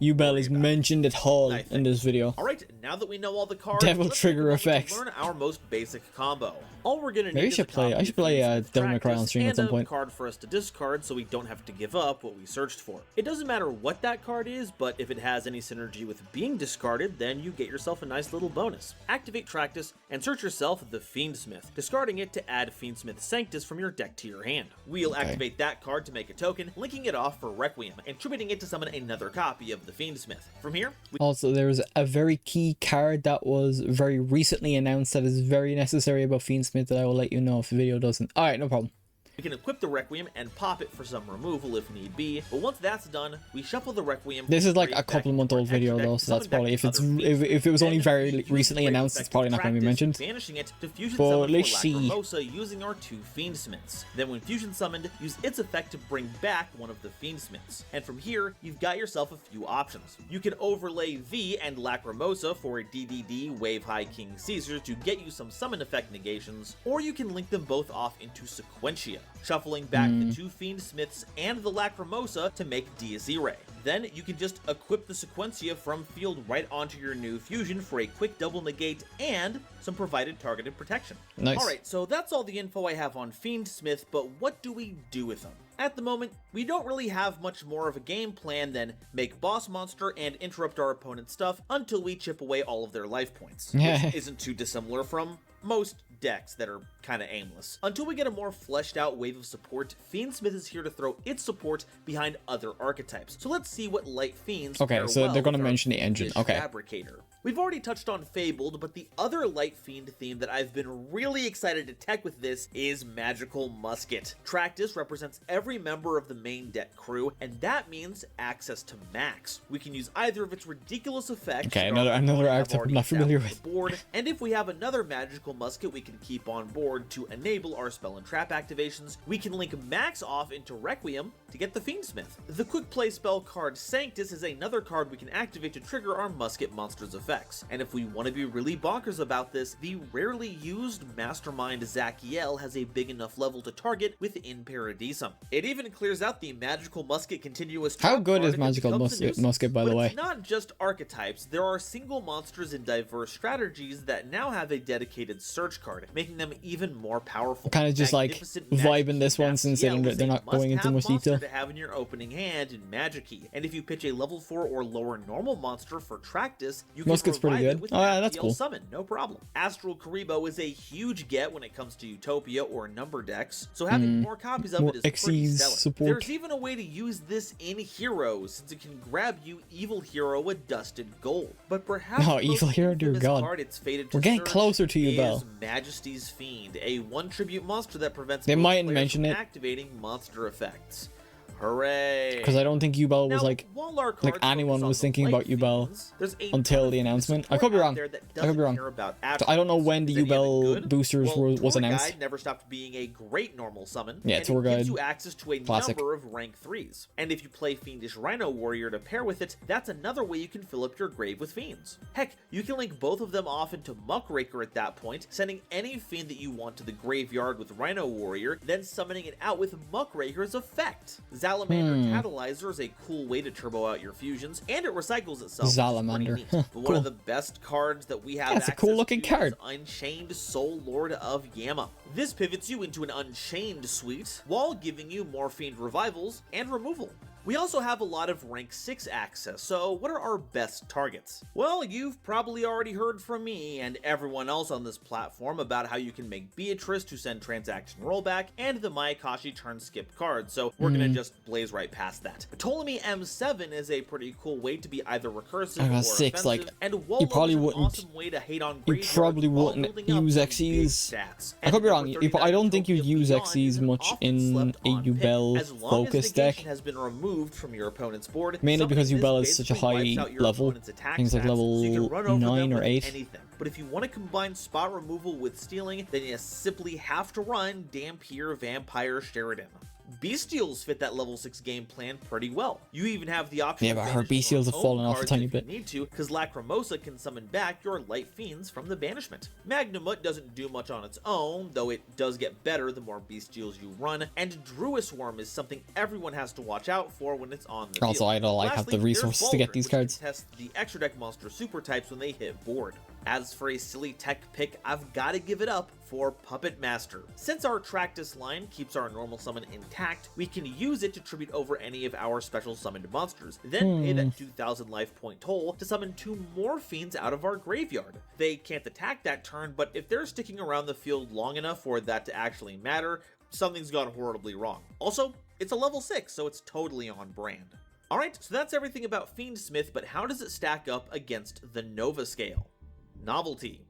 Yubel is mentioned at all in this video. Alright, now that we know all the cards, Devil trigger effects. Learn our most basic combo. All we're gonna need Maybe is I should play Devil May Cry on stream at some point. A card for us to discard so we don't have to give up what we searched for. It doesn't matter what that card is, but if it has any synergy with being discarded, then you get yourself a nice little bonus. Activate Tractus and search yourself the Fiendsmith, discarding it to add Fiendsmith Sanctus from your deck to your hand. We'll activate that card to make a token, linking it off for Requiem, and tributing it to summon another copy of the Fiendsmith. From here, also there's a very key card that was very recently announced that is very necessary about Fiendsmith that I will let you know if the video doesn't. Alright, no problem. We can equip the Requiem and pop it for some removal if need be, but once that's done, we shuffle the Requiem. This is like a couple month old video though, so that's probably, if it was only very recently announced, it's probably not going to be mentioned. Banishing it to fusion But summon let's for see. Lacrimosa using our 2 Fiendsmiths. Then when fusion summoned, use its effect to bring back one of the Fiendsmiths. And from here, you've got yourself a few options. You can overlay V and Lacrimosa for a DDD Wave High King Caesar to get you some summon effect negations, or you can link them both off into Sequentia, shuffling back the 2 Fiendsmiths and the Lacrimosa to make Dies Irae. Then you can just equip the Sequentia from field right onto your new fusion for a quick double negate and some provided targeted protection. Nice. Alright, so that's all the info I have on Fiendsmith, but what do we do with them? At the moment, we don't really have much more of a game plan than make boss monster and interrupt our opponent's stuff until we chip away all of their life points, which isn't too dissimilar from most decks that are kind of aimless. Until we get a more fleshed out wave of support, Fiendsmith is here to throw its support behind other archetypes. So let's see what Light Fiends Okay, so they're going to mention the engine. Okay. Fabricator. We've already touched on Fabled, but the other Light Fiend theme that I've been really excited to tech with this is Magical Musket. Tractus represents every member of the main deck crew, and that means access to Max. We can use either of its ridiculous effects. Okay, another archetype I'm not familiar with. Board, and if we have another Magical Musket we can keep on board to enable our spell and trap activations, we can link Max off into Requiem to get the Fiendsmith. The quick play spell card Sanctus is another card we can activate to trigger our Musket monster's effects. And if we want to be really bonkers about this, the rarely used Mastermind Zachiel has a big enough level to target within Paradisum. It even clears out the Magical Musket continuous trap How good card is if it Magical becomes a Musket, by but the way? it's not just archetypes, there are single monsters in diverse strategies that now have a dedicated search card, making them even more powerful. Kind of just like Magnificent vibing this one Magic since Key is they're a not going into much must-have detail. monster to have in your opening hand in Magic Key, and if you pitch a level 4 or lower normal monster for Tractus, you can Musket's pretty revive good. it with Oh, yeah, Magic that's Key cool. Summon, no problem. Astral Karibo is a huge get when it comes to Utopia or number decks, so having more copies of More it is pretty Xyz stellar. support. There's even a way to use this in Heroes, since it can grab you Evil Hero with Dusted Gold. But perhaps Oh, the Evil most Hero, dear infamous God. card it's fated to We're getting search closer to is Yubel. Majesty's Fiend, a 1 tribute monster that prevents They both mightn't players mention from it. activating monster effects. Hooray! Because I don't think Yubel was Now, like while our like cards anyone focus on was the thinking about light Yubel fiends, there's a until ton the of announcement. I support could be out wrong. there that I could be doesn't wrong. care about So I don't know when the attributes. Is any of it Yubel good? boosters Well, was Tour announced. Guide never stopped being a great normal summon. Yeah, and Tour it Guide. gives you access to a Classic. number of rank 3s. And if you play Fiendish Rhino Warrior to pair with it, that's another way you can fill up your grave with fiends. Heck, you can link both of them off into Muckraker at that point, sending any fiend that you want to the graveyard with Rhino Warrior, then summoning it out with Muckraker's effect. Salamander Catalyzer is a cool way to turbo out your fusions, and it recycles itself. Salamander. Which is pretty neat. But one Cool. of the best cards that we have Yeah, it's a access cool looking to card. is Unchained Soul Lord of Yama. This pivots you into an Unchained suite, while giving you more Fiend revivals and removal. We also have a lot of rank 6 access, so what are our best targets? Well, you've probably already heard from me and everyone else on this platform about how you can make Beatrice to send transaction rollback and the Mayakashi turn skip card, so we're gonna just blaze right past that. Ptolemy M7 is a pretty cool way to be either recursive I got or 6, like, offensive, and Wolo probably is an wouldn't- awesome way to hate on You graveyards probably while wouldn't building up use some big Xyz. stats. I could be And wrong. number I don't think you 39 use Beyond Xyz is an much often in slept a on pick, Yubel as long as focus deck. negation has been removed from your opponent's board, Mainly because summoning Yubel this is such a basically high wipes out your level. opponent's attack Things like stats, so you can level run over them 9 or with 8. anything. But if you want to combine spot removal with stealing, then you simply have to run Dampier Vampire Sheridan. Bestials fit that level 6 game plan pretty well. You even have the option Yeah, of but her banishing Bestials your have fallen own off a cards tiny if bit. you need to, because Lacrimosa can summon back your Light Fiends from the banishment. Magnamut doesn't do much on its own, though it does get better the more Bestials you run, and Druisworm is something everyone has to watch out for when it's on the Also, field. I don't like have Lastly, the resources there's to get Baldrin, these which can cards. test the extra deck monster super types when they hit board. As for a silly tech pick, I've got to give it up for Puppet Master. Since our Tractus line keeps our normal summon intact, we can use it to tribute over any of our special summoned monsters, then pay that 2,000 life point toll to summon 2 more fiends out of our graveyard. They can't attack that turn, but if they're sticking around the field long enough for that to actually matter, something's gone horribly wrong. Also, it's a level 6, so it's totally on brand. Alright, so that's everything about Fiendsmith, but how does it stack up against the Nova scale? Novelty.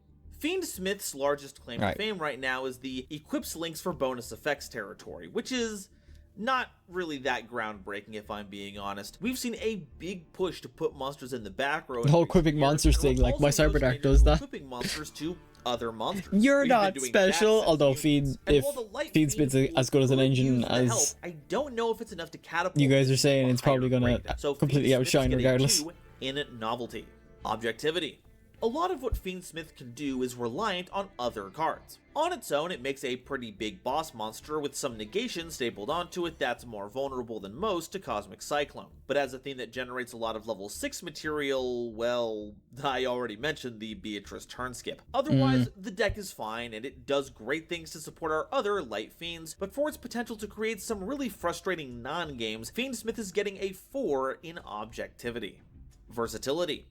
Fiendsmith's largest claim to fame right now is the equips links for bonus effects territory, which is not really that groundbreaking if I'm being honest. We've seen a big push to put monsters in the back row. The whole equipping monsters thing, like my Cyberdark does that. Equipping monsters to other monsters. You're not special, although Fiendsmith's as good as an engine as I don't know if it's enough to catapult you guys are saying. It's probably gonna completely outshine regardless. In novelty. Objectivity. A lot of what Fiendsmith can do is reliant on other cards. On its own, it makes a pretty big boss monster with some negation stapled onto it that's more vulnerable than most to Cosmic Cyclone. But as a theme that generates a lot of level 6 material, well, I already mentioned the Beatrice turn skip. Otherwise, the deck is fine, and it does great things to support our other light fiends, but for its potential to create some really frustrating non-games, Fiendsmith is getting a 4 in objectivity. Versatility.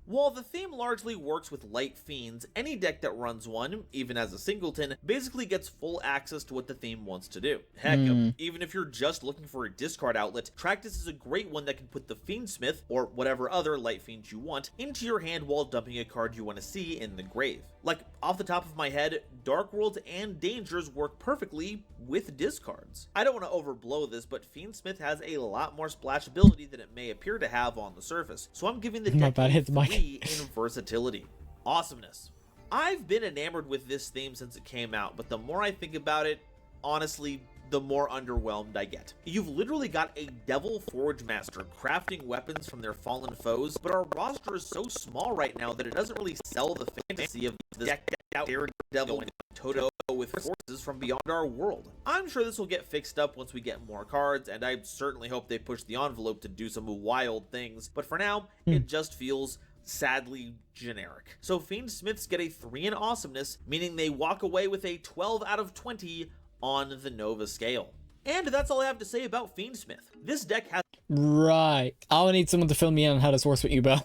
While the theme largely works with light fiends, any deck that runs one, even as a singleton, basically gets full access to what the theme wants to do. Heck, even if you're just looking for a discard outlet, Tractus is a great one that can put the Fiendsmith, or whatever other light fiends you want, into your hand while dumping a card you want to see in the grave. Like, off the top of my head, Dark Worlds and Dangers work perfectly with discards. I don't want to overblow this, but Fiendsmith has a lot more splashability than it may appear to have on the surface, so I'm giving the deck a 3 in versatility. Awesomeness. I've been enamored with this theme since it came out, but the more I think about it, honestly, the more underwhelmed I get. You've literally got a Devil Forge Master crafting weapons from their fallen foes, but our roster is so small right now that it doesn't really sell the fantasy of the decked out Daredevil and Toto with forces from beyond our world. I'm sure this will get fixed up once we get more cards, and I certainly hope they push the envelope to do some wild things, but for now, it just feels sadly generic. So Fiendsmiths get a 3 in awesomeness, meaning they walk away with a 12 out of 20 on the Nova scale. And that's all I have to say about Fiendsmith. This deck has... Right. I'll need someone to fill me in on how this works with Yubel.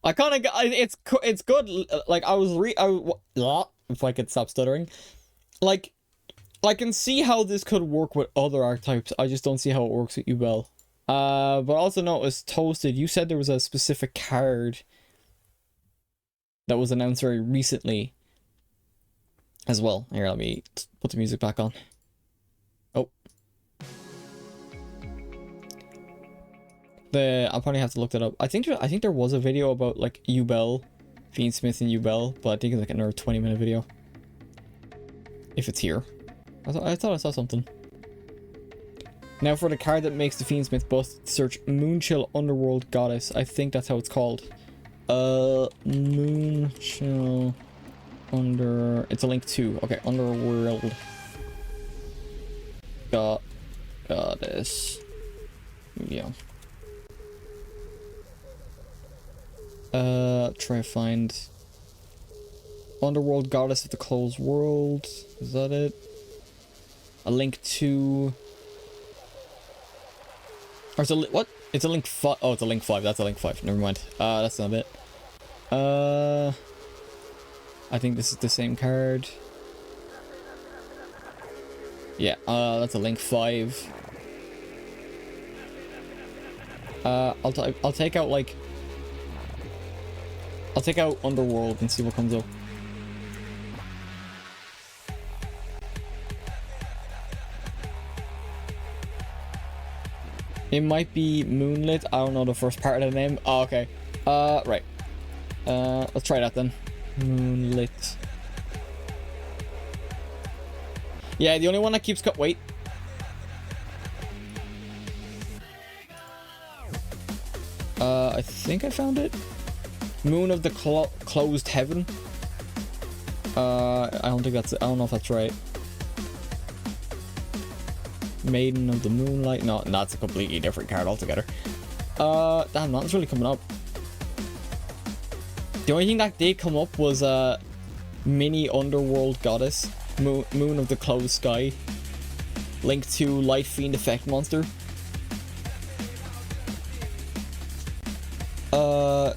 I kind of... It's good. Like, if I could stop stuttering. Like, I can see how this could work with other archetypes. I just don't see how it works with Yubel. But also notice, Toasted, you said there was a specific card that was announced very recently as well. Here, let me put the music back on. Oh. I'll probably have to look that up. I think there was a video about like Yubel, Fiendsmith and Yubel, but I think it's like another 20-minute video. If it's here. I thought I saw something. Now for the card that makes the Fiendsmith bust, search Moonchill Underworld Goddess. I think that's how it's called. Moonchill it's a link 2. Okay, Underworld Goddess. Yeah. Try to find Underworld Goddess of the Closed World. Is that it? A link 2. Or it's a what? It's a link 5. Oh, it's a link 5. That's a link 5. Never mind. That's not it. I think this is the same card. Yeah, that's a link 5. I'll take out like... I'll take out Underworld and see what comes up. It might be Moonlit. I don't know the first part of the name. Oh, okay. Right. Let's try that then. Moonlit. Yeah, the only one that keeps wait. I think I found it. Moon of the Closed Heaven. I don't think that's it. I don't know if that's right. Maiden of the Moonlight. No, that's a completely different card altogether. Damn, nothing's really coming up. The only thing that did come up was mini Underworld Goddess, Moon of the Closed Sky, link to Light Fiend effect monster.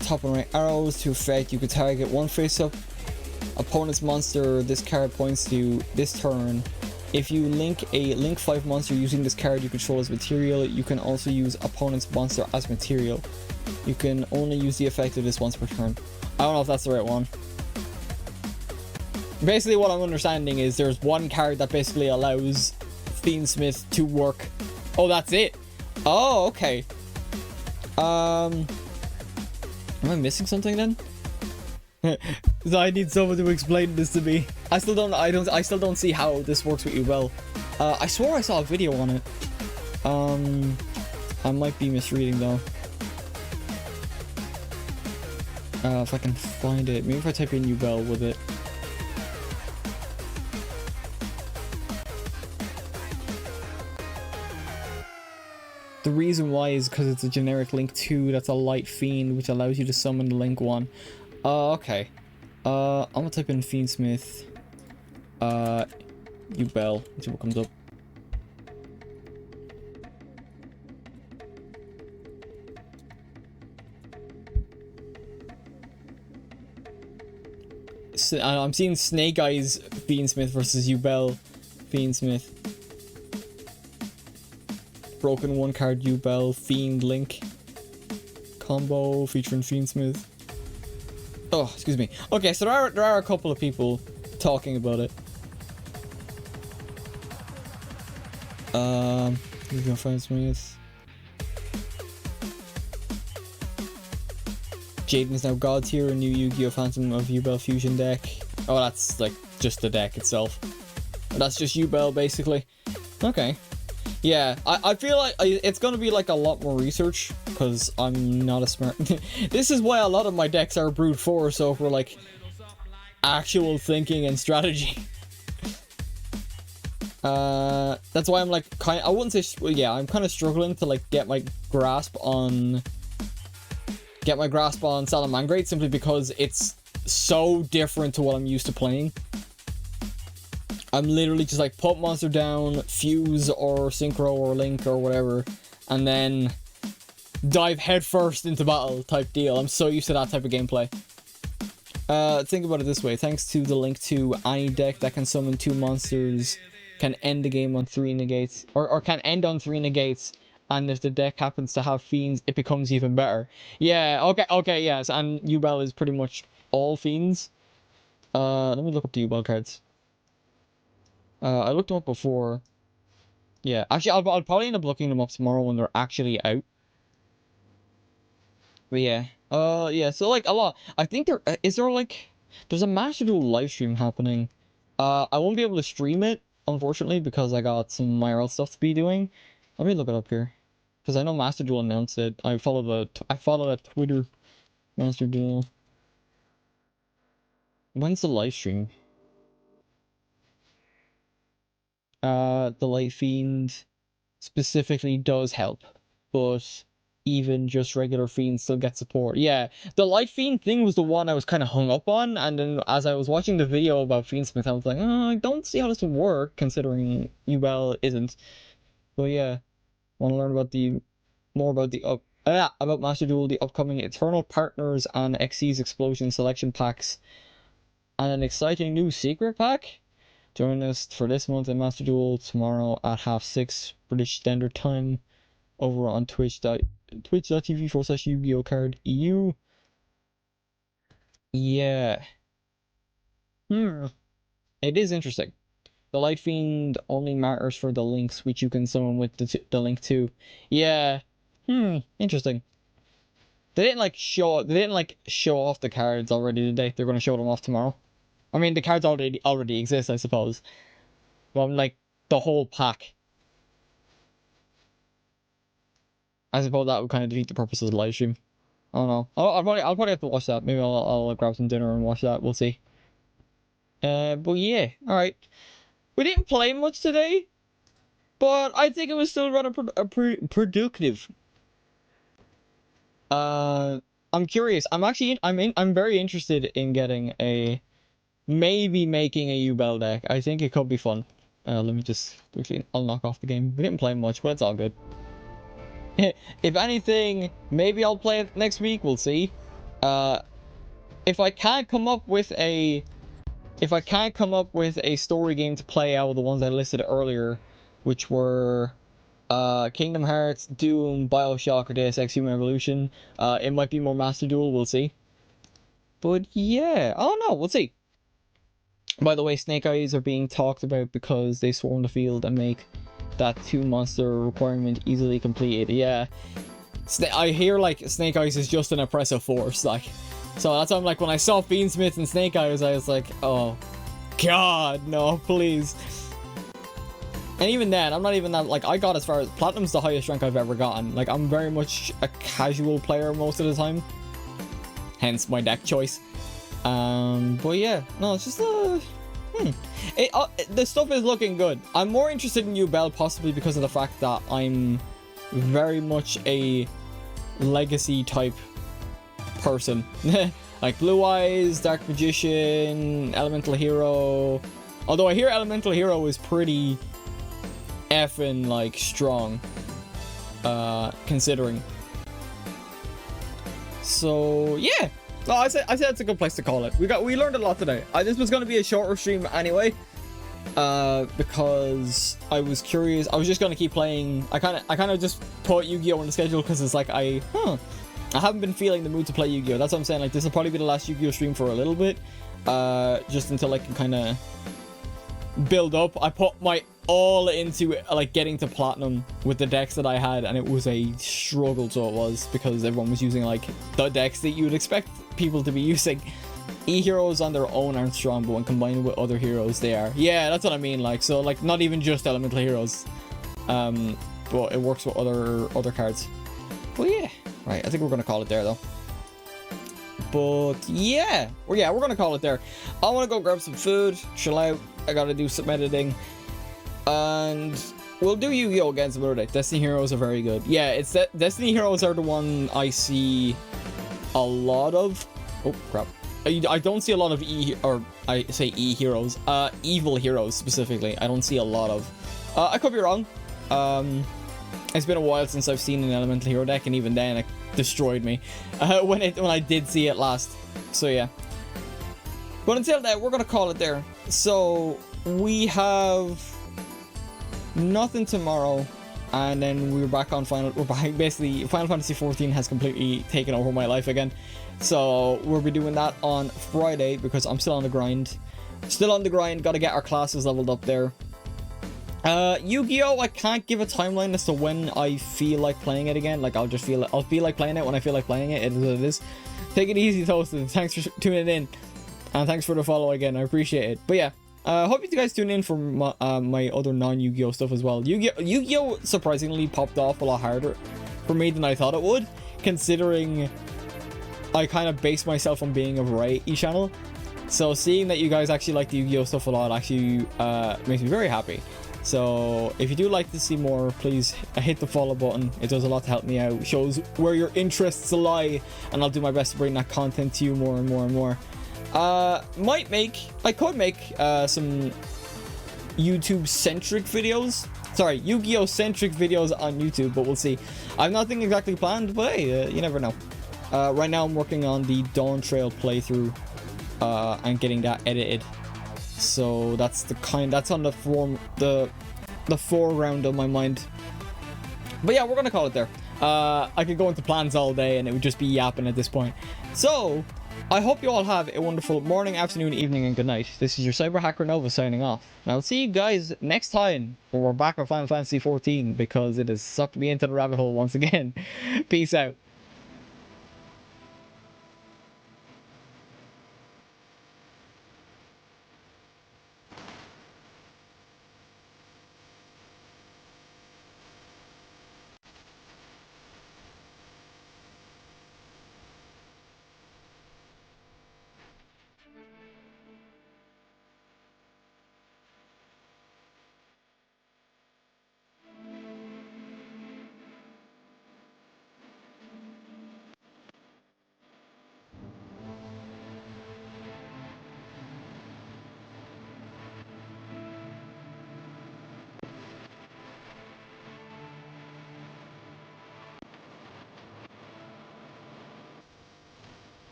Top and right arrows to effect. You could target one face-up opponent's monster this card points to this turn. If you link a link 5 monster using this card you control as material, you can also use opponent's monster as material. You can only use the effect of this once per turn. I don't know if that's the right one. Basically, what I'm understanding is there's one card that basically allows Fiendsmith to work. Oh, that's it. Oh, okay. Am I missing something then? So I need someone to explain this to me. I still don't see how this works with Yubel. I swore I saw a video on it. I might be misreading though. If I can find it. Maybe if I type in Yubel with it. The reason why is because it's a generic Link 2 that's a light fiend, which allows you to summon the Link 1. Okay. I'm gonna type in Fiendsmith. Yubel. Let's see what comes up. I'm seeing Snake Eyes Fiendsmith versus Yubel Fiendsmith. Broken one card Yubel Fiend Link combo featuring Fiendsmith. Oh, excuse me. Okay, so there are a couple of people talking about it. Yu-Gi-Oh! Fiendsmith. Jaden is now God tier, a new Yu-Gi-Oh! Phantom of Yubel fusion deck. Oh, that's like just the deck itself. That's just Yubel basically. Okay. Yeah, I feel like it's gonna be like a lot more research because I'm not a smart. This is why a lot of my decks are brute force, so for like actual thinking and strategy. That's why I'm like I wouldn't say yeah, I'm kind of struggling to like get my grasp on Salamangreat simply because it's so different to what I'm used to playing. I'm literally just like put monster down, fuse or synchro or link or whatever, and then dive headfirst into battle type deal. I'm so used to that type of gameplay. Think about it this way. Thanks to the Link 2, any deck that can summon 2 monsters can end the game on 3 negates, or can end on 3 negates, and if the deck happens to have fiends, it becomes even better. Yeah, okay, yes, and Yubel is pretty much all fiends. Let me look up the Yubel cards. I looked them up before. Yeah, actually, I'll probably end up looking them up tomorrow when they're actually out. But yeah, yeah. So like a lot. I think there's a Master Duel live stream happening. I won't be able to stream it unfortunately because I got some IRL stuff to be doing. Let me look it up here, because I know Master Duel announced it. I follow that Twitter. Master Duel. When's the live stream? The Light Fiend specifically does help, but even just regular fiends still get support. Yeah, the Light Fiend thing was the one I was kind of hung up on, and then as I was watching the video about Fiendsmith, I was like, oh, I don't see how this would work, considering Yubel isn't. But yeah, want to learn about about Master Duel, the upcoming Eternal Partners and Xyz Explosion selection packs, and an exciting new secret pack? Join us for this month in Master Duel tomorrow at 6:30 British Standard Time over on twitch.tv/Yu-Gi-Oh! Card EU. Yeah. It is interesting. The Light Fiend only matters for the links which you can summon with the Link 2. Yeah. Interesting. They didn't show off the cards already today. They're gonna show them off tomorrow. I mean, the cards already exist, I suppose. Well, like the whole pack. I suppose that would kind of defeat the purpose of the live stream. I don't know. I'll probably have to watch that. Maybe I'll grab some dinner and watch that. We'll see. But yeah, all right. We didn't play much today, but I think it was still rather productive. I'm curious. I'm very interested in getting maybe making a Yubel deck. I think it could be fun. Let me just quickly. I'll knock off the game. We didn't play much, but it's all good. If anything, maybe I'll play it next week. We'll see. If I can't come up with a story game to play out of the ones I listed earlier, which were Kingdom Hearts, Doom, BioShock, or Deus Ex Human Evolution, it might be more Master Duel. We'll see. But yeah, I don't know. We'll see. By the way, Snake Eyes are being talked about because they swarm the field and make that 2-monster requirement easily completed. Yeah. I hear, like, Snake Eyes is just an oppressive force, like. So that's why I'm like, when I saw Fiendsmith and Snake Eyes, I was like, oh, God, no, please. And even then, I'm not even that, like, I got as far as, Platinum's the highest rank I've ever gotten. Like, I'm very much a casual player most of the time. Hence my deck choice. But yeah, no, it's just, the stuff is looking good. I'm more interested in Yubel possibly because of the fact that I'm very much a legacy type person. Like Blue Eyes, Dark Magician, Elemental Hero. Although I hear Elemental Hero is pretty effing, like, strong. Considering. So, yeah. No, I said it's a good place to call it. We learned a lot today. This was going to be a shorter stream anyway. Because I was curious. I was just going to keep playing. I kind of just put Yu-Gi-Oh on the schedule because it's like I haven't been feeling the mood to play Yu-Gi-Oh. That's what I'm saying. Like, this will probably be the last Yu-Gi-Oh stream for a little bit. Just until I can kind of build up. I put my all into like getting to platinum with the decks that I had, and it was a struggle. So it was, because everyone was using like the decks that you would expect people to be using. E-heroes on their own aren't strong, but when combined with other heroes, they are. Yeah, that's what I mean. Like, so like not even just elemental heroes, but it works with other cards. But yeah, right. I think we're gonna call it there though. But yeah, we're gonna call it there. I want to go grab some food, chill out. I gotta do some editing, and we'll do Yu-Gi-Oh again some other day. Destiny Heroes are very good. Yeah, it's that Destiny Heroes are the one I see a lot of. Oh crap! I don't see a lot of E heroes. Evil heroes specifically. I don't see a lot of. I could be wrong. It's been a while since I've seen an elemental hero deck, and even then it destroyed me when I did see it last. So yeah. But until then, we're gonna call it there. So we have nothing tomorrow, and then we're back on basically Final Fantasy 14 has completely taken over my life again. So we'll be doing that on Friday because I'm still on the grind. Gotta get our classes leveled up there. Yu-Gi-Oh! I can't give a timeline as to when I feel like playing it again. Like, I'll feel like playing it when I feel like playing it. It is what it is. Take it easy, Toasted. Thanks for tuning in. And thanks for the follow again. I appreciate it. But yeah, hope you guys tune in for my other non-Yu-Gi-Oh! Stuff as well. Yu-Gi-Oh! Surprisingly popped off a lot harder for me than I thought it would, considering I kind of base myself on being a variety channel. So seeing that you guys actually like the Yu-Gi-Oh! Stuff a lot actually makes me very happy. So if you do like to see more, please hit the follow button. It does a lot to help me out. It shows where your interests lie, and I'll do my best to bring that content to you more and more and more. I could make some YouTube-centric videos. Sorry, Yu-Gi-Oh! Centric videos on YouTube, but we'll see. I have nothing exactly planned, but hey, you never know. Right now I'm working on the Dawn Trail playthrough and getting that edited. So that's on the foreground of my mind. But yeah, we're gonna call it there. I could go into plans all day and it would just be yapping at this point. So I hope you all have a wonderful morning, afternoon, evening, and good night. This is your Cyber Hacker Nova signing off. And I'll see you guys next time when we're back on Final Fantasy 14, because it has sucked me into the rabbit hole once again. Peace out.